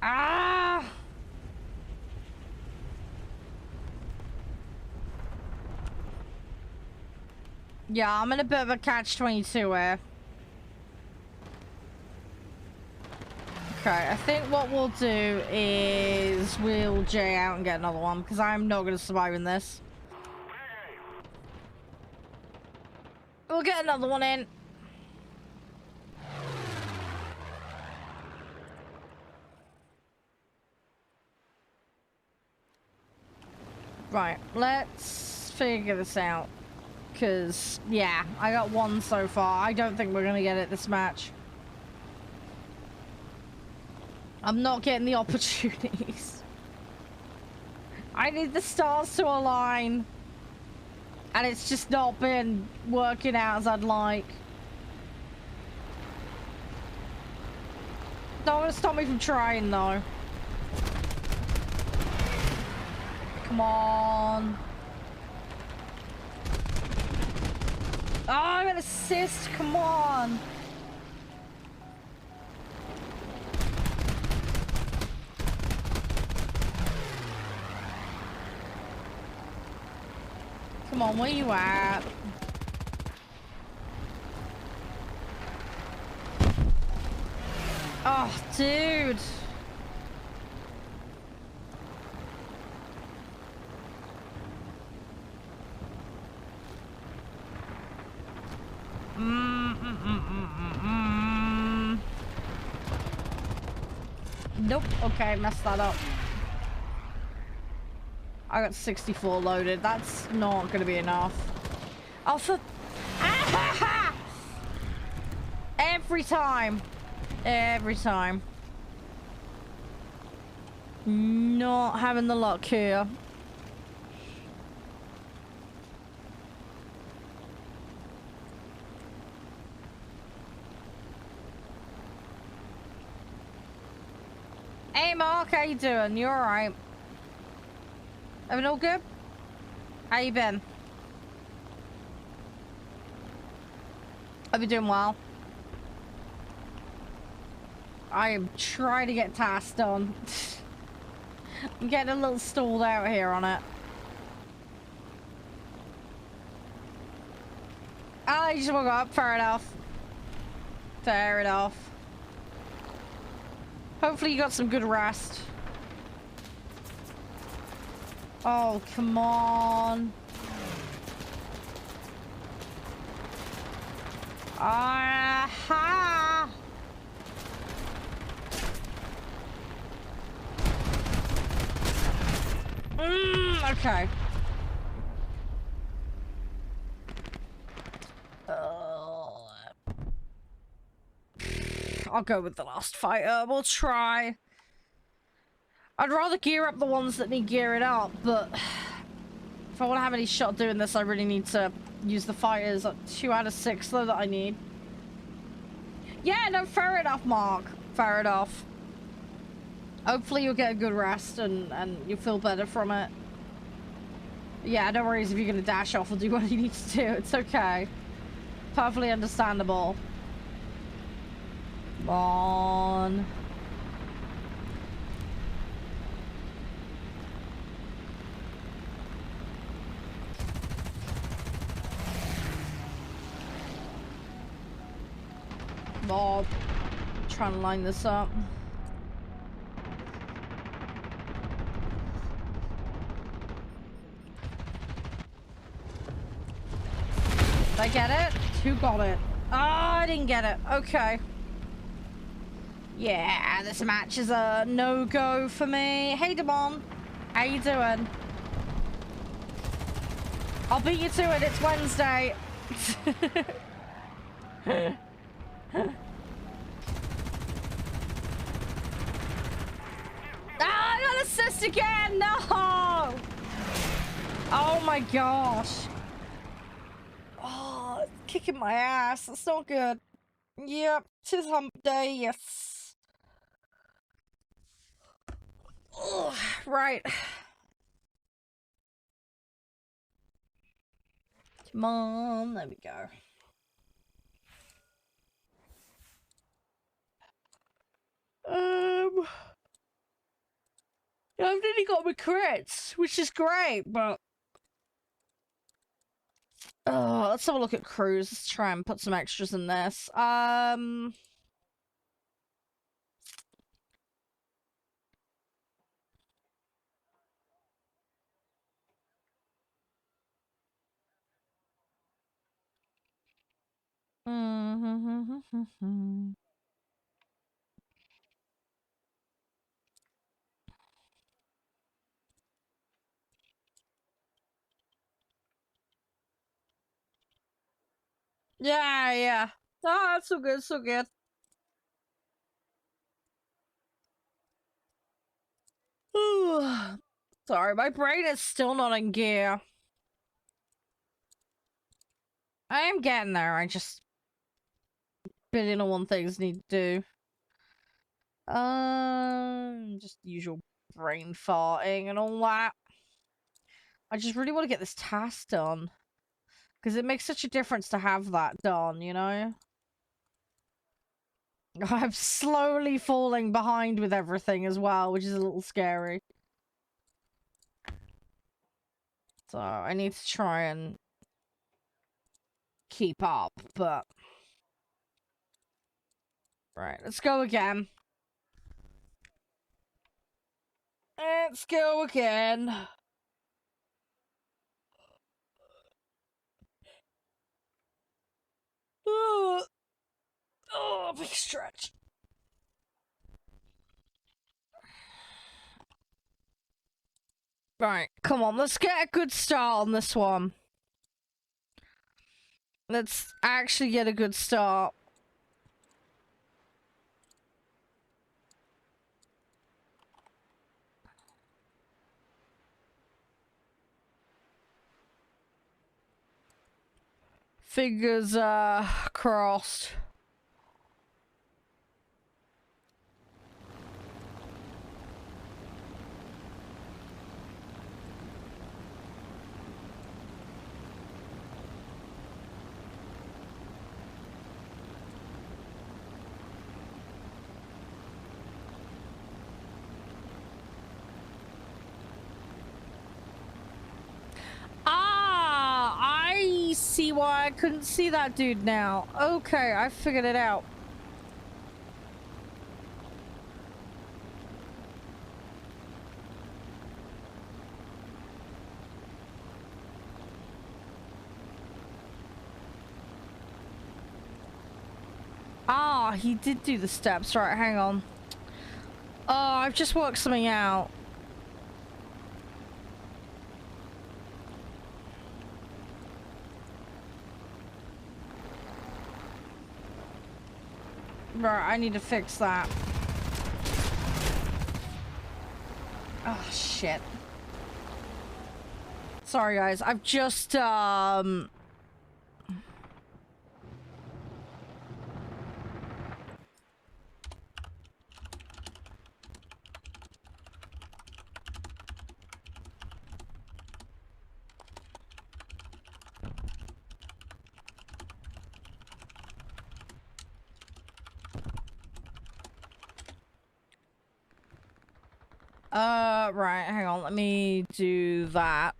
A: Ah! Yeah, I'm in a bit of a catch-22 here. Okay, I think what we'll do is we'll J out and get another one, because I'm not going to survive in this. We'll get another one in. Right, let's figure this out. Because, yeah, I got one so far. I don't think we're going to get it this match. I'm not getting the opportunities. I need the stars to align. And it's just not been working out as I'd like. Not going to stop me from trying, though. Come on. Oh, I'm an assist. Come on. Come on, where you at? Oh, dude. Nope. Okay, messed that up. I got 64 loaded. That's not gonna be enough. Also, every time. Every time. Not having the luck here. Hey Mark, how you doing? You alright? Everything all good? How you been? I've been doing well. I am trying to get tasks done. I'm getting a little stalled out here on it. Oh, you just woke up. Fair enough. Fair enough. Hopefully you got some good rest. Oh, come on. Aha! Okay. I'll go with the last fighter. We'll try. I'd rather gear up the ones that need gearing up, but if I want to have any shot doing this, I really need to use the fighters. 2 out of 6 though that I need. Yeah, no, fair enough, Mark. Fair enough. Hopefully you'll get a good rest and you'll feel better from it. Yeah, no worries if you're gonna dash off or do what you need to do. It's okay. Perfectly understandable. Come on. Oh, trying to line this up. Did I get it? Who got it? Oh, I didn't get it. Okay. Yeah, this match is a no-go for me. Hey, Damon. How you doing? I'll beat you to it. It's Wednesday. Ah, I got assist again. No. Oh my gosh. Oh, it's kicking my ass. That's not good. Yep, 'tis hump day. Yes. Ugh, right. Come on, there we go. I've nearly got my crits, which is great, but let's have a look at crews. Let's try and put some extras in this. Yeah, yeah. Oh, it's so good, so good. Sorry, my brain is still not in gear. I am getting there, I just... billion and one things need to do. Just usual brain farting and all that. I just really want to get this task done. Because it makes such a difference to have that done, you know? I'm slowly falling behind with everything as well, which is a little scary. So, I need to try and keep up, but... Right, let's go again. Let's go again. Oh, big stretch. Right, come on, let's get a good start on this one. Let's actually get a good start. Fingers, crossed. Ah, I see why I couldn't see that dude now. Okay, I figured it out. Ah, he did do the steps. Right, hang on. Oh, I've just worked something out. Right, I need to fix that. Oh, shit. Sorry, guys. I've just, right, hang on, let me do that.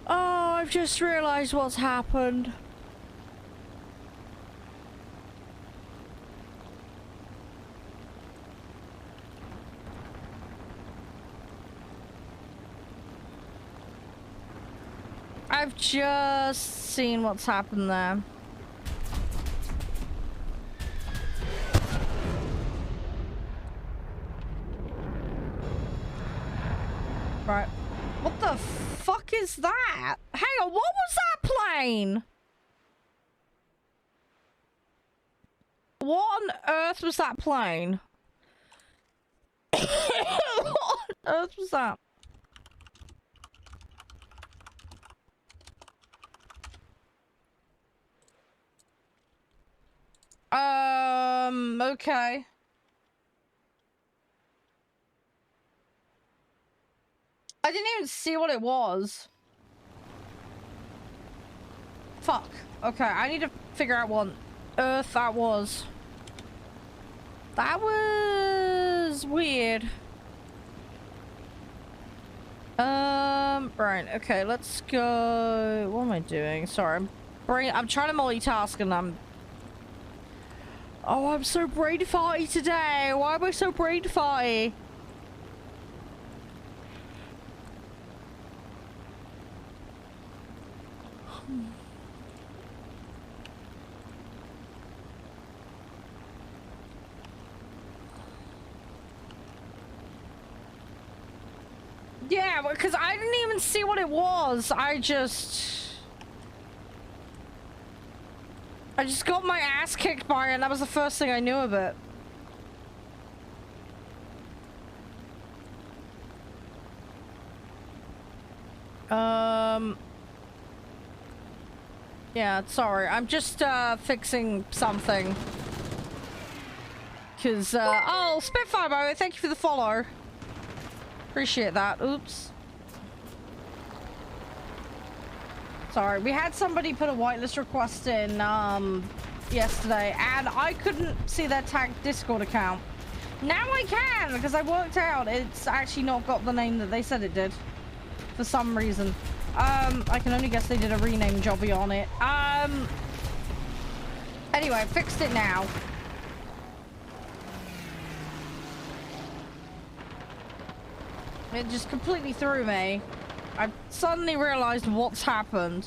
A: Oh, I've just realized what's happened. I've just seen what's happened there. Right. What the fuck is that? Hang on, what was that plane? What on earth was that plane? What on earth was that? Okay. I didn't even see what it was. Fuck. Okay, I need to figure out what on earth that was. That was weird. Right, okay, let's go. What am I doing? Sorry, I'm trying to multitask and I'm so brain farty today. Why am I so brain farty? Yeah, because I didn't even see what it was. I just got my ass kicked by it, and that was the first thing I knew of it. Yeah, sorry. I'm just, fixing something. Because, oh, Spitfire, by the way, thank you for the follow. Appreciate that. Oops. Sorry, we had somebody put a whitelist request in, yesterday, and I couldn't see their tagged Discord account. Now I can, because I worked out it's actually not got the name that they said it did. For some reason. I can only guess they did a rename jobby on it. Anyway, fixed it now. It just completely threw me. I suddenly realized what's happened.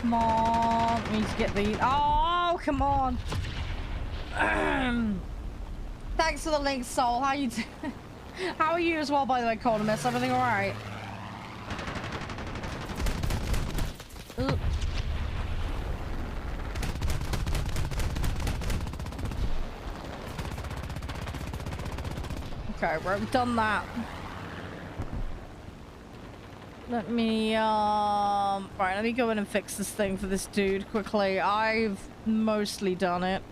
A: Come on. We need to get the... Oh, come on. Thanks for the link, Soul. How you doing? How are you as well, by the way, Columnist? Everything alright? Okay, right, we've done that. Let me, right, let me go in and fix this thing for this dude quickly. I've mostly done it.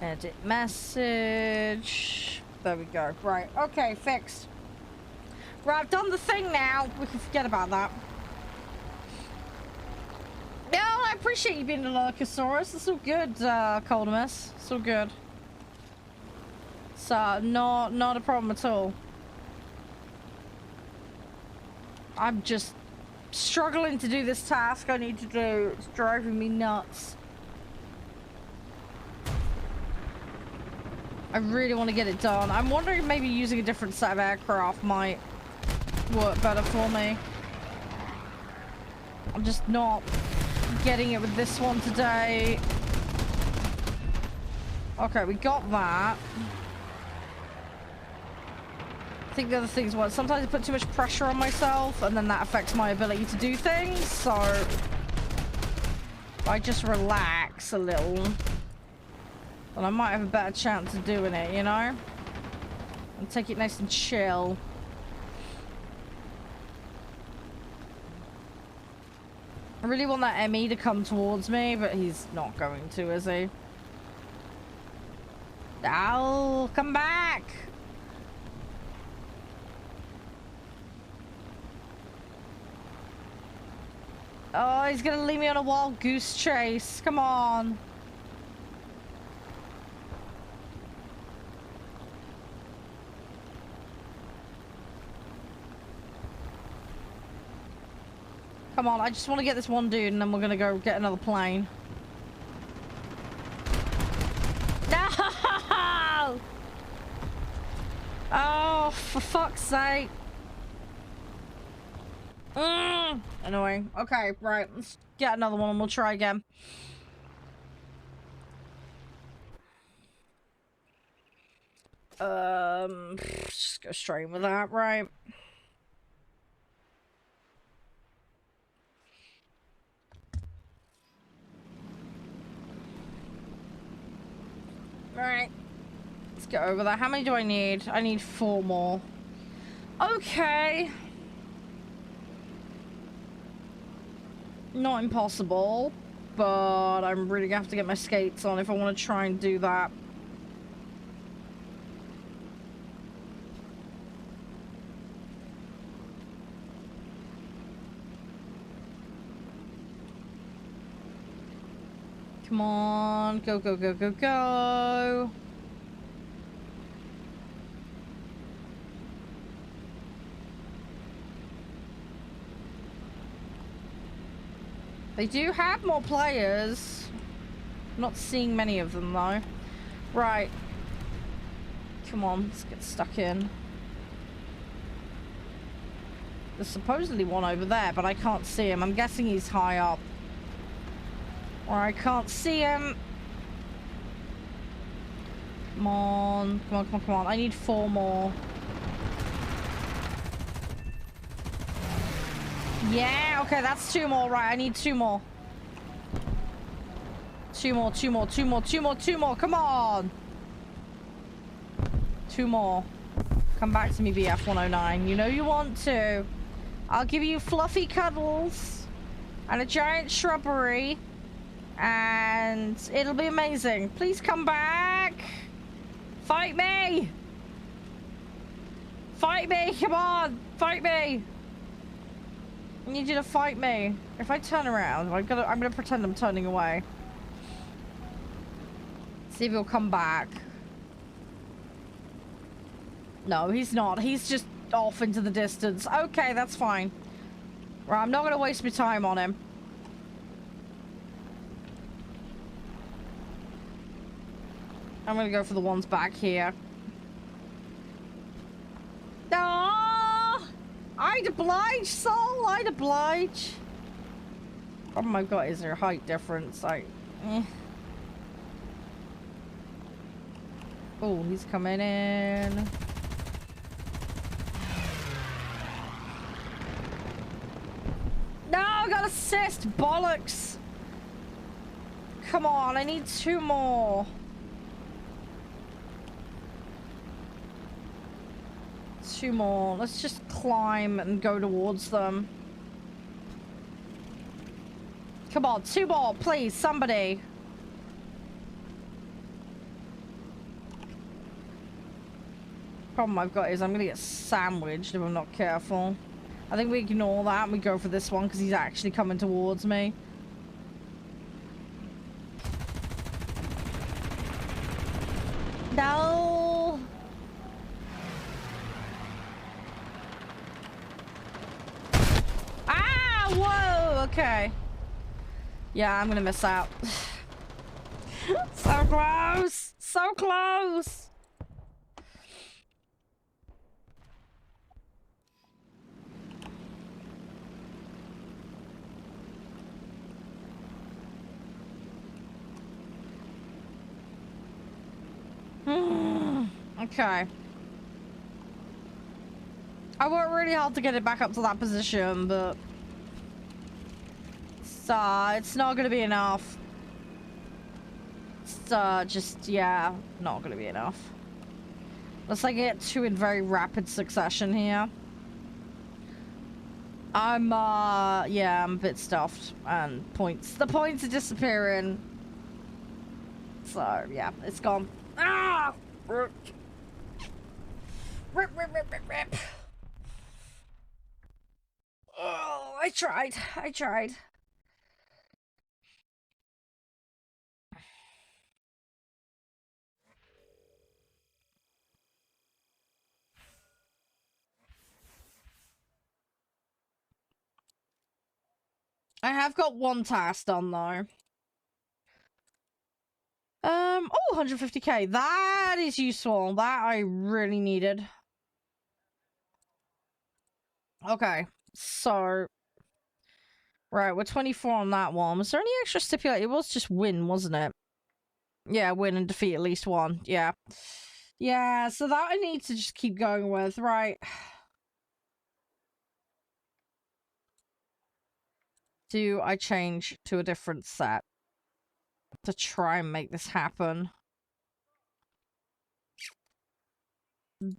A: Edit message. There we go. Right, okay, fixed. Right, I've done the thing now. We can forget about that. Yeah, I appreciate you being a Lurkosaurus. It's all good, Coldimus. It's all good. So, not a problem at all. I'm just struggling to do this task I need to do. It's driving me nuts. I really want to get it done. I'm wondering if maybe using a different set of aircraft might work better for me. I'm just not getting it with this one today. Okay, we got that. I think the other thing is what sometimes I put too much pressure on myself and then that affects my ability to do things, so if I just relax a little, then I might have a better chance of doing it, you know? And take it nice and chill. I really want that ME to come towards me, but he's not going to, is he? Ow, come back! Oh, he's gonna leave me on a wild goose chase. Come on. Come on, I just want to get this one dude and then we're gonna go get another plane. No! Oh, for fuck's sake. Annoying. Okay, right. Let's get another one and we'll try again. Just go straight with that, right? Alright. Let's get over that. How many do I need? I need 4 more. Okay. Not impossible, but I'm really gonna have to get my skates on if I want to try and do that. Come on, go, go, go, go, go. They do have more players. I'm not seeing many of them though. Right. Come on, let's get stuck in. There's supposedly one over there, but I can't see him. I'm guessing he's high up. Or I can't see him. Come on. Come on, come on, come on. I need 4 more. Yeah, okay, that's 2 more. Right, I need 2 more. 2 more, 2 more, 2 more, 2 more, 2 more. Come on. 2 more. Come back to me, BF109. You know you want to. I'll give you fluffy cuddles and a giant shrubbery. And it'll be amazing. Please come back. Fight me. Fight me. Come on. Fight me. I need you to fight me. If I turn around, I'm gonna pretend I'm turning away. See if he'll come back. No, he's not. He's just off into the distance. Okay, that's fine. Right, I'm not gonna waste my time on him. I'm gonna go for the ones back here. No, I'd oblige, Soul. I'd oblige. Problem I've got is their height difference. Oh, he's coming in. No, I got assist. Bollocks. Come on, I need 2 more. 2 more. Let's just climb and go towards them. Come on, 2 more, please, somebody. Problem I've got is I'm gonna get sandwiched if I'm not careful. I think we ignore that and we go for this one because he's actually coming towards me. No. Ah, whoa, okay. Yeah, I'm gonna miss out. So close! So close! Okay. I worked really hard to get it back up to that position, but it's not gonna be enough. Just, yeah, not gonna be enough. Let's like get 2 in very rapid succession here. Yeah, I'm a bit stuffed, and the points are disappearing. So, yeah, it's gone. Ah! Rip, rip, rip, rip, rip. Oh, I tried. I have got one task done though. Oh, 150k. That is useful. That I really needed. Okay, so right, we're 24 on that one. Was there any extra stipulate? It was just win, wasn't it? Yeah, win and defeat at least one. Yeah. Yeah, so that I need to just keep going with, right? Do I change to a different set to try and make this happen?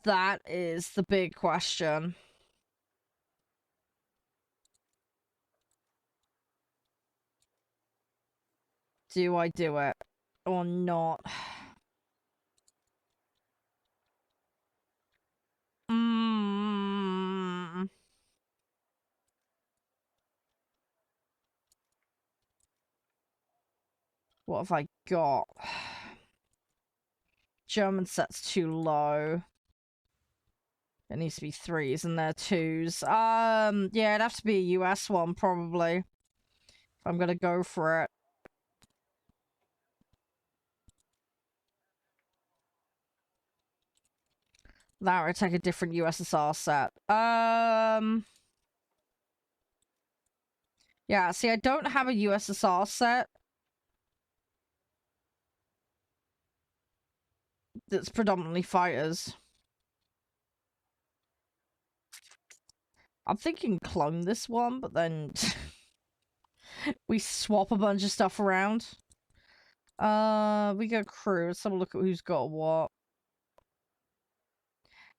A: That is the big question. Do I do it or not? Mm. What have I got? German set's too low. It needs to be 3s and they're 2s. Yeah, it'd have to be a US one probably. If I'm gonna go for it. That would take a different USSR set. Yeah, see, I don't have a USSR set that's predominantly fighters. I'm thinking clone this one, but then we swap a bunch of stuff around. We go crew. Let's have a look at who's got what.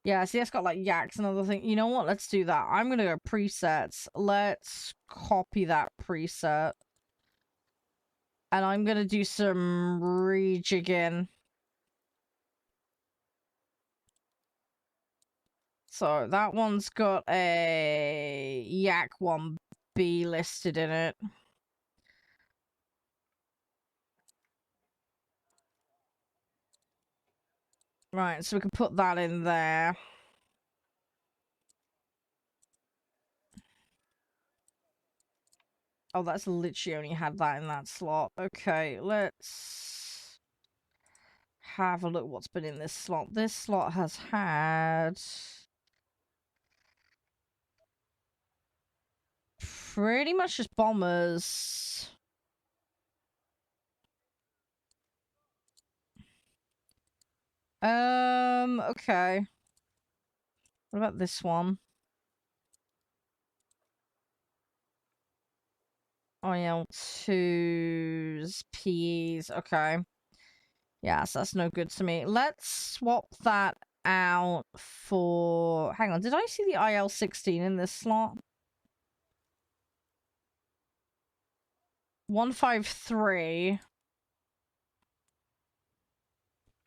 A: Yeah, see, that's got like yaks and other thing. You know what? Let's do that. I'm gonna go presets. Let's copy that preset. And I'm gonna do some rejigging. So that one's got a yak 1B listed in it. Right, so we can put that in there. Oh, that's literally only had that in that slot. Okay, let's have a look what's been in this slot. This slot has had pretty much just bombers. Okay. What about this one? Oh yeah, 2s, P's, okay. Yeah, so that's no good to me. Let's swap that out for... Hang on, did I see the IL-16 in this slot? 153.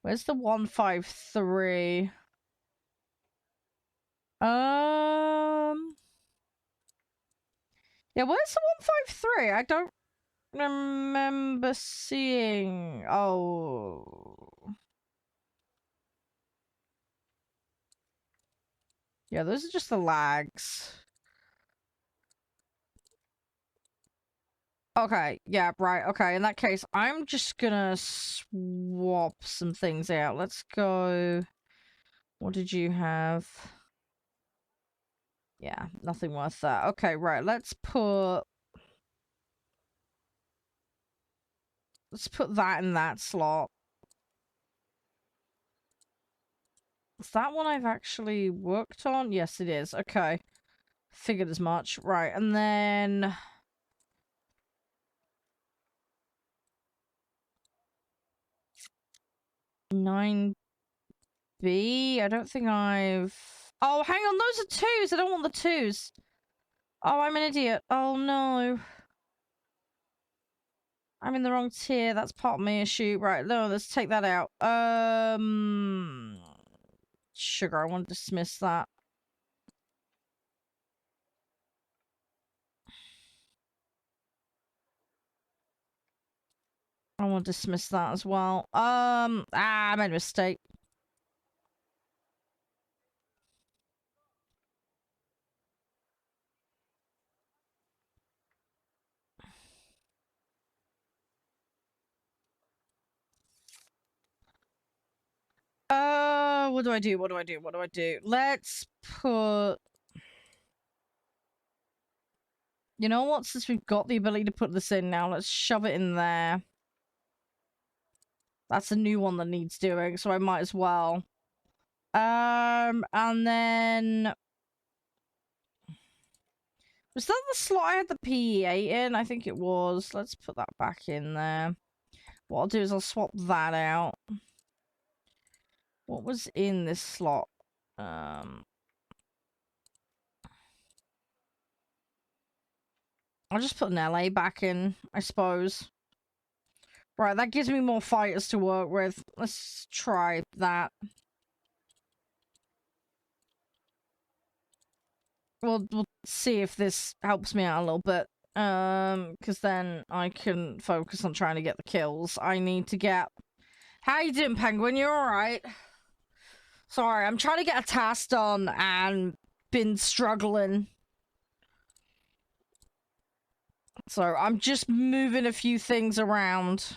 A: Where's the 153? Yeah, where's the 153? I don't remember seeing... Oh... Yeah, those are just the lags. Okay, yeah, right, okay. In that case, I'm just gonna swap some things out. Let's go... What did you have? Yeah, nothing worth that. Okay, right, let's put that in that slot. Is that one I've actually worked on? Yes, it is. Okay. Figured as much. Right, and then... 9B? I don't think I've... Oh, hang on, those are 2s! I don't want the 2s! Oh, I'm an idiot. Oh, no. I'm in the wrong tier. That's part of my issue. Right, no, let's take that out. Sugar, I want to dismiss that. I want to dismiss that as well. I made a mistake. What do I do? What do I do? What do I do? Let's put... You know what? Since we've got the ability to put this in now, let's shove it in there. That's a new one that needs doing, so I might as well. And then... Was that the slot I had the PE8 in? I think it was. Let's put that back in there. What I'll do is I'll swap that out. What was in this slot? I'll just put an LA back in, I suppose. Right, that gives me more fighters to work with. Let's try that. We'll see if this helps me out a little bit. Because then I can focus on trying to get the kills. I need to get... How you doing, Penguin? You alright? Sorry, I'm trying to get a task done and been struggling. So I'm just moving a few things around.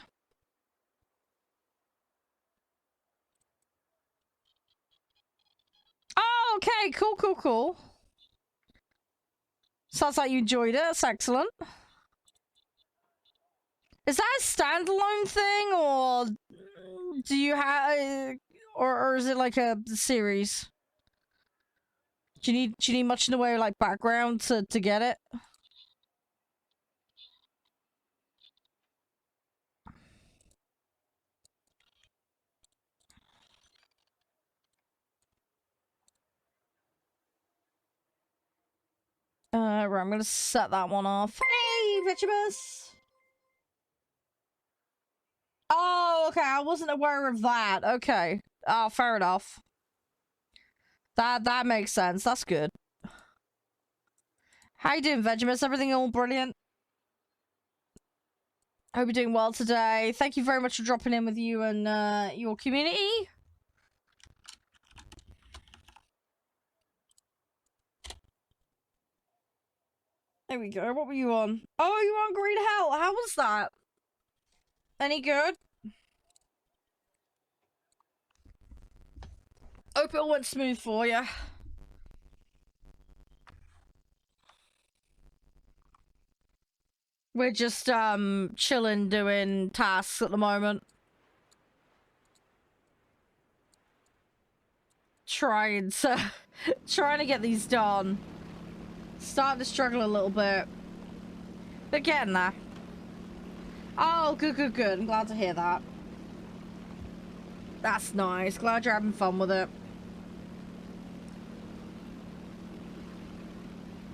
A: Oh, okay, cool. Sounds like you enjoyed it. That's excellent. Is that a standalone thing, or do you have, or is it like a series? Do you need much in the way of like background to get it? Right, I'm gonna set that one off. Hey, Vitibus! Oh, okay, I wasn't aware of that. Okay. Oh, fair enough. That makes sense. That's good. How you doing, Vegimus? Everything all brilliant? Hope you're doing well today. Thank you very much for dropping in with you and your community. There we go. What were you on? Oh, you were on Green Hell. How was that? Any good? Hope it all went smooth for you. We're just, chilling doing tasks at the moment. Trying to get these done. Starting to struggle a little bit. But getting there. Oh, good. I'm glad to hear that. That's nice. Glad you're having fun with it.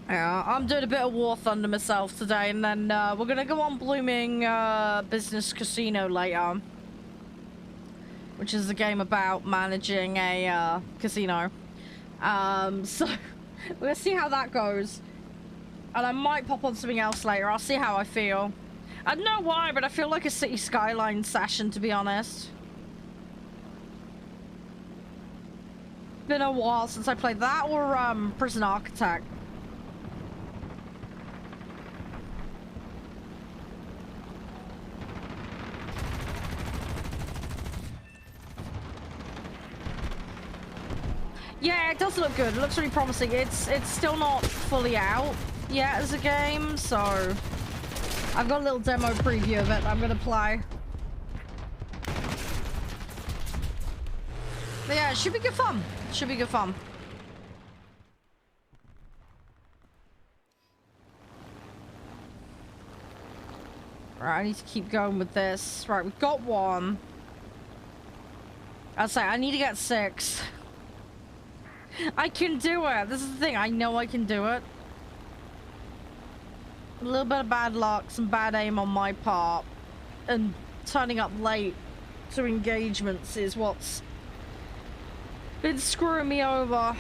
A: Yeah, I'm doing a bit of War Thunder myself today, and then we're gonna go on Blooming Business Casino later. Which is a game about managing a casino. So we're gonna see how that goes. And I might pop on something else later. I'll see how I feel. I don't know why, but I feel like a City Skyline session, to be honest. Been a while since I played that, or Prison Architect. Yeah, it does look good. It looks really promising. It's still not fully out yet as a game, so I've got a little demo preview of it I'm gonna play. But yeah, it should be good fun. Should be good fun. Right, I need to keep going with this. Right, we've got one. I'll say I need to get 6. I can do it. This is the thing. I know I can do it. A little bit of bad luck, some bad aim on my part, and turning up late to engagements is what's been screwing me over.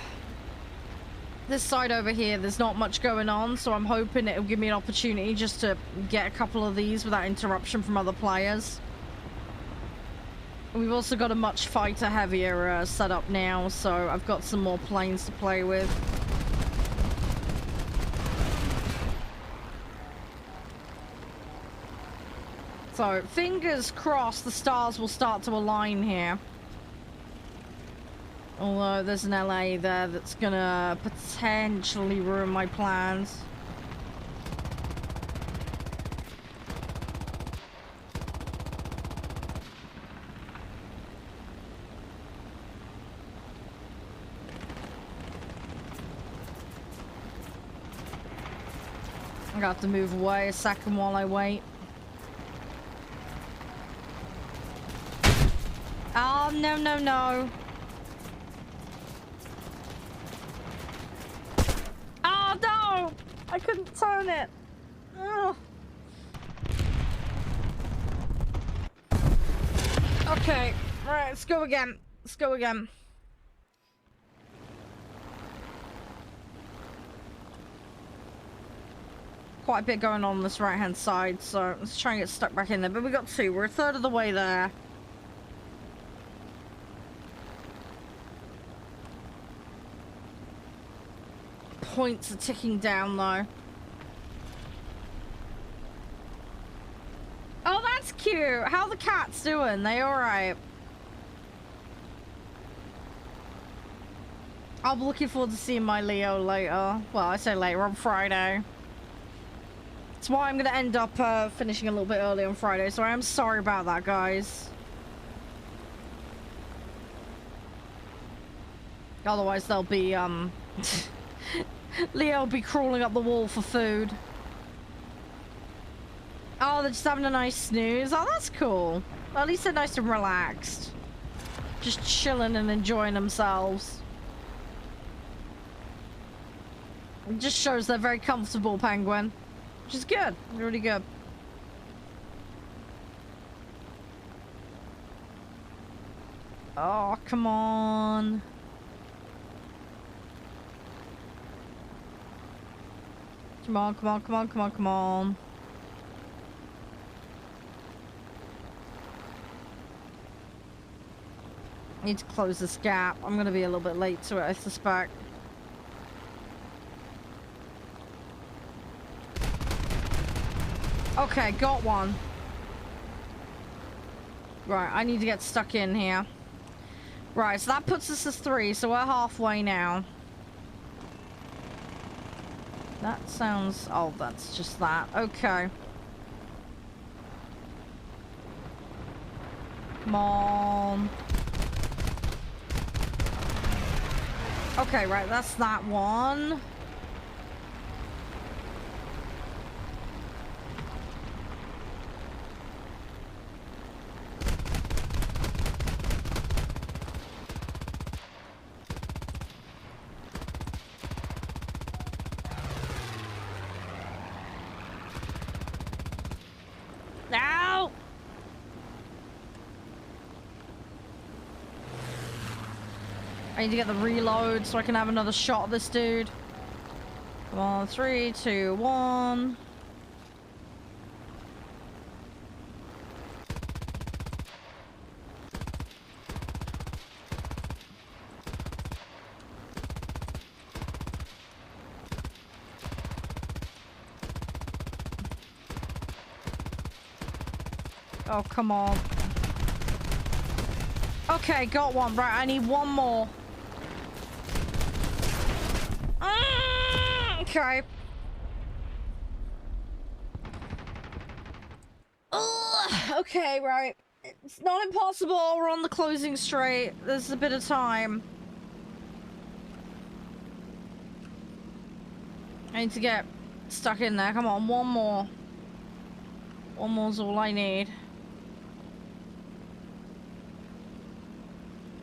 A: This side over here, there's not much going on, so I'm hoping it'll give me an opportunity just to get a couple of these without interruption from other players. We've also got a much fighter heavier setup now, so I've got some more planes to play with. So, fingers crossed the stars will start to align here. Although there's an LA there that's gonna potentially ruin my plans. I got to move away a second while I wait. Oh, no, no, no. Oh, no! I couldn't turn it. Oh. Okay, right, let's go again. Let's go again. Quite a bit going on this right-hand side, so let's try and get stuck back in there. But we got two. We're a third of the way there. Points are ticking down, though. Oh, that's cute. How are the cats doing? They alright? I'll be looking forward to seeing my Leo later. Well, I say later, on Friday. That's why I'm going to end up finishing a little bit early on Friday, so I am sorry about that, guys. Otherwise, they'll be, Leo will be crawling up the wall for food. Oh, they're just having a nice snooze. Oh, that's cool. Well, at least they're nice and relaxed. Just chilling and enjoying themselves. It just shows they're very comfortable, Penguin. Which is good. Really good. Oh, come on. Come on, come on, come on, come on, come on. I need to close this gap. I'm going to be a little bit late to it, I suspect. Okay, got one. Right, I need to get stuck in here. Right, so that puts us as 3, so we're halfway now. That sounds... Oh, that's just that. Okay. Come on. Okay, right, that's that one. Ow! I need to get the reload so I can have another shot at this dude. Come on, 3, 2, 1. Oh, come on. Okay, got one. Right, I need one more. Okay. Okay, right. It's not impossible. We're on the closing straight. There's a bit of time. I need to get stuck in there. Come on, one more. One more's all I need.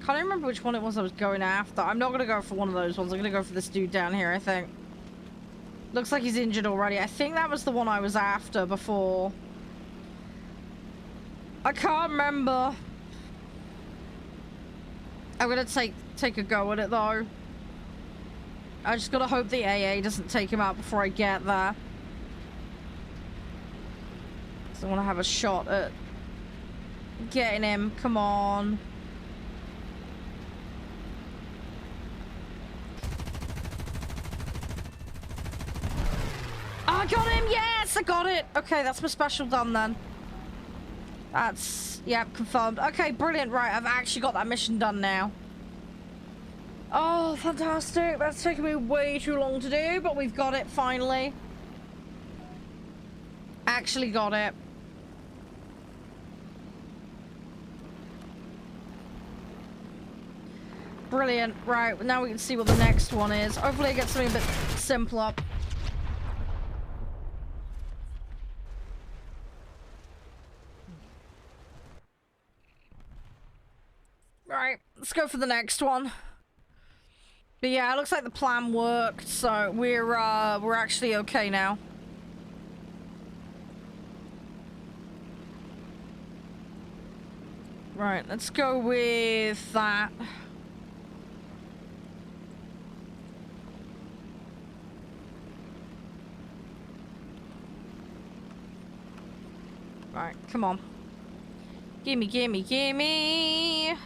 A: Can't even remember which one it was I was going after. I'm not gonna go for one of those ones. I'm gonna go for this dude down here, I think. Looks like he's injured already. I think that was the one I was after before. I can't remember. I'm gonna take a go at it though. I just gotta hope the AA doesn't take him out before I get there. So I wanna have a shot at getting him. Come on. I got him! Yes, I got it! Okay, that's my special done then. That's... Yep, confirmed. Okay, brilliant. Right, I've actually got that mission done now. Oh, fantastic. That's taken me way too long to do, but we've got it finally. Actually got it. Brilliant. Right, now we can see what the next one is. Hopefully I get something a bit simpler. Right, let's go for the next one. But yeah, it looks like the plan worked, so we're actually okay now. Right, let's go with that. Right, come on. Gimme, gimme, gimme!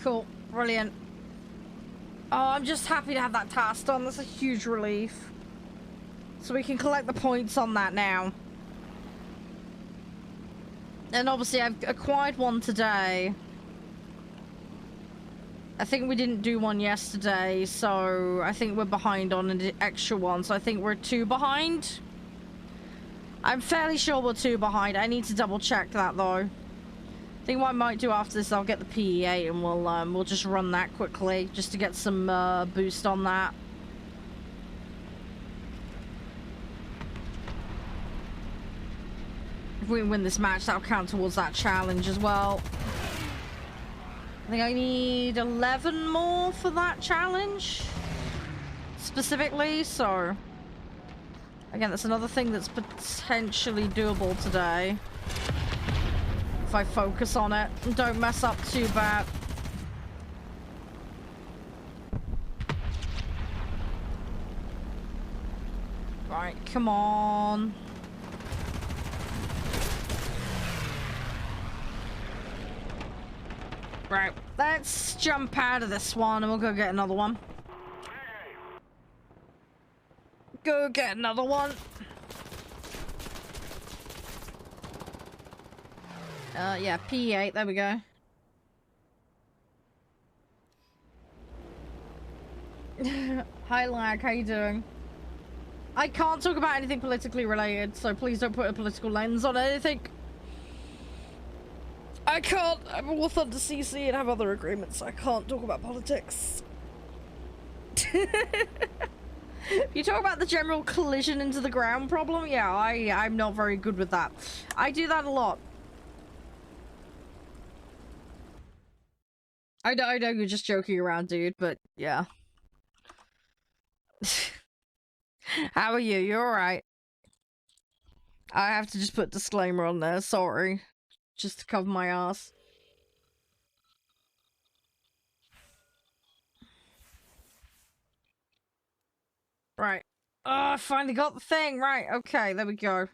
A: Cool, brilliant. Oh, I'm just happy to have that task done. That's a huge relief. So we can collect the points on that now. And obviously I've acquired one today. I think we didn't do one yesterday, so I think we're behind on an extra one. So I think we're 2 behind. I'm fairly sure we're 2 behind. I need to double check that though. I think what I might do after this, I'll get the PE8 and we'll just run that quickly just to get some boost on that. If we win this match, that'll count towards that challenge as well. I think I need 11 more for that challenge specifically, so again, that's another thing that's potentially doable today if I focus on it and don't mess up too bad. Right, come on. Right, let's jump out of this one and we'll go get another one. Go get another one. Yeah, P8, there we go. Hi Lag, how you doing? I can't talk about anything politically related, so please don't put a political lens on anything. I can't. I'm a War Thunder CC and have other agreements. I can't talk about politics. You talk about the general collision into the ground problem? Yeah, I'm not very good with that. I do that a lot. I know you're just joking around, dude, but yeah. How are you? You alright? I have to just put disclaimer on there, sorry. Just to cover my ass. Right. Oh, I finally got the thing. Right, okay, there we go.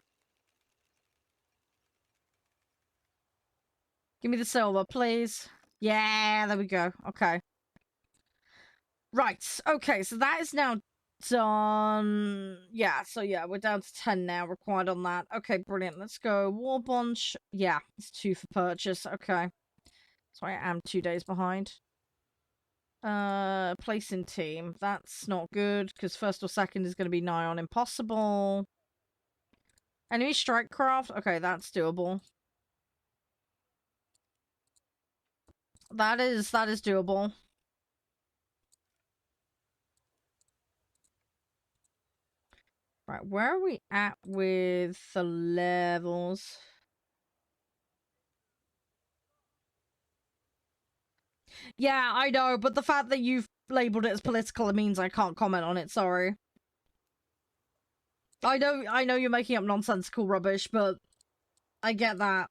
A: Give me the silver, please. Yeah, there we go. Okay. Right, okay, so that is now done. Yeah, so yeah, we're down to 10 now required on that. Okay, brilliant. Let's go. War Bunch. Yeah, it's 2 for purchase. Okay. So I am 2 days behind. Place in team. That's not good, because first or second is going to be nigh on impossible. Enemy strike craft. Okay, that's doable. That is doable. Right, where are we at with the levels? Yeah, I know, but the fact that you've labeled it as political, it means I can't comment on it, sorry. I know you're making up nonsensical rubbish, but I get that.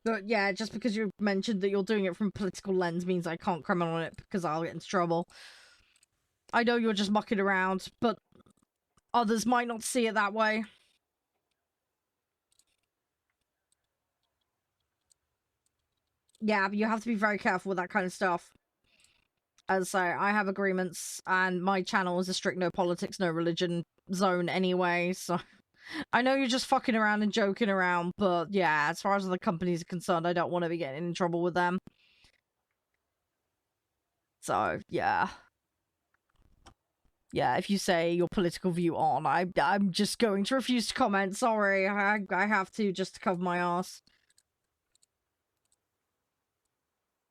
A: But yeah, just because you mentioned that you're doing it from a political lens means I can't comment on it because I'll get into trouble. I know you're just mucking around, but others might not see it that way. Yeah, you have to be very careful with that kind of stuff. As I have agreements, and my channel is a strict no politics, no religion zone anyway, so I know you're just fucking around and joking around, but yeah, as far as the companies are concerned, I don't want to be getting in trouble with them. So, yeah. Yeah, if you say your political view on, I'm just going to refuse to comment. Sorry, I have to just to cover my ass.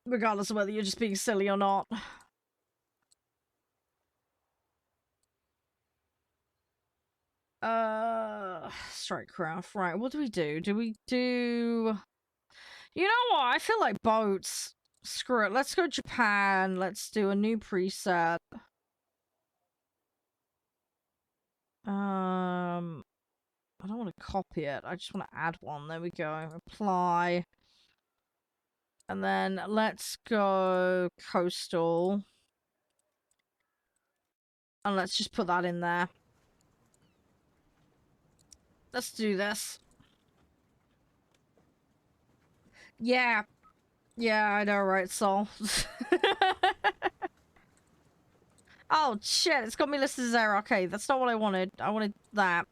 A: Regardless of whether you're just being silly or not. Strikecraft. Right, what do we do? Do we do... You know what? I feel like boats. Screw it. Let's go Japan. Let's do a new preset. I don't want to copy it. I just want to add one. There we go. Apply. And then let's go coastal. And let's just put that in there. Let's do this. Yeah. Yeah, I know, right, Sol? Oh, shit, it's got me listed as error. Okay, that's not what I wanted. I wanted that.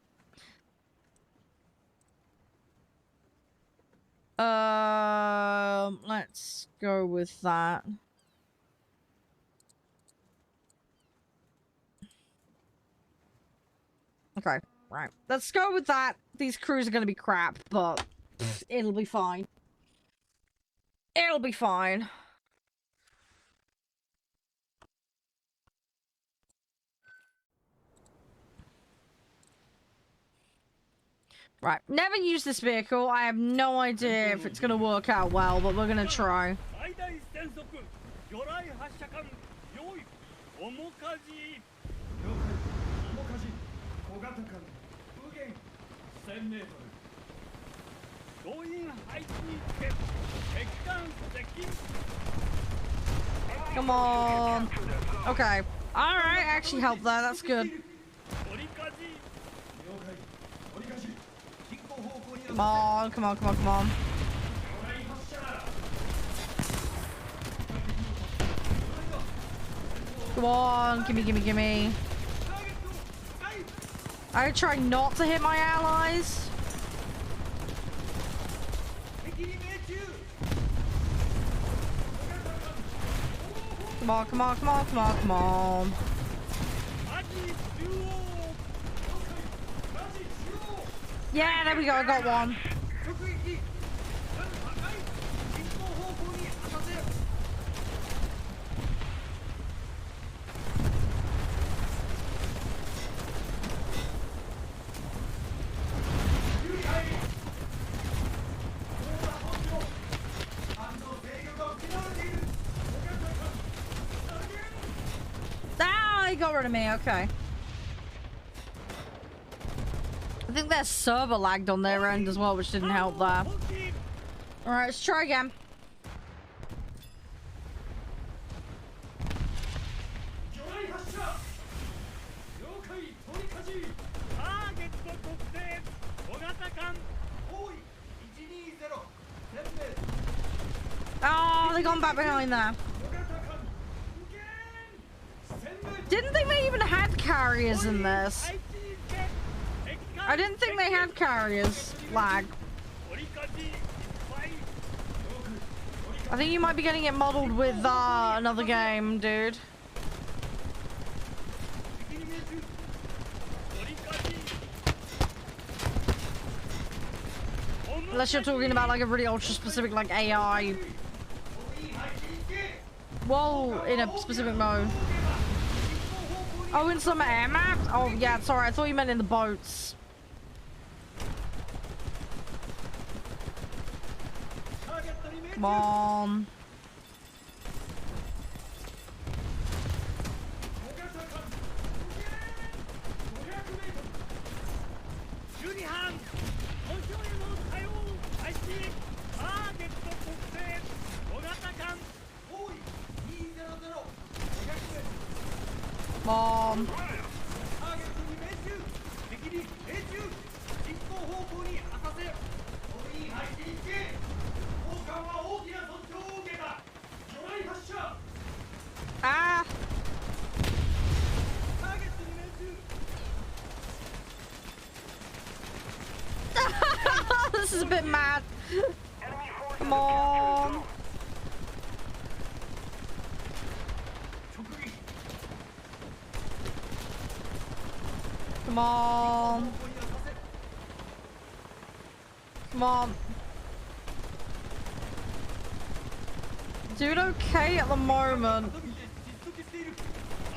A: Let's go with that. Okay, right. Let's go with that. These crews are gonna be crap, but it'll be fine. It'll be fine. Right, never use this vehicle. I have no idea if it's gonna work out well, but we're gonna try. Come on. Okay. Alright, actually helped there. That's good. Come on, come on, come on, come on. Come on, gimme, gimme, gimme. I try not to hit my allies. Come on, come on, come on, come on, come on. Yeah, there we go, I got one. Ah, he got rid of me, okay. I think their server lagged on their end as well, which didn't help there. Alright, let's try again. Oh, they gone back behind there. Didn't think they even had carriers in this. I didn't think they had carriers. Lag. I think you might be getting it modeled with another game, dude. Unless you're talking about like a really ultra specific like AI. Whoa, in a specific mode. Oh, in some air maps? Oh yeah, sorry, I thought you meant in the boats. Come on. Mom. this is a bit mad. Come on. Come on. Come on. Dude, okay at the moment.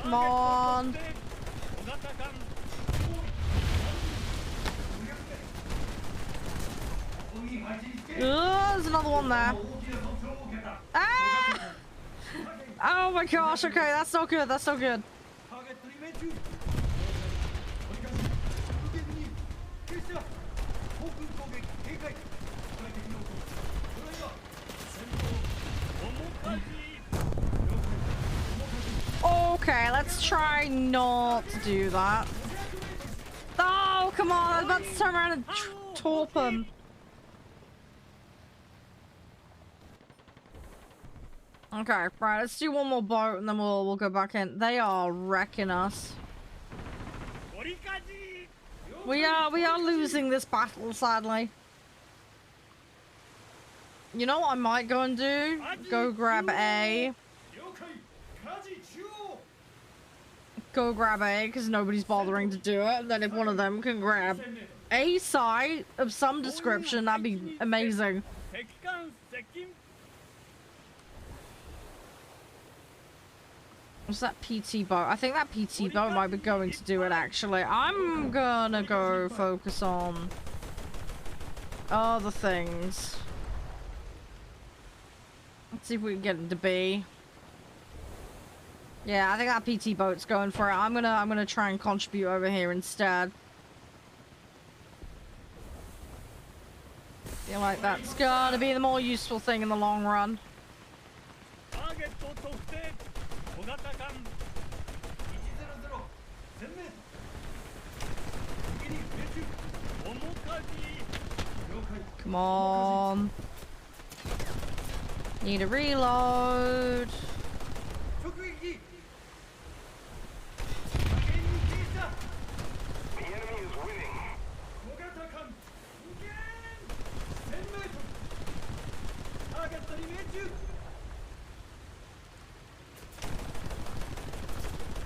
A: Come on. There's another one there. Ah! Oh my gosh, okay, that's so good, that's so good. Okay, let's try not to do that. Oh, come on, I was about to turn around and torp him. Okay, right, let's do one more boat and then we'll go back in. They are wrecking us. We are losing this battle, sadly. You know what I might go and do? Go grab A. Go grab A, because nobody's bothering to do it. And then if one of them can grab a site of some description, that'd be amazing. What's that PT boat? I think that PT boat might be going to do it, actually. I'm gonna go focus on other things. Let's see if we can get into B. Yeah, I think that PT boat's going for it. I'm gonna try and contribute over here instead. Feel like that's gonna be the more useful thing in the long run. Come on. Need a reload.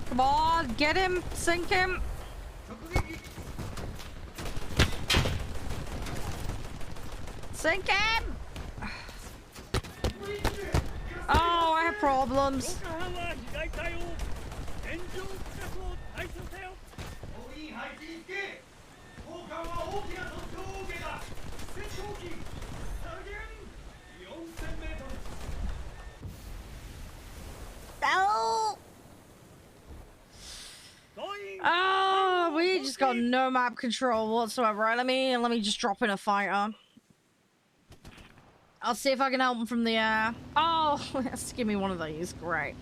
A: Come on, get him, sink him. Sink him! Oh, I have problems. Oh, we just got no map control whatsoever. Right, let me just drop in a fighter. I'll see if I can help him from the air. Oh, let's give me one of these. Great.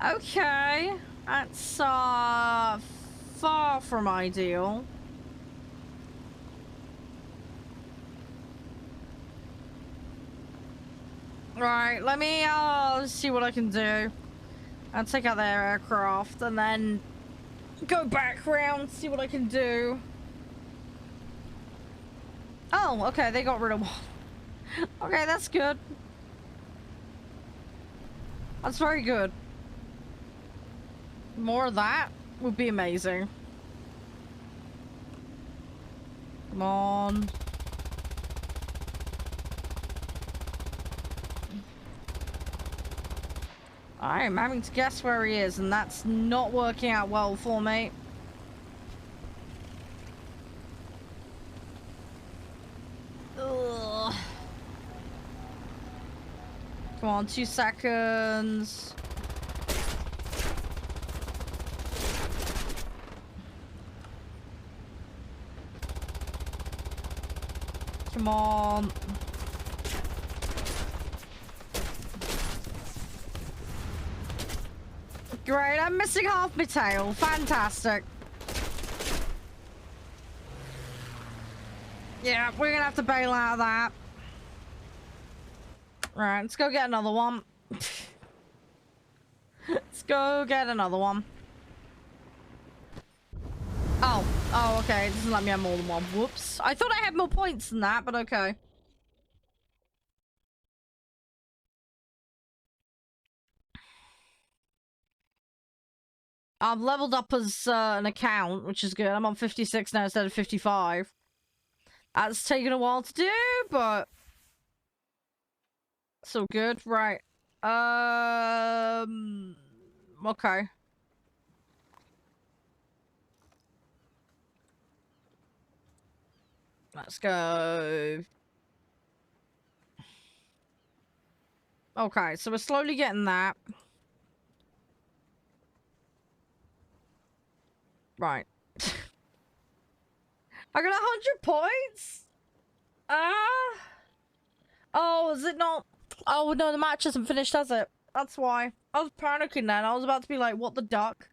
A: Okay. That's far from ideal. Right, let me see what I can do. I'll take out their aircraft and then go back around, see what I can do. Oh, okay, they got rid of one. Okay, that's good. That's very good. More of that would be amazing. Come on. I'm having to guess where he is, and that's not working out well for me. Ugh. Come on, 2 seconds. Come on. Great, I'm missing half my tail. Fantastic. Yeah, we're gonna have to bail out of that. Right, let's go get another one. Let's go get another one. Oh. Oh, okay. It doesn't let me have more than one. Whoops. I thought I had more points than that, but okay. I've leveled up as an account, which is good. I'm on 56 now instead of 55. That's taken a while to do, but so good. Right. Okay. Let's go. Okay, so we're slowly getting that. Right. I got 100 points? Oh, is it not? Oh, no, the match isn't finished, has it? That's why. I was panicking then. I was about to be like, what the duck?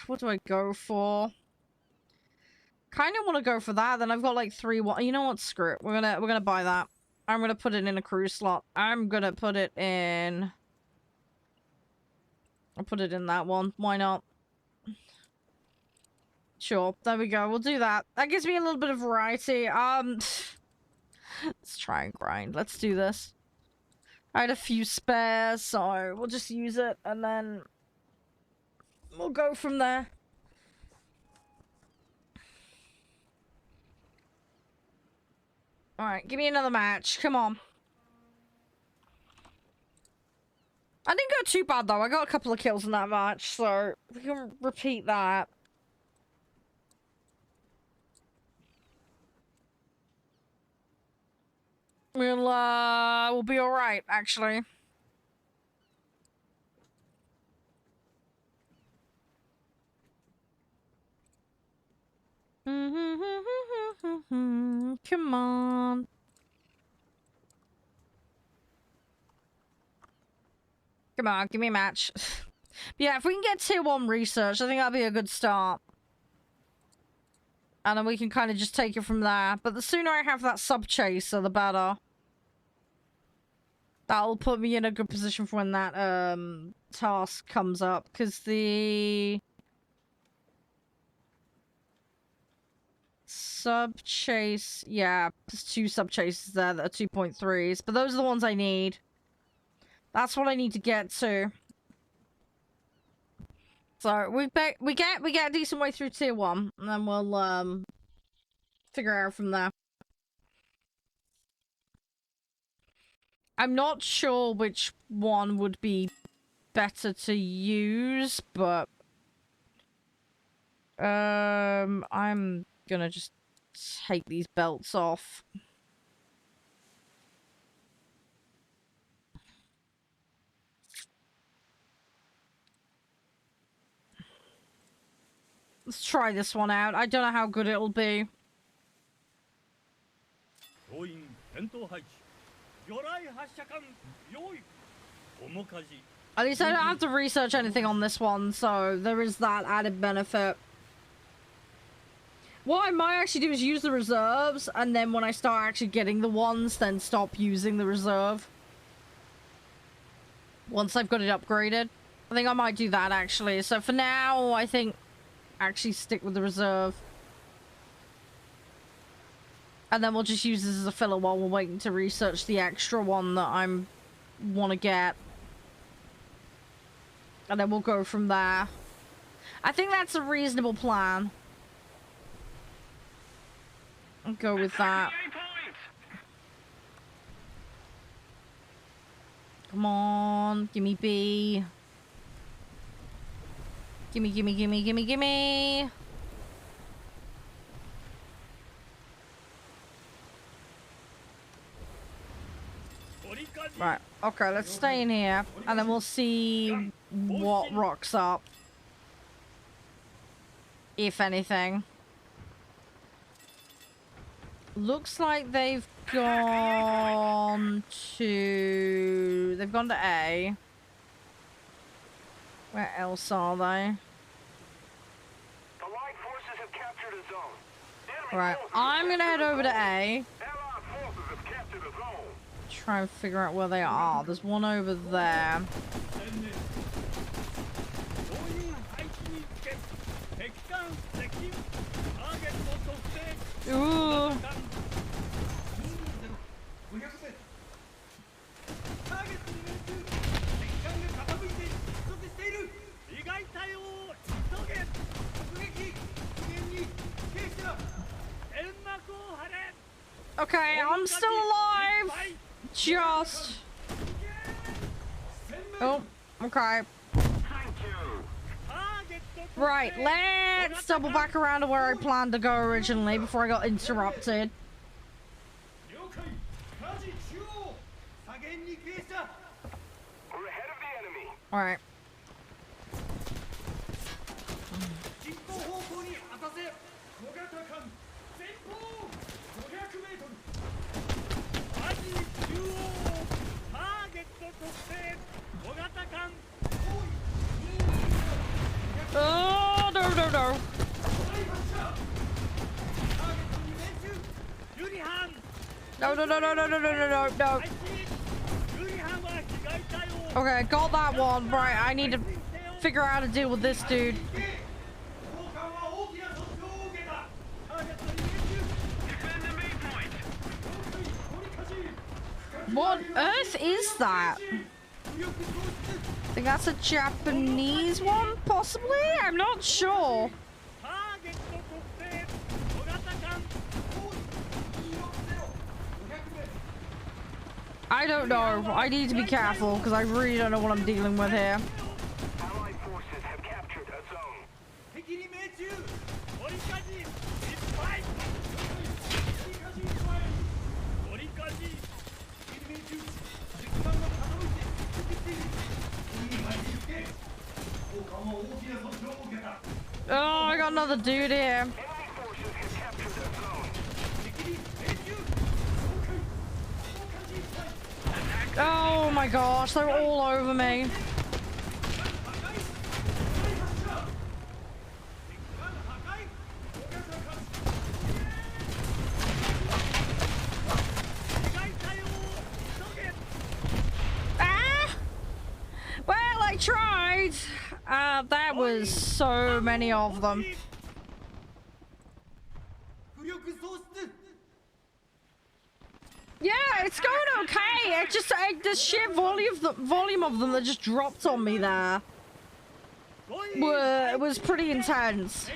A: What do I go for? Kind of want to go for that. Then I've got like 3. You know what? Screw it. We're gonna buy that. I'm gonna put it in a cruise slot. I'm gonna put it in. I'll put it in that one. Why not? Sure. There we go. We'll do that. That gives me a little bit of variety. Let's try and grind. Let's do this. I had a few spares, so we'll just use it and then we'll go from there. Alright, give me another match. Come on. I didn't go too bad, though. I got a couple of kills in that match, so we can repeat that. We'll be alright, actually. Come on. Come on, give me a match. Yeah, if we can get tier 1 research, I think that'd be a good start. And then we can kind of just take it from there. But the sooner I have that sub-chaser, the better. That'll put me in a good position for when that task comes up. Because the sub-chase... Yeah, there's 2 sub-chases there that are 2.3s. But those are the ones I need. That's what I need to get to. So we get a decent way through tier 1, and then we'll figure out from there. I'm not sure which one would be better to use, but I'm gonna just take these belts off. Let's try this one out. I don't know how good it'll be. At least I don't have to research anything on this one, so there is that added benefit. What I might actually do is use the reserves, and then when I start actually getting the ones, then stop using the reserve. Once I've got it upgraded. I think I might do that, actually. So for now, I think actually stick with the reserve. And then we'll just use this as a filler while we're waiting to research the extra one that I'm want to get. And then we'll go from there. I think that's a reasonable plan. I'll go with that. Come on, gimme B. Gimme, gimme, gimme, gimme, gimme. Right, okay, let's stay in here, and then we'll see what rocks up. If anything. Looks like they've gone to... They've gone to A. Where else are they?
B: The Allied forces have captured a zone.
A: Right, I'm gonna head over to A.
B: Allied forces have
A: try and figure out where they are. There's one over there. Ooh. Okay, I'm still alive. Just. Oh, okay. Right, let's double back around to where I planned to go originally before I got interrupted.
B: We're ahead of the enemy.
A: Alright. Oh, no, no, no. No, no, no, no, no, no, no, no, no, no. Okay, got that one. Right, I need to figure out how to deal with this dude. What on earth is that? I think that's a Japanese one, possibly? I'm not sure. I don't know. I need to be careful because I really don't know what I'm dealing with here.
B: Allied forces have captured a zone.
A: Oh, I got another dude here.
B: Enemy forces have captured a zone.
A: Oh my gosh, they're all over me. Ah! Well, I tried. That was so many of them. Yeah, it's going okay. It just the sheer volume of them that just dropped on me there it was pretty intense.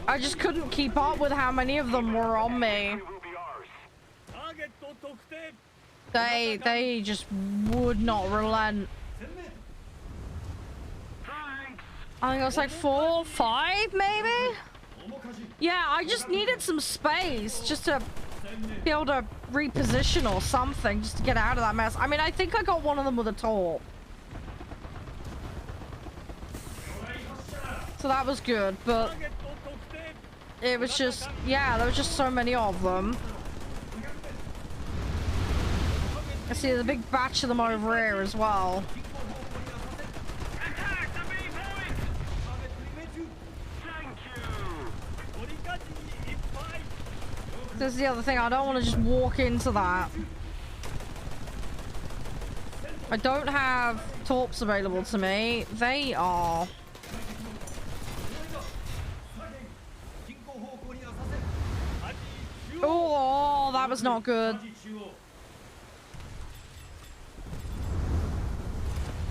A: I just couldn't keep up with how many of them were on me. They just would not relent. I think it was like 4, 5 maybe? Yeah, I just needed some space just to be able to reposition or something just to get out of that mess. I mean, I think I got one of them with a torp. So that was good, but it was just, yeah, there was just so many of them. I see there's a big batch of them over here as well. This is the other thing, I don't want to just walk into that. I don't have torps available to me. They are. Oh, that was not good.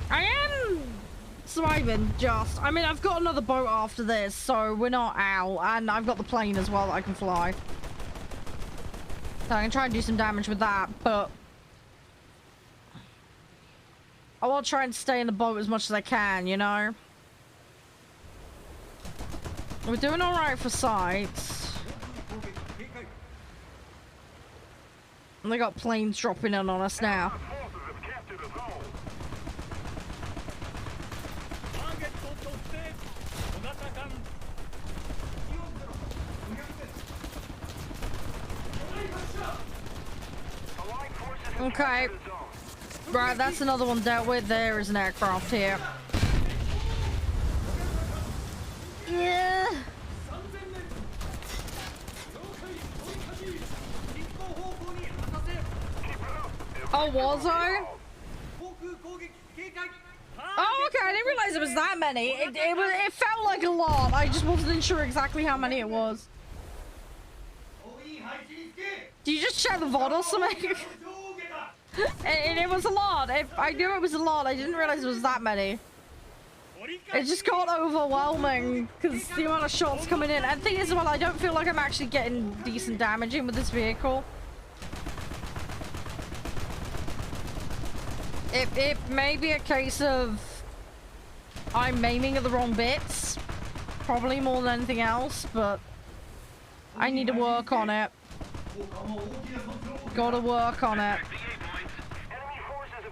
A: I am surviving just. I mean, I've got another boat after this, so we're not out. And I've got the plane as well that I can fly. So I can try and do some damage with that, but I want to try and stay in the boat as much as I can, you know? We're doing alright for sights. And they got planes dropping in on us now. Okay. Right, that's another one dealt with. There is an aircraft here. Yeah. Oh, was I? Oh, okay. I didn't realize it was that many. It felt like a lot. I just wasn't sure exactly how many it was. Did you just share the VOD or something? And it was a lot. I knew it was a lot. I didn't realize it was that many. It just got overwhelming because the amount of shots coming in. And the thing is, well, I don't feel like I'm actually getting decent damage in with this vehicle. It may be a case of I'm aiming at the wrong bits, probably more than anything else, but I need to work on it. Gotta work on it.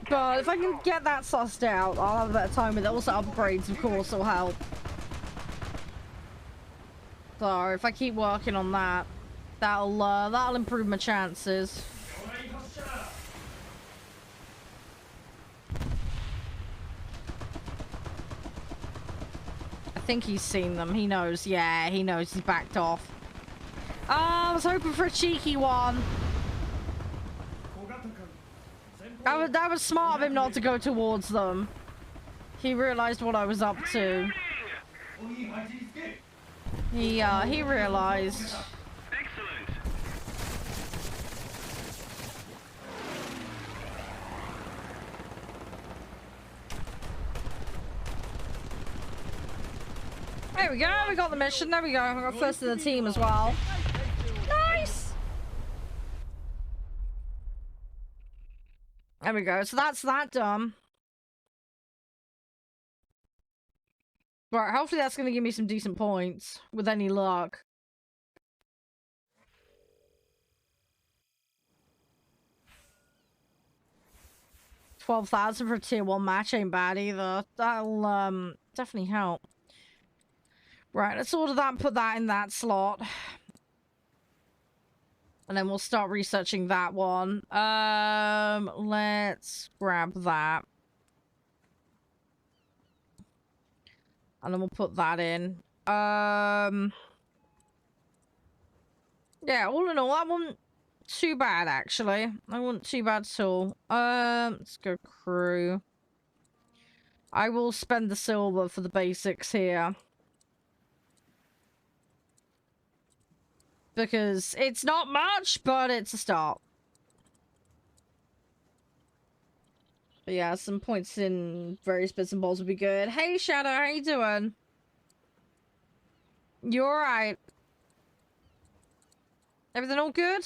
A: But if I can get that sussed out, I'll have a better time with it. Also, upgrades, of course, will help. So if I keep working on that, that'll improve my chances. I think he's seen them. He knows. Yeah, he knows. He's backed off. I was hoping for a cheeky one. That was smart of him not to go towards them. He realized what I was up to. He realized.
B: Excellent.
A: There we go. We got the mission. There we go. I got first in the team as well. Nice. There we go. So that's that done. Right, hopefully that's going to give me some decent points, with any luck. $12,000 for a tier 1 match ain't bad either. That'll, definitely help. Right, let's order that and put that in that slot. And then we'll start researching that one. Let's grab that. And then we'll put that in. Yeah, all in all, that wasn't too bad, actually. That wasn't too bad at all. Let's go crew. I will spend the silver for the basics here. Because it's not much, but it's a start. But yeah, some points in various bits and bobs would be good. Hey, Shadow, how you doing? You alright? Everything all good?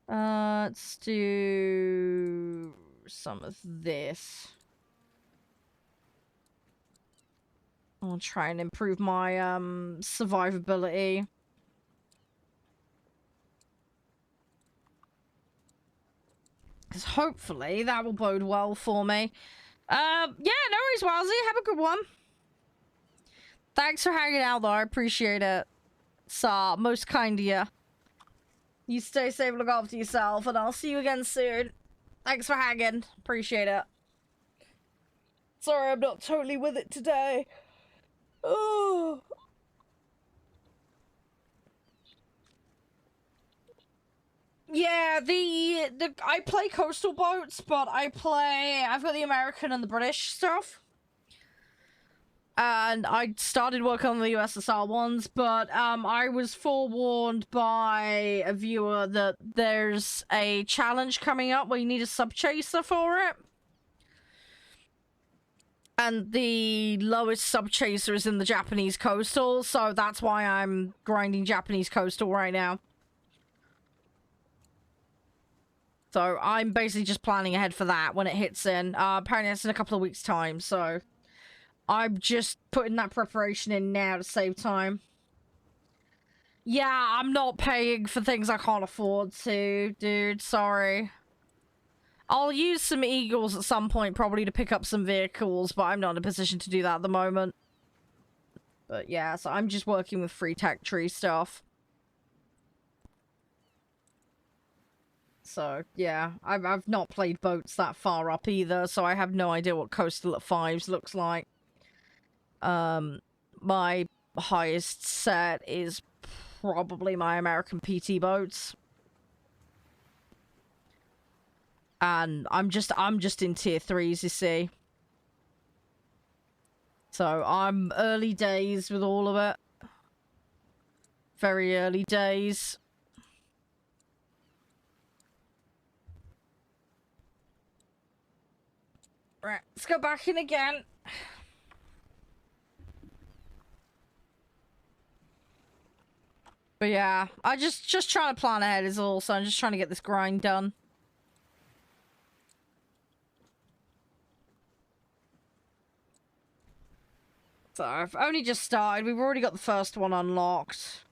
A: Let's do some of this. I'll try and improve my survivability. Because hopefully that will bode well for me. Yeah, no worries, Wowsy. Have a good one. Thanks for hanging out, though. I appreciate it. It's most kind of you. You stay safe, look after yourself, and I'll see you again soon. Thanks for hanging. Appreciate it. Sorry, I'm not totally with it today. Oh. Yeah, I play coastal boats, but I've got the American and the British stuff. And I started working on the USSR ones, but I was forewarned by a viewer that there's a challenge coming up where you need a sub-chaser for it. And the lowest sub-chaser is in the Japanese coastal, so that's why I'm grinding Japanese coastal right now. So I'm basically just planning ahead for that when it hits in. Apparently it's in a couple of weeks' time, so I'm just putting that preparation in now to save time. Yeah, I'm not paying for things I can't afford to, dude. Sorry. I'll use some Eagles at some point, probably, to pick up some vehicles, but I'm not in a position to do that at the moment. But yeah, so I'm just working with free tech tree stuff. So, yeah, I've not played boats that far up either, so I have no idea what Coastal at 5s looks like. My highest set is probably my American PT boats. And I'm just in tier 3s, you see. So I'm early days with all of it. Very early days. Right, let's go back in again. But yeah, I just trying to plan ahead is all, so I'm just trying to get this grind done. So I've only just started. We've already got the first one unlocked.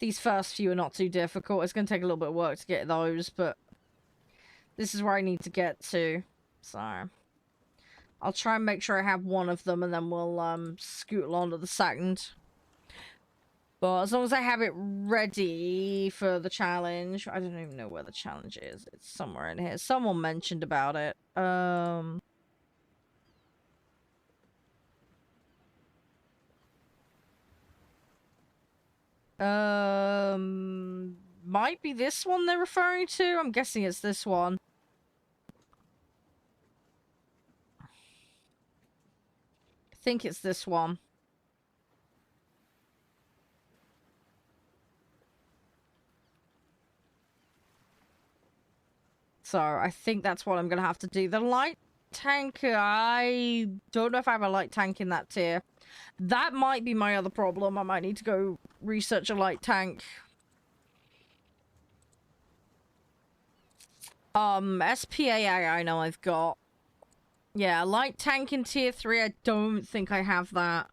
A: These first few are not too difficult. It's going to take a little bit of work to get those, but this is where I need to get to. So I'll try and make sure I have one of them, and then we'll scoot along to the second. But as long as I have it ready for the challenge, I don't even know where the challenge is. It's somewhere in here. Someone mentioned about it. Might be this one they're referring to. I'm guessing it's this one. I think it's this one. So I think that's what I'm gonna have to do. The light tank, I don't know if I have a light tank in that tier. That might be my other problem. I might need to go research a light tank. SPAA I know I've got. Yeah, light tank in tier 3, I don't think I have that.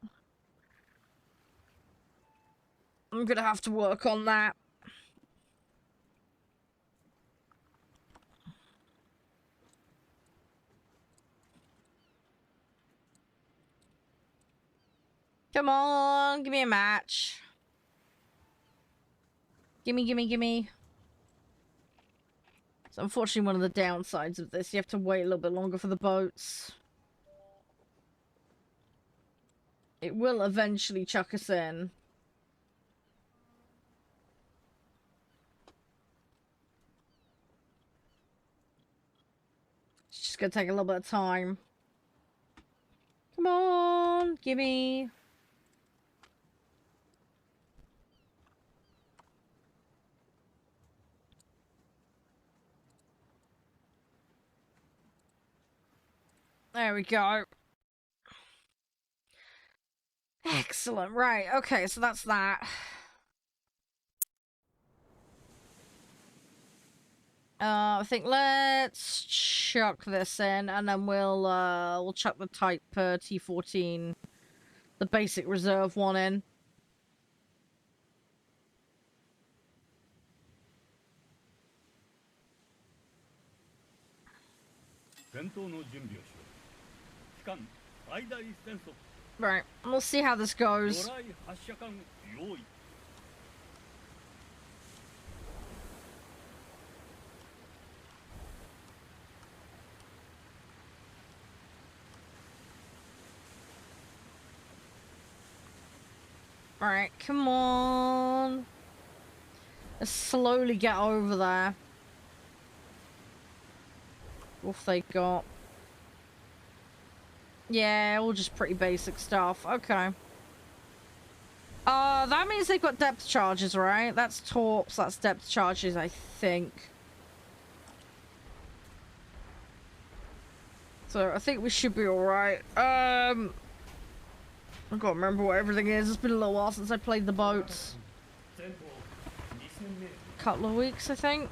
A: I'm gonna have to work on that. Come on, give me a match. Gimme, gimme, gimme. So unfortunately, one of the downsides of this, you have to wait a little bit longer for the boats. It will eventually chuck us in. It's just gonna take a little bit of time. Come on, gimme. There we go. Excellent. Right. Okay, so that's that. I think let's chuck this in, and then we'll chuck the Type T14, the basic reserve one in. Right, we'll see how this goes. Alright, come on. Let's slowly get over there. What have they got? Yeah, all just pretty basic stuff. Okay. That means they've got depth charges, right? That's torps, that's depth charges, I think. So, I think we should be alright. I can't remember what everything is. It's been a little while since I played the boats. Couple of weeks, I think.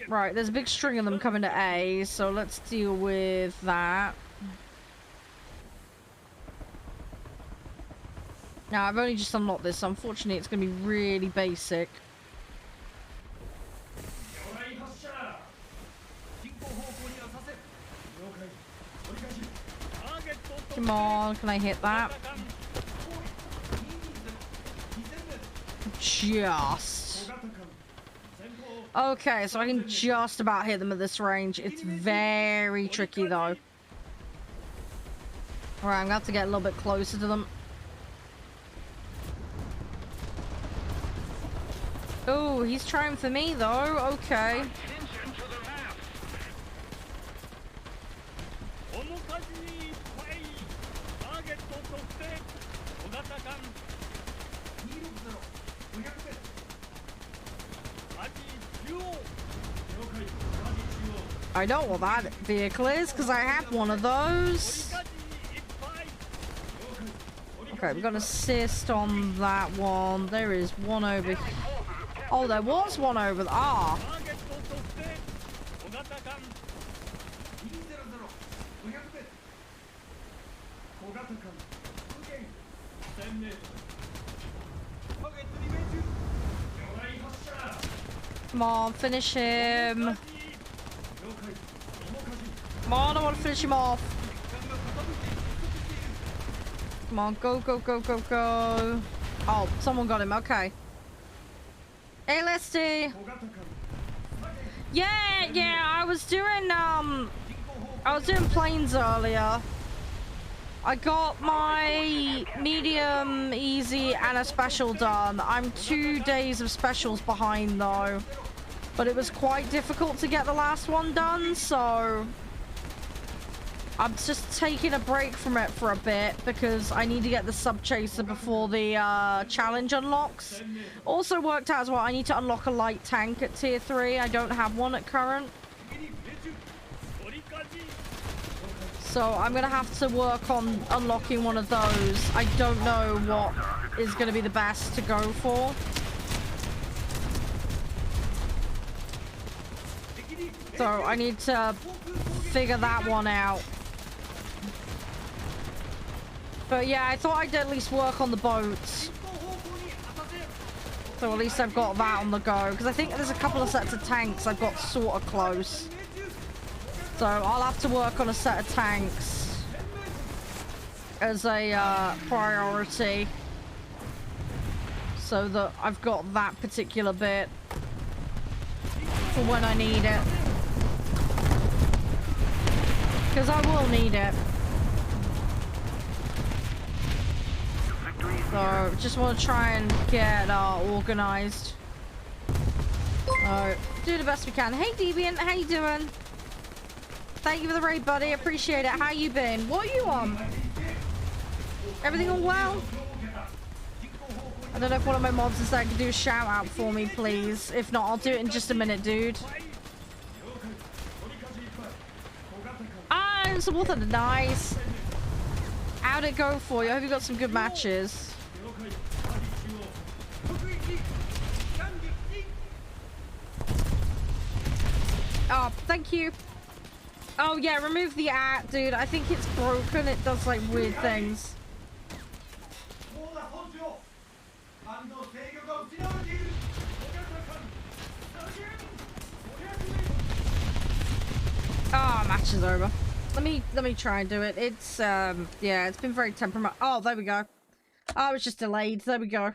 A: Right, there's a big string of them coming to A, so let's deal with that. Now, I've only just unlocked this, so unfortunately it's going to be really basic. Come on, can I hit that? Just. Okay, so I can just about hit them at this range. It's very tricky, though. Alright, I'm going to have to get a little bit closer to them. Oh, he's trying for me, though. Okay. I know what that vehicle is because I have one of those. Okay, we've got an assist on that one. There is one over here. Oh, there was one over there. Ah. Come on, finish him. Come on, I want to finish him off. Come on, go, go, go, go, go. Oh, someone got him. Okay. Hey, Lesty. Yeah, I was doing planes earlier. I got my medium, easy, and a special done. I'm 2 days of specials behind though. But it was quite difficult to get the last one done, so I'm just taking a break from it for a bit because I need to get the sub chaser before the challenge unlocks. Also worked out as well, I need to unlock a light tank at tier 3. I don't have one at current. So I'm gonna have to work on unlocking one of those. I don't know what is gonna be the best to go for. So I need to figure that one out. But yeah, I thought I'd at least work on the boats. So at least I've got that on the go. Because I think there's a couple of sets of tanks I've got sort of close. So I'll have to work on a set of tanks as a priority. So that I've got that particular bit for when I need it. Because I will need it. So just want to try and get organized. Do the best we can. Hey Deviant, how you doing? Thank you for the raid, buddy. Appreciate it. How you been? What are you on? Everything all well? I don't know if one of my mods is there can do a shout out for me, please. If not, I'll do it in just a minute, dude. Ah, it's a War Thunder. Nice. How'd it go for you? I hope you got some good matches. Oh, thank you. Oh yeah, remove the at, dude. I think it's broken. It does like weird things. Oh, match is over. Let me try and do it. It's yeah, it's been very temperamental. Oh, there we go. Oh, it was just delayed. There we go.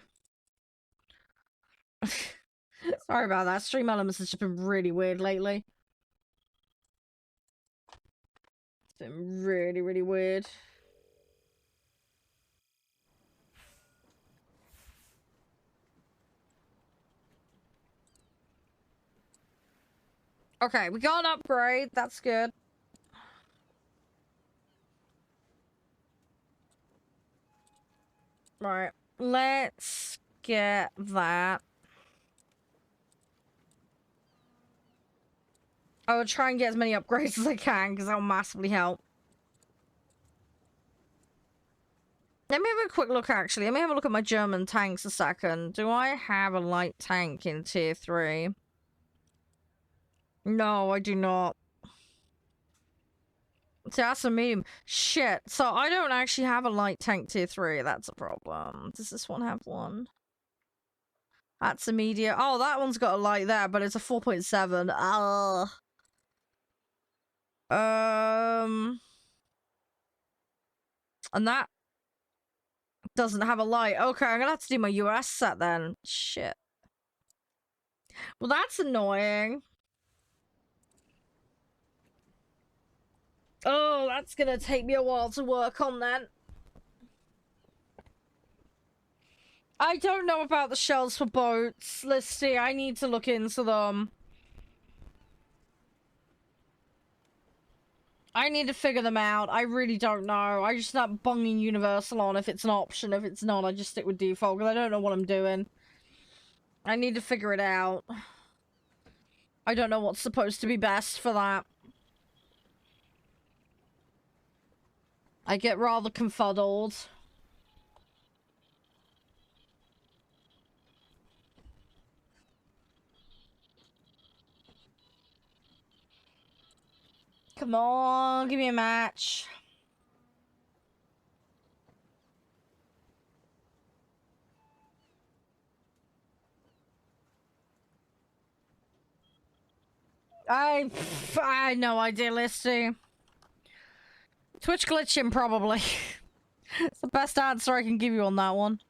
A: Sorry about that. Stream elements has just been really weird lately. It's been really, really weird. Okay, we got an upgrade. That's good. Right, let's get that. I will try and get as many upgrades as I can because that'll massively help. Let me have a quick look, actually. Let me have a look at my German tanks a second. Do I have a light tank in tier 3? No, I do not. See, that's a meme. Shit. So I don't actually have a light tank tier 3. That's a problem. Does this one have one? That's immediate. Oh, that one's got a light there, but it's a 4.7. And that doesn't have a light. Okay, I'm gonna have to do my US set then. Shit. Well, that's annoying. Oh, that's gonna take me a while to work on then. I don't know about the shells for boats. Let's see, I need to look into them. I need to figure them out. I really don't know. I just start bunging Universal on if it's an option. If it's not, I just stick with default because I don't know what I'm doing. I need to figure it out. I don't know what's supposed to be best for that. I get rather confuddled. Come on, give me a match. I had no idea, Listy. Twitch glitching, probably. It's the best answer I can give you on that one.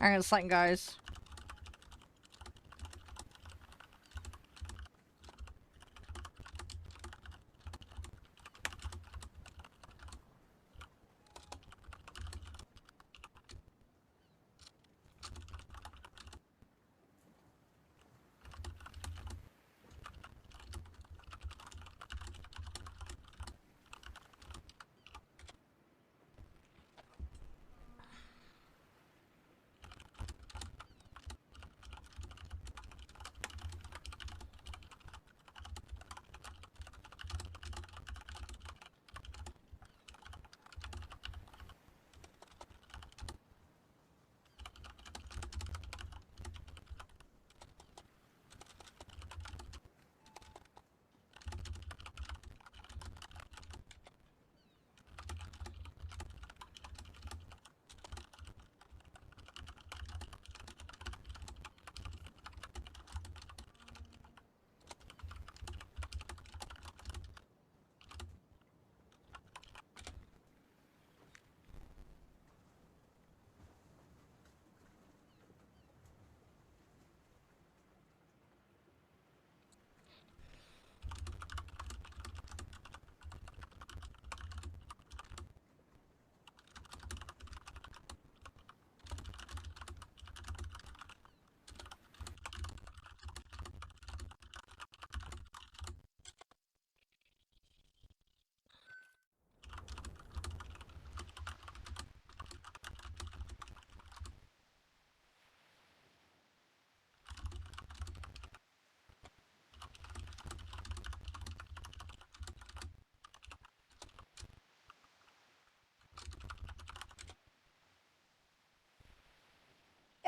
A: Hang on a second, guys.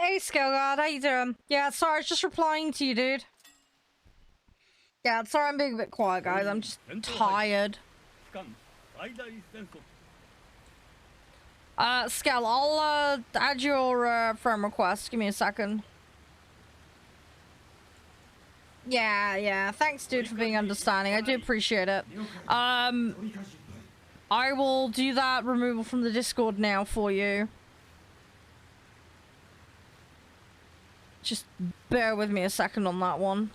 A: Hey, Skelgard, how you doing? Yeah, sorry, I was just replying to you, dude. Yeah, sorry I'm being a bit quiet, guys. I'm just tired. Skel, I'll, add your, friend request. Give me a second. Yeah. Thanks, dude, for being understanding. I do appreciate it. I will do that removal from the Discord now for you. Just bear with me a second on that one.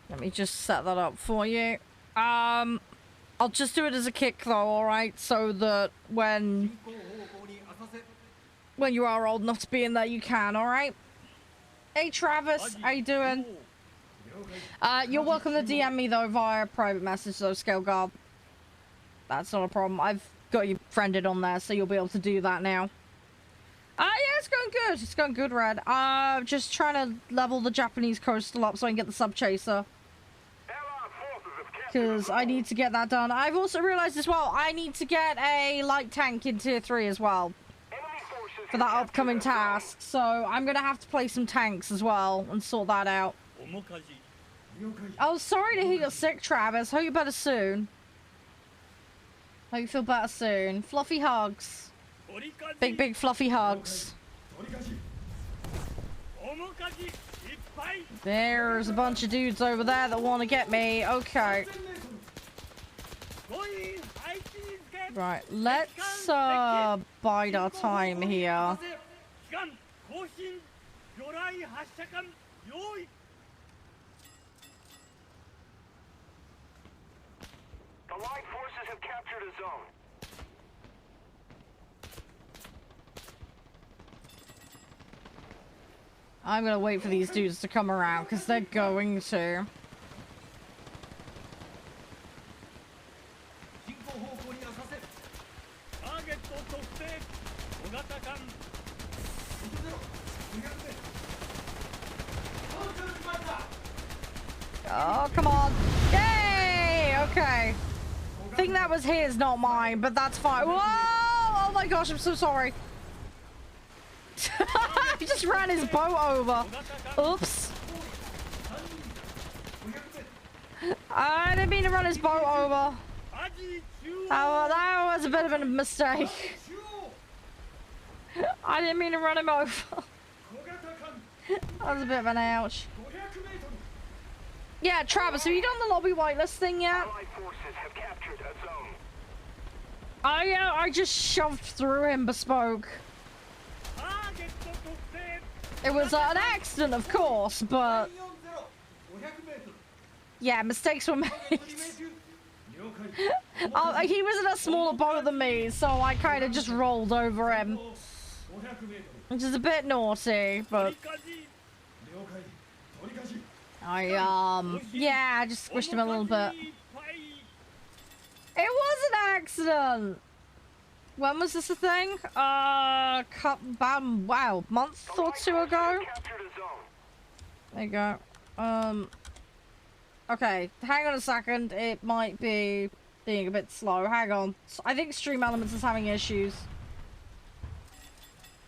A: Let me just set that up for you. I'll just do it as a kick though, alright? So that when you are old enough to be in there, you can, alright? Hey Travis, how you doing? You're welcome to DM me though via private message though, Scale Guard. That's not a problem. I've got you friended on there, so you'll be able to do that now. Yeah, it's going good. It's going good, Red. Just trying to level the Japanese coastal up so I can get the sub chaser. Because I need to get that done. I've also realized as well, I need to get a light tank in tier 3 as well. For that upcoming task. So I'm going to have to play some tanks as well and sort that out. Oh, sorry to hear you're sick, Travis. Hope you're better soon. Hope you feel better soon. Fluffy hugs. Big, big fluffy hugs. There's a bunch of dudes over there that want to get me. Okay. Right, let's bide our time here.
B: The Allied forces have captured a zone.
A: I'm gonna wait for these dudes to come around, because they're going to. Oh, come on. Yay! Okay. I think that was his, not mine, but that's fine. Whoa! Oh my gosh, I'm so sorry. He just ran his boat over. Oops. I didn't mean to run his boat over. Oh, that was a bit of a mistake. I didn't mean to run him over. That was a bit of an ouch. Yeah, Travis, have you done the lobby whitelist thing yet? I just shoved through him bespoke. It was an accident, of course, but yeah, mistakes were made. Oh, he was in a smaller boat than me, so I kind of just rolled over him, which is a bit naughty, but yeah, I just squished him a little bit. It was an accident. When was this a thing? About, wow, month or two ago? There you go. Okay, hang on a second. It might be being a bit slow. Hang on. I think Stream Elements is having issues.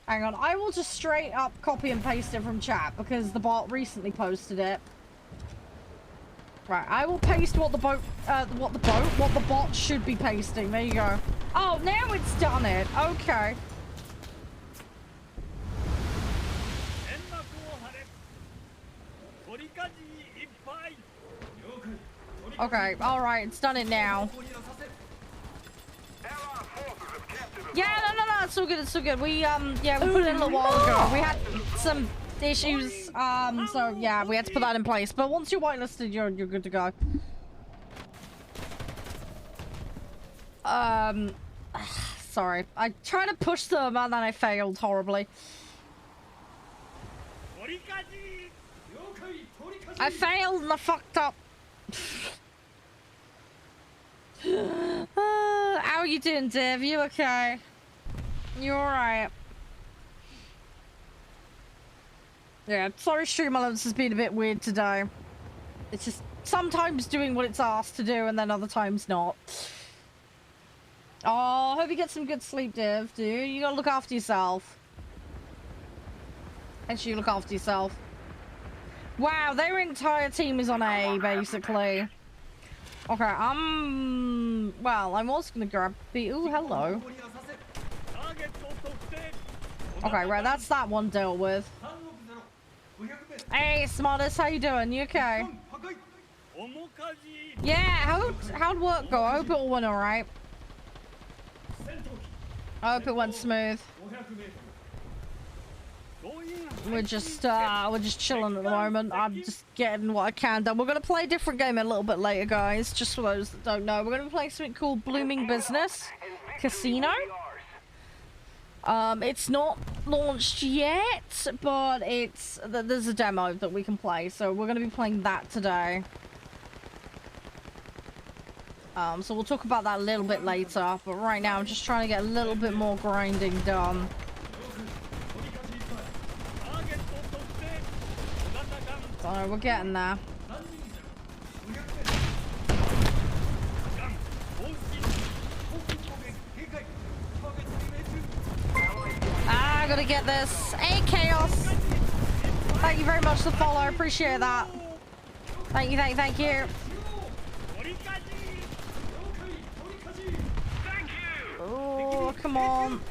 A: Hang on. I will just straight up copy and paste it from chat because the bot recently posted it. Right, I will paste what the bot should be pasting. There you go. Oh, now it's done it. Okay. Okay, alright, it's done it now. Yeah, no, it's all good, it's all good. We, yeah, we put it in a little while ago. We had some issues, so yeah, we had to put that in place. But once you're whitelisted, you're good to go. Sorry. I tried to push them and then I failed horribly. I failed and I fucked up. How are you doing, Div? You okay? You alright? Yeah, sorry Stream Elements has been a bit weird today. It's just sometimes doing what it's asked to do and then other times not. Oh, hope you get some good sleep, Div, dude. You gotta look after yourself. And you look after yourself. Wow, their entire team is on A, basically. Okay, well, I'm also gonna grab B. Ooh, hello. Okay, right, that's that one dealt with. Hey, Smartest, how you doing? You okay? Yeah, how'd work go? I hope it all went alright. I hope it went smooth. We're just chilling at the moment. I'm just getting what I can done. We're gonna play a different game a little bit later, guys. Just for those that don't know, we're gonna be playing something called Blooming Business Casino. It's not launched yet, but there's a demo that we can play, so we're gonna be playing that today. So we'll talk about that a little bit later, but right now I'm just trying to get a little bit more grinding done. So we're getting there. I gotta get this. Hey, Chaos! Thank you very much for the follow. I appreciate that. Thank you, thank you. Oh, come on.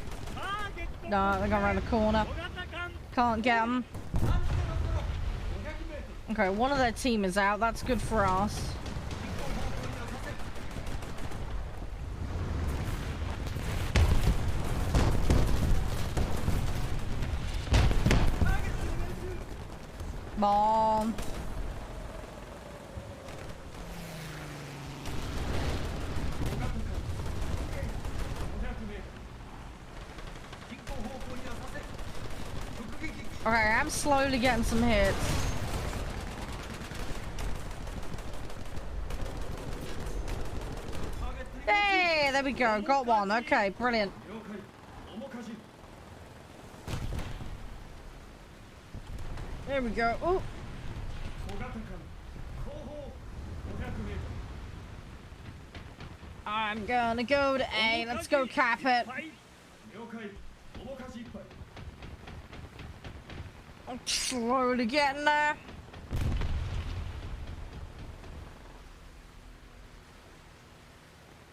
A: No, they're going around the corner. Can't get them. Okay, one of their team is out. That's good for us. Bomb. Okay, I'm slowly getting some hits. Hey, there we go. Got one. Okay, brilliant. There we go. Oh. I'm gonna go to A. Let's go cap it. I'm slowly getting there.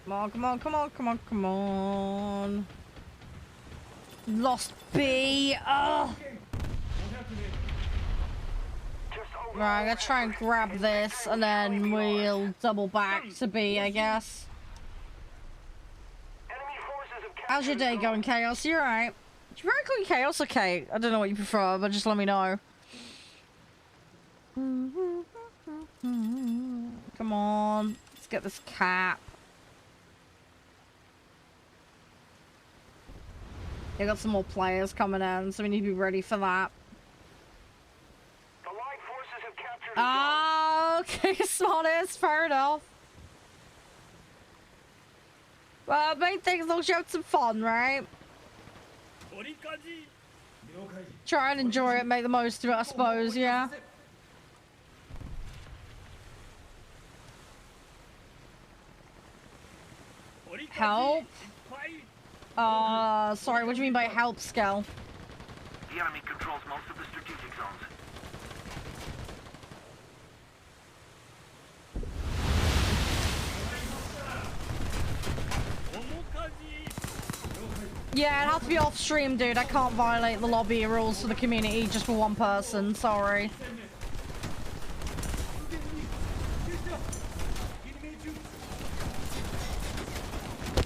A: Come on, come on, come on, come on, come on. Lost B. Oh. Right, I'm gonna try and grab this and then we'll double back to B, I guess. How's your day going, Chaos? You alright? Do you prefer Chaos or K? I don't know what you prefer, but just let me know. Come on. Let's get this cap. They got some more players coming in, so we need to be ready for that.
B: The Allied forces have captured
A: Ah, okay, smartest. Fair enough. Well, main thing is they'll show some fun, right? Try and enjoy it, make the most of it, I suppose, yeah. Help? Sorry, what do you mean by help, Skell?
B: The enemy controls most of the strategic zones.
A: Yeah, it has to be off stream, dude. I can't violate the lobby rules for the community just for one person. Sorry.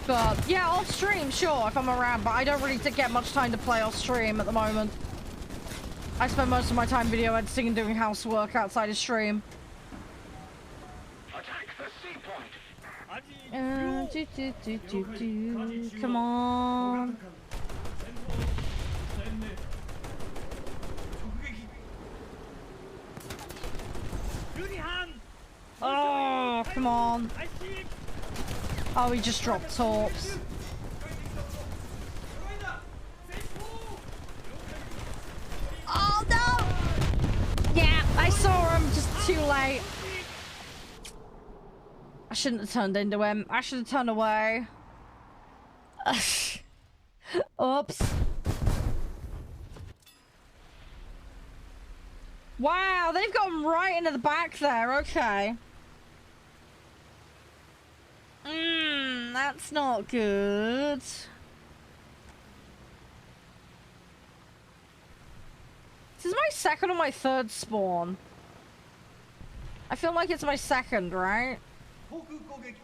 A: But yeah, off stream, sure, if I'm around, but I don't really get much time to play off stream at the moment. I spend most of my time video editing and doing housework outside of stream.
B: Attack the C point.
A: Come on. Oh, come on. Oh, he just dropped torps. Oh, no! Yeah, I saw him just too late. I shouldn't have turned into him. I should have turned away. Oops. Wow, they've gone right into the back there. Okay. That's not good. This is my second or my third spawn. I feel like it's my second, right?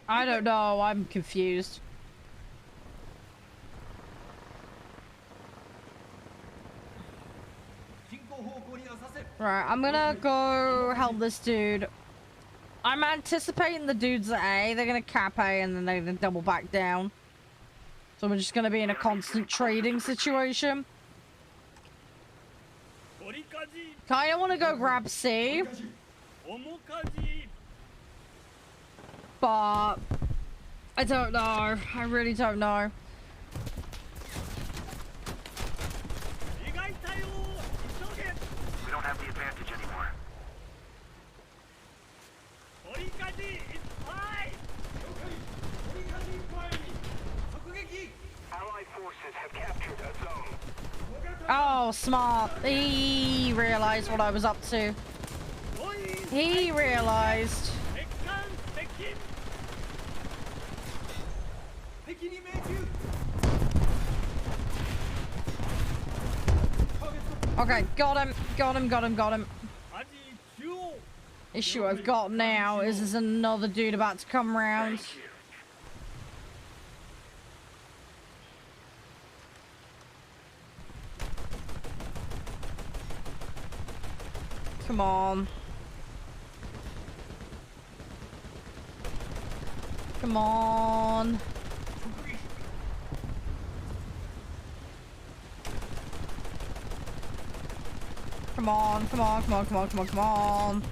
A: I don't know. I'm confused. Right, I'm gonna go help this dude. I'm anticipating the dudes at A. They're gonna cap A and then they're gonna double back down. So we're just gonna be in a constant trading situation. Kinda wanna go grab C. But I don't know. I really don't know.
B: We don't have the advantage anymore. Allied forces have captured a zone.
A: Oh, smart. He realized what I was up to. He realized. Okay, got him. Got him, got him, got him. Issue I've got now is there's another dude about to come round. Come on. Come on. Come on, come on, come on, come on, come on, come on.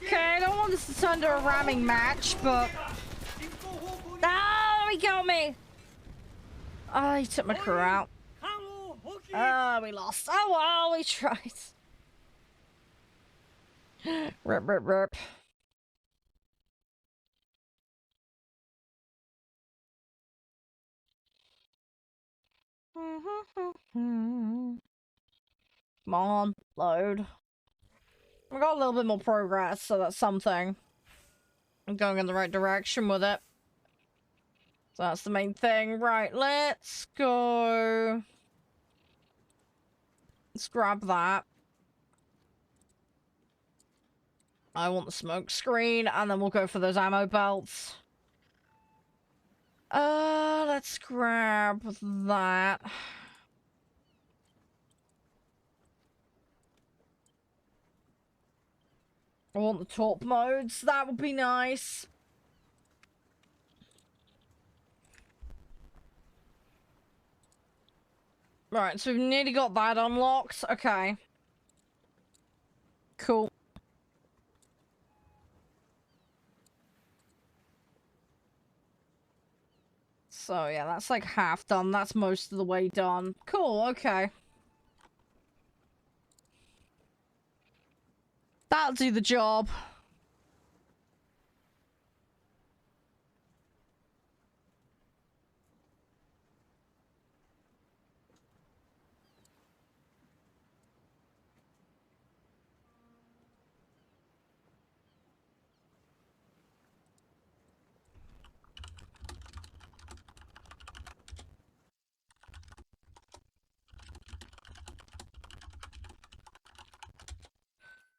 A: Okay, I don't want this to turn into a ramming match, but... Oh, he got me! Oh, he took my crew out. Oh, we lost. Oh, well, we tried. Rip, rip, rip. Come on, load. We got a little bit more progress, so that's something. I'm going in the right direction with it. So that's the main thing. Right, let's go. Let's grab that. I want the smoke screen, and then we'll go for those ammo belts. Let's grab that. I want the top modes. That would be nice. Right, so we've nearly got that unlocked. Okay. Cool. So, yeah, that's like half done. That's most of the way done. Cool, okay. That'll do the job.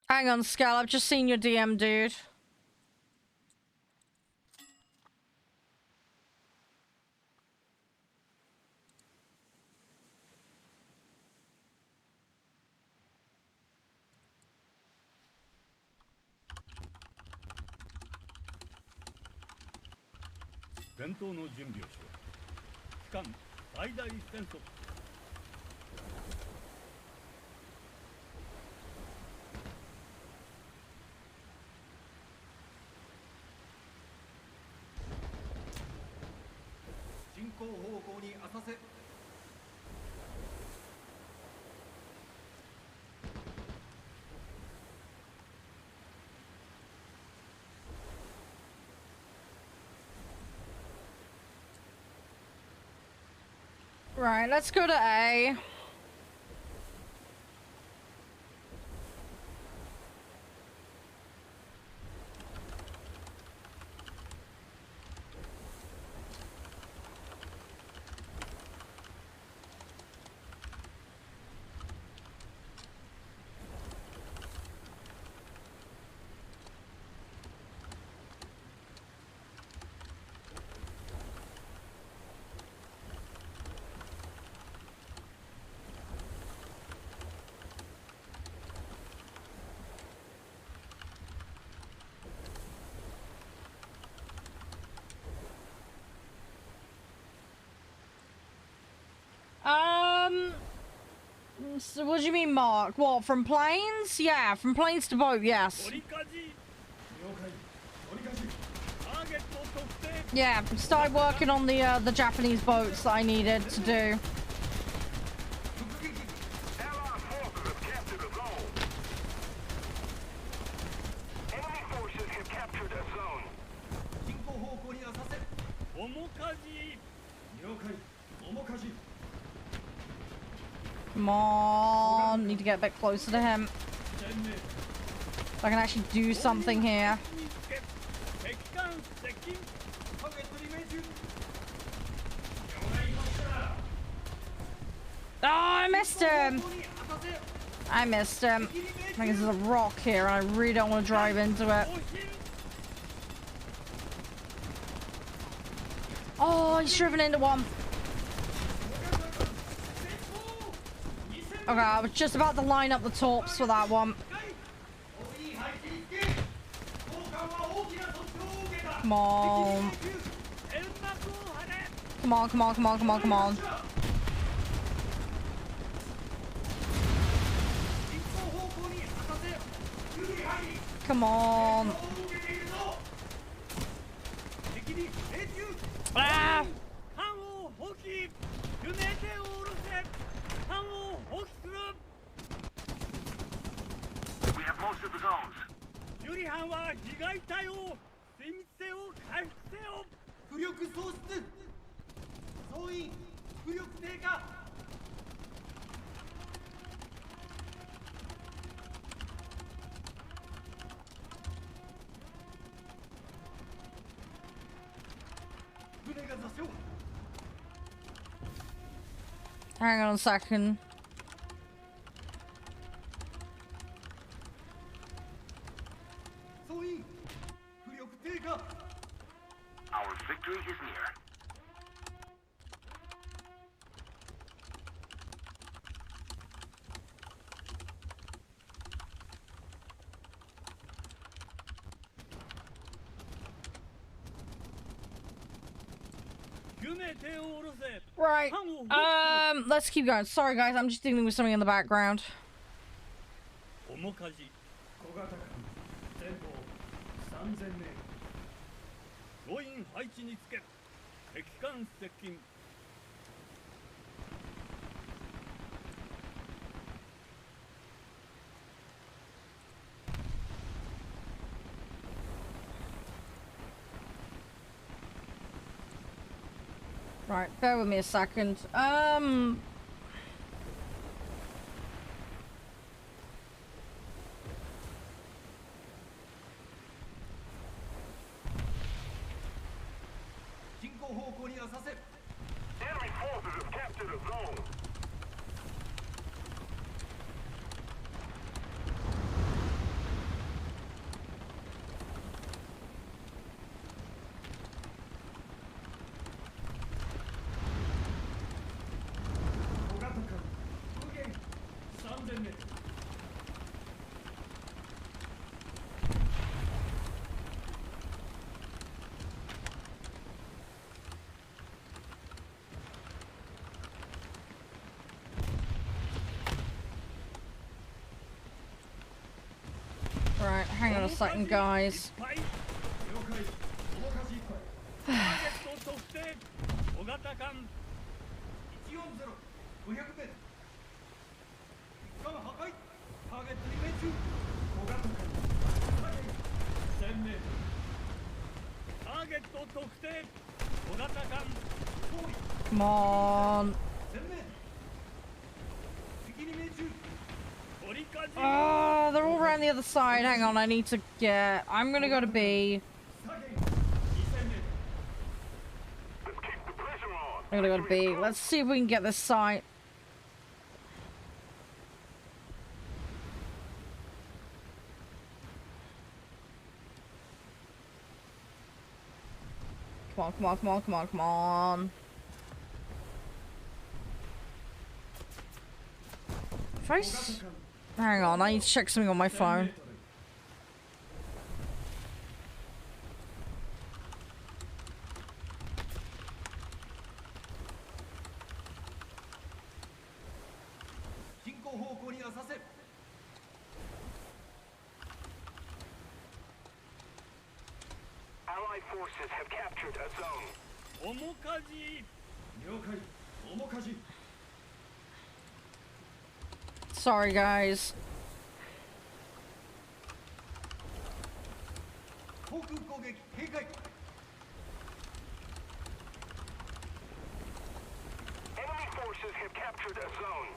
A: Hang on, Scal, I've just seen your DM, dude. Right, let's go to A. So what do you mean, Mark? What, from planes? Yeah, from planes to boat, yes. Yeah, started working on the Japanese boats that I needed to do.
B: Allied forces have captured a zone. Enemy forces have captured a zone.
A: Come on, need to get a bit closer to him. So I can actually do something here. Oh, I missed him! I missed him. I think there's a rock here and I really don't want to drive into it. Oh, he's driven into one. Okay, I was just about to line up the torps for that one. Come on. Come on, come on, come on, come on, come on. Come on. Ah!
B: We have most of the zones.
A: Hang on a second.
B: Our victory is near.
A: Right. Let's keep going. Sorry guys, I'm just dealing with something in the background. Right, bear with me a second.
B: Enemy forces have captured a zone.
A: Right, hang on a second, guys. Come on. Oh, they're all around the other side. Hang on, I need to get... I'm gonna go to B. I'm gonna go to B. Let's see if we can get this site. Come on, come on, come on, come on, come on. If I hang on, I need to check something on my phone.
B: Allied forces have captured a zone.
A: Sorry, guys.
B: Enemy forces have captured a zone.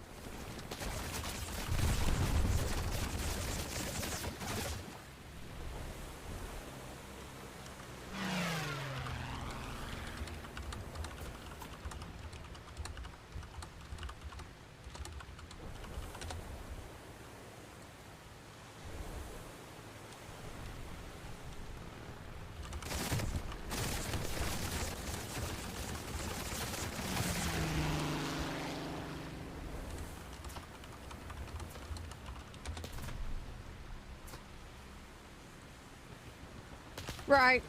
A: Right.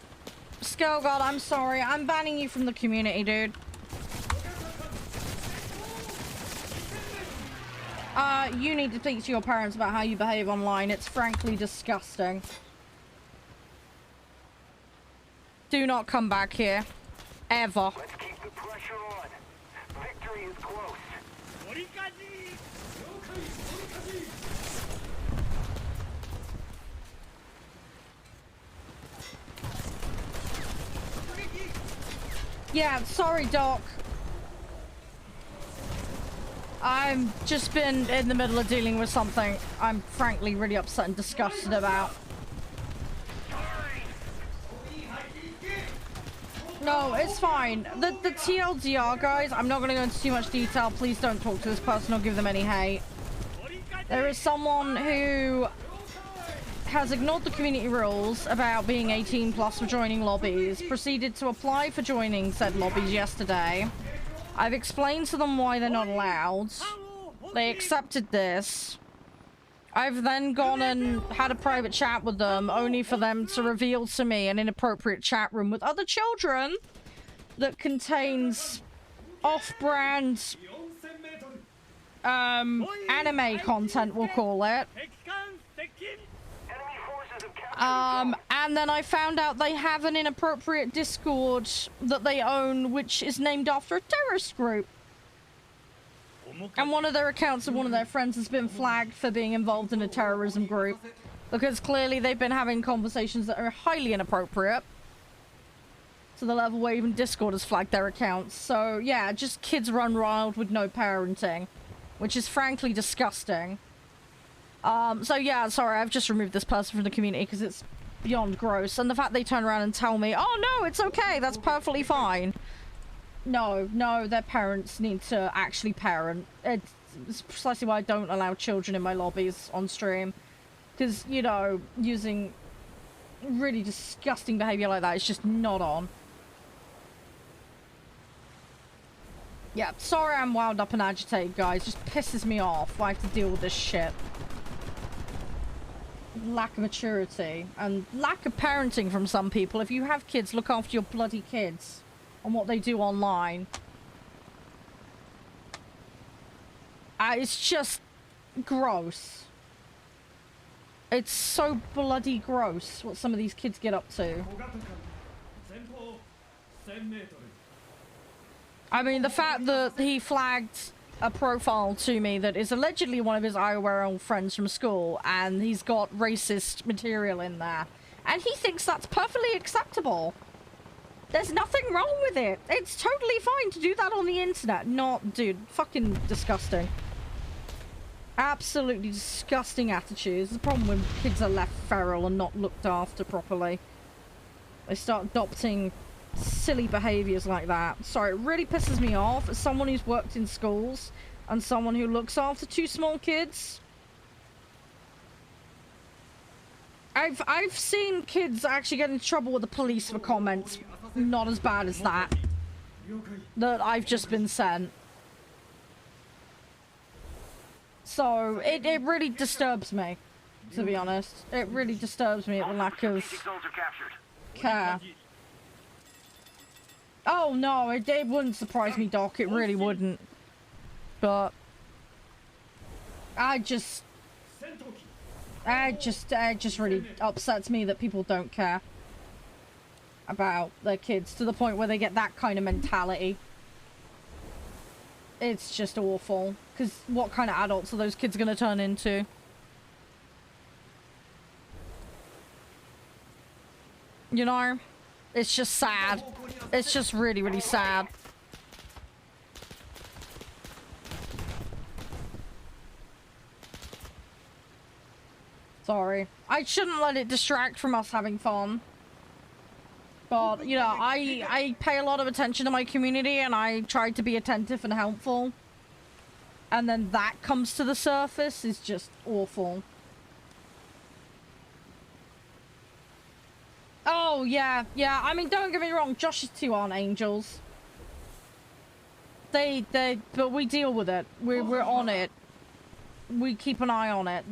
A: Skull God, I'm sorry. I'm banning you from the community, dude. You need to speak to your parents about how you behave online. It's frankly disgusting. Do not come back here. Ever.
B: Let's keep the pressure on. Victory is close.
A: Yeah, sorry, Doc. I've just been in the middle of dealing with something I'm frankly really upset and disgusted about. No, it's fine. The TLDR, guys, I'm not going to go into too much detail. Please don't talk to this person or give them any hate. There is someone who has ignored the community rules about being 18 plus for joining lobbies, proceeded to apply for joining said lobbies yesterday. I've explained to them why they're not allowed. They accepted this. I've then gone and had a private chat with them, only for them to reveal to me an inappropriate chat room with other children that contains off-brand anime content, we'll call it. And then I found out they have an inappropriate Discord that they own, which is named after a terrorist group. And one of their accounts of one of their friends has been flagged for being involved in a terrorism group. Because clearly they've been having conversations that are highly inappropriate. To the level where even Discord has flagged their accounts. So yeah, just kids run wild with no parenting. Which is frankly disgusting. So yeah, sorry, I've just removed this person from the community because it's beyond gross. And the fact they turn around and tell me, oh no, it's okay, that's perfectly fine. No, their parents need to actually parent. It's precisely why I don't allow children in my lobbies on stream. Because, you know, using really disgusting behaviour like that is just not on. Yeah, sorry I'm wound up and agitated, guys. Just pisses me off. I have to deal with this shit. Lack of maturity and lack of parenting from some people. If you have kids, look after your bloody kids and what they do online. It's just gross. It's so bloody gross what some of these kids get up to. I mean, the fact that he flagged a profile to me that is allegedly one of his IRL friends from school, and he's got racist material in there, and he thinks that's perfectly acceptable. There's nothing wrong with it. It's totally fine to do that on the internet. Not, dude, fucking disgusting. Absolutely disgusting attitudes. The problem when kids are left feral and not looked after properly. They start adopting silly behaviors like that. Sorry, it really pisses me off as someone who's worked in schools and someone who looks after two small kids. I've seen kids actually get in trouble with the police for comments not as bad as that I've just been sent. So it really disturbs me, to be honest. It really disturbs me at the lack of care. Oh no, it wouldn't surprise me, Doc. It really wouldn't. But it just really upsets me that people don't care. about their kids to the point where they get that kind of mentality. It's just awful. Because what kind of adults are those kids going to turn into? You know? It's just sad. It's just really, really sad. Sorry. I shouldn't let it distract from us having fun. But, you know, I pay a lot of attention to my community and I try to be attentive and helpful. And then that comes to the surface is just awful. Oh, yeah. I mean, don't get me wrong. Josh's two aren't angels. But we deal with it. We're on it. We keep an eye on it.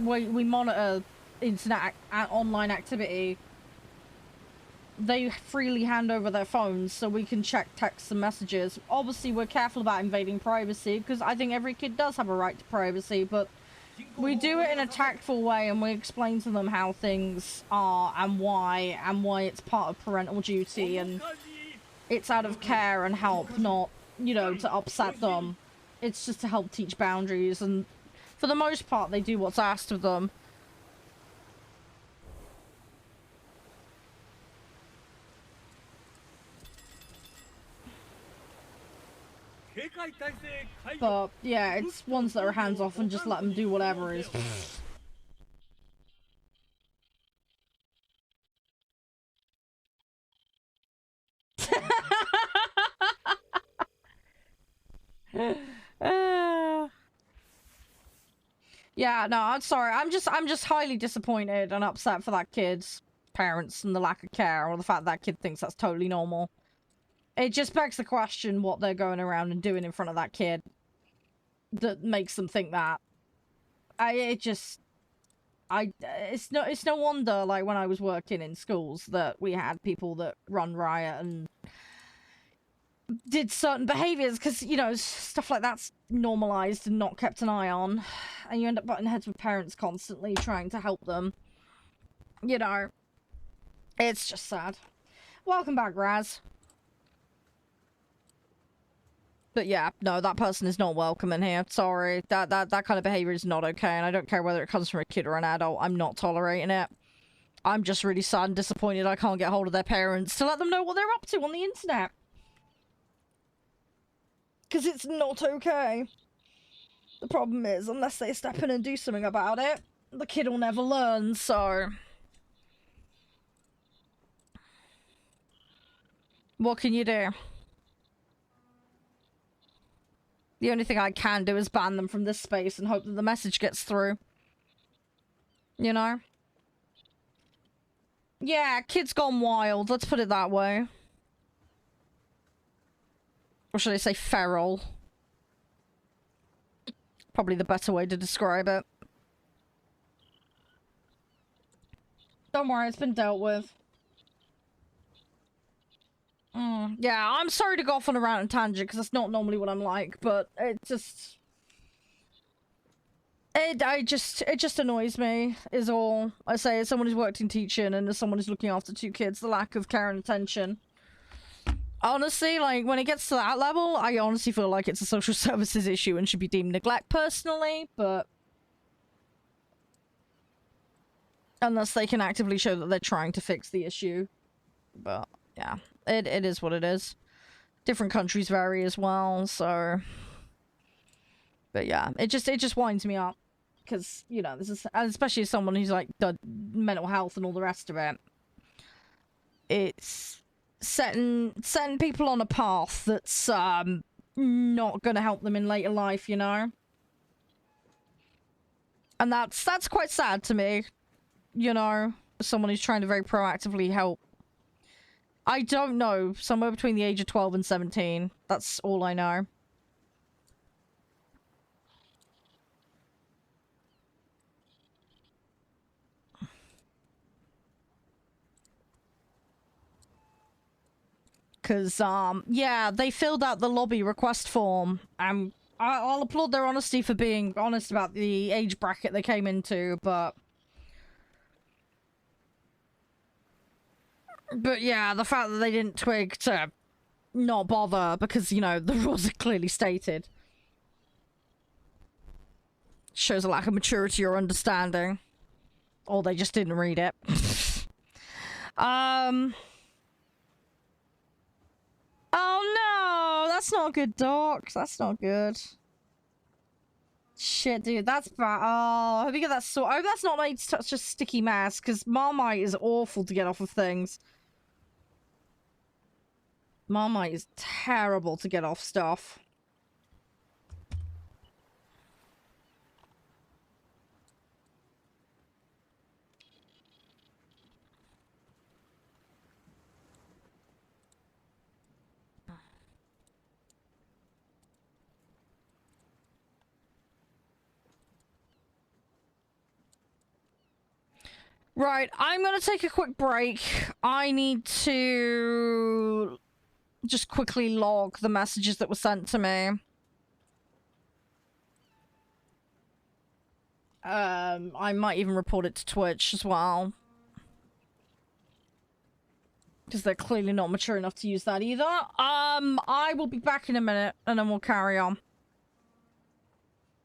A: We monitor internet online activity. They freely hand over their phones so we can check texts and messages. Obviously, we're careful about invading privacy because I think every kid does have a right to privacy, but we do it in a tactful way and we explain to them how things are and why it's part of parental duty and it's out of care and help, not, you know, to upset them. It's just to help teach boundaries, and for the most part, they do what's asked of them. But, yeah, it's ones that are hands off and just let them do whatever is. Yeah, no, I'm sorry. I'm just highly disappointed and upset for that kid's parents and the lack of care, or the fact that kid thinks that's totally normal. It just begs the question what they're going around and doing in front of that kid that makes them think that. It's no wonder, like, when I was working in schools that we had people that run riot and did certain behaviors because, you know, stuff like that's normalized and not kept an eye on, and you end up butting heads with parents constantly trying to help them. You know, it's just sad. Welcome back, Raz. But yeah, no, that person is not welcome in here. Sorry, that kind of behavior is not okay, and I don't care whether it comes from a kid or an adult. I'm not tolerating it. I'm just really sad and disappointed I can't get hold of their parents to let them know what they're up to on the internet. Because it's not okay. The problem is, unless they step in and do something about it, the kid will never learn, so... What can you do? The only thing I can do is ban them from this space and hope that the message gets through. You know? Yeah, kids gone wild, let's put it that way. Or should I say feral? Probably the better way to describe it. Don't worry, it's been dealt with. Yeah, I'm sorry to go off on a rant and tangent, because that's not normally what I'm like, but it just... It just annoys me, is all. I say, as someone who's worked in teaching, and as someone who's looking after two kids, the lack of care and attention. Honestly, like, when it gets to that level, I honestly feel like it's a social services issue and should be deemed neglect personally, but... Unless they can actively show that they're trying to fix the issue. But, yeah. It is what it is. Different countries vary as well, so... But yeah, it just winds me up. Because, you know, this is... Especially as someone who's, like, done mental health and all the rest of it. It's... setting people on a path that's, not gonna help them in later life, you know? And that's quite sad to me. You know? Someone who's trying to very proactively help. I don't know. Somewhere between the age of 12 and 17. That's all I know. Because, yeah, they filled out the lobby request form. I'll applaud their honesty for being honest about the age bracket they came into, but... But yeah, the fact that they didn't twig to not bother because, you know, the rules are clearly stated shows a lack of maturity or understanding. Or they just didn't read it. Oh no! That's not good, Doc. That's not good. Shit, dude, that's bad. Oh, I hope you get that sort. I hope that's not made such a sticky mess, because Marmite is awful to get off of things. Marmite is terrible to get off stuff. Right, I'm gonna take a quick break. I need to just quickly log the messages that were sent to me. I might even report it to Twitch as well. Because they're clearly not mature enough to use that either. I will be back in a minute, and then we'll carry on.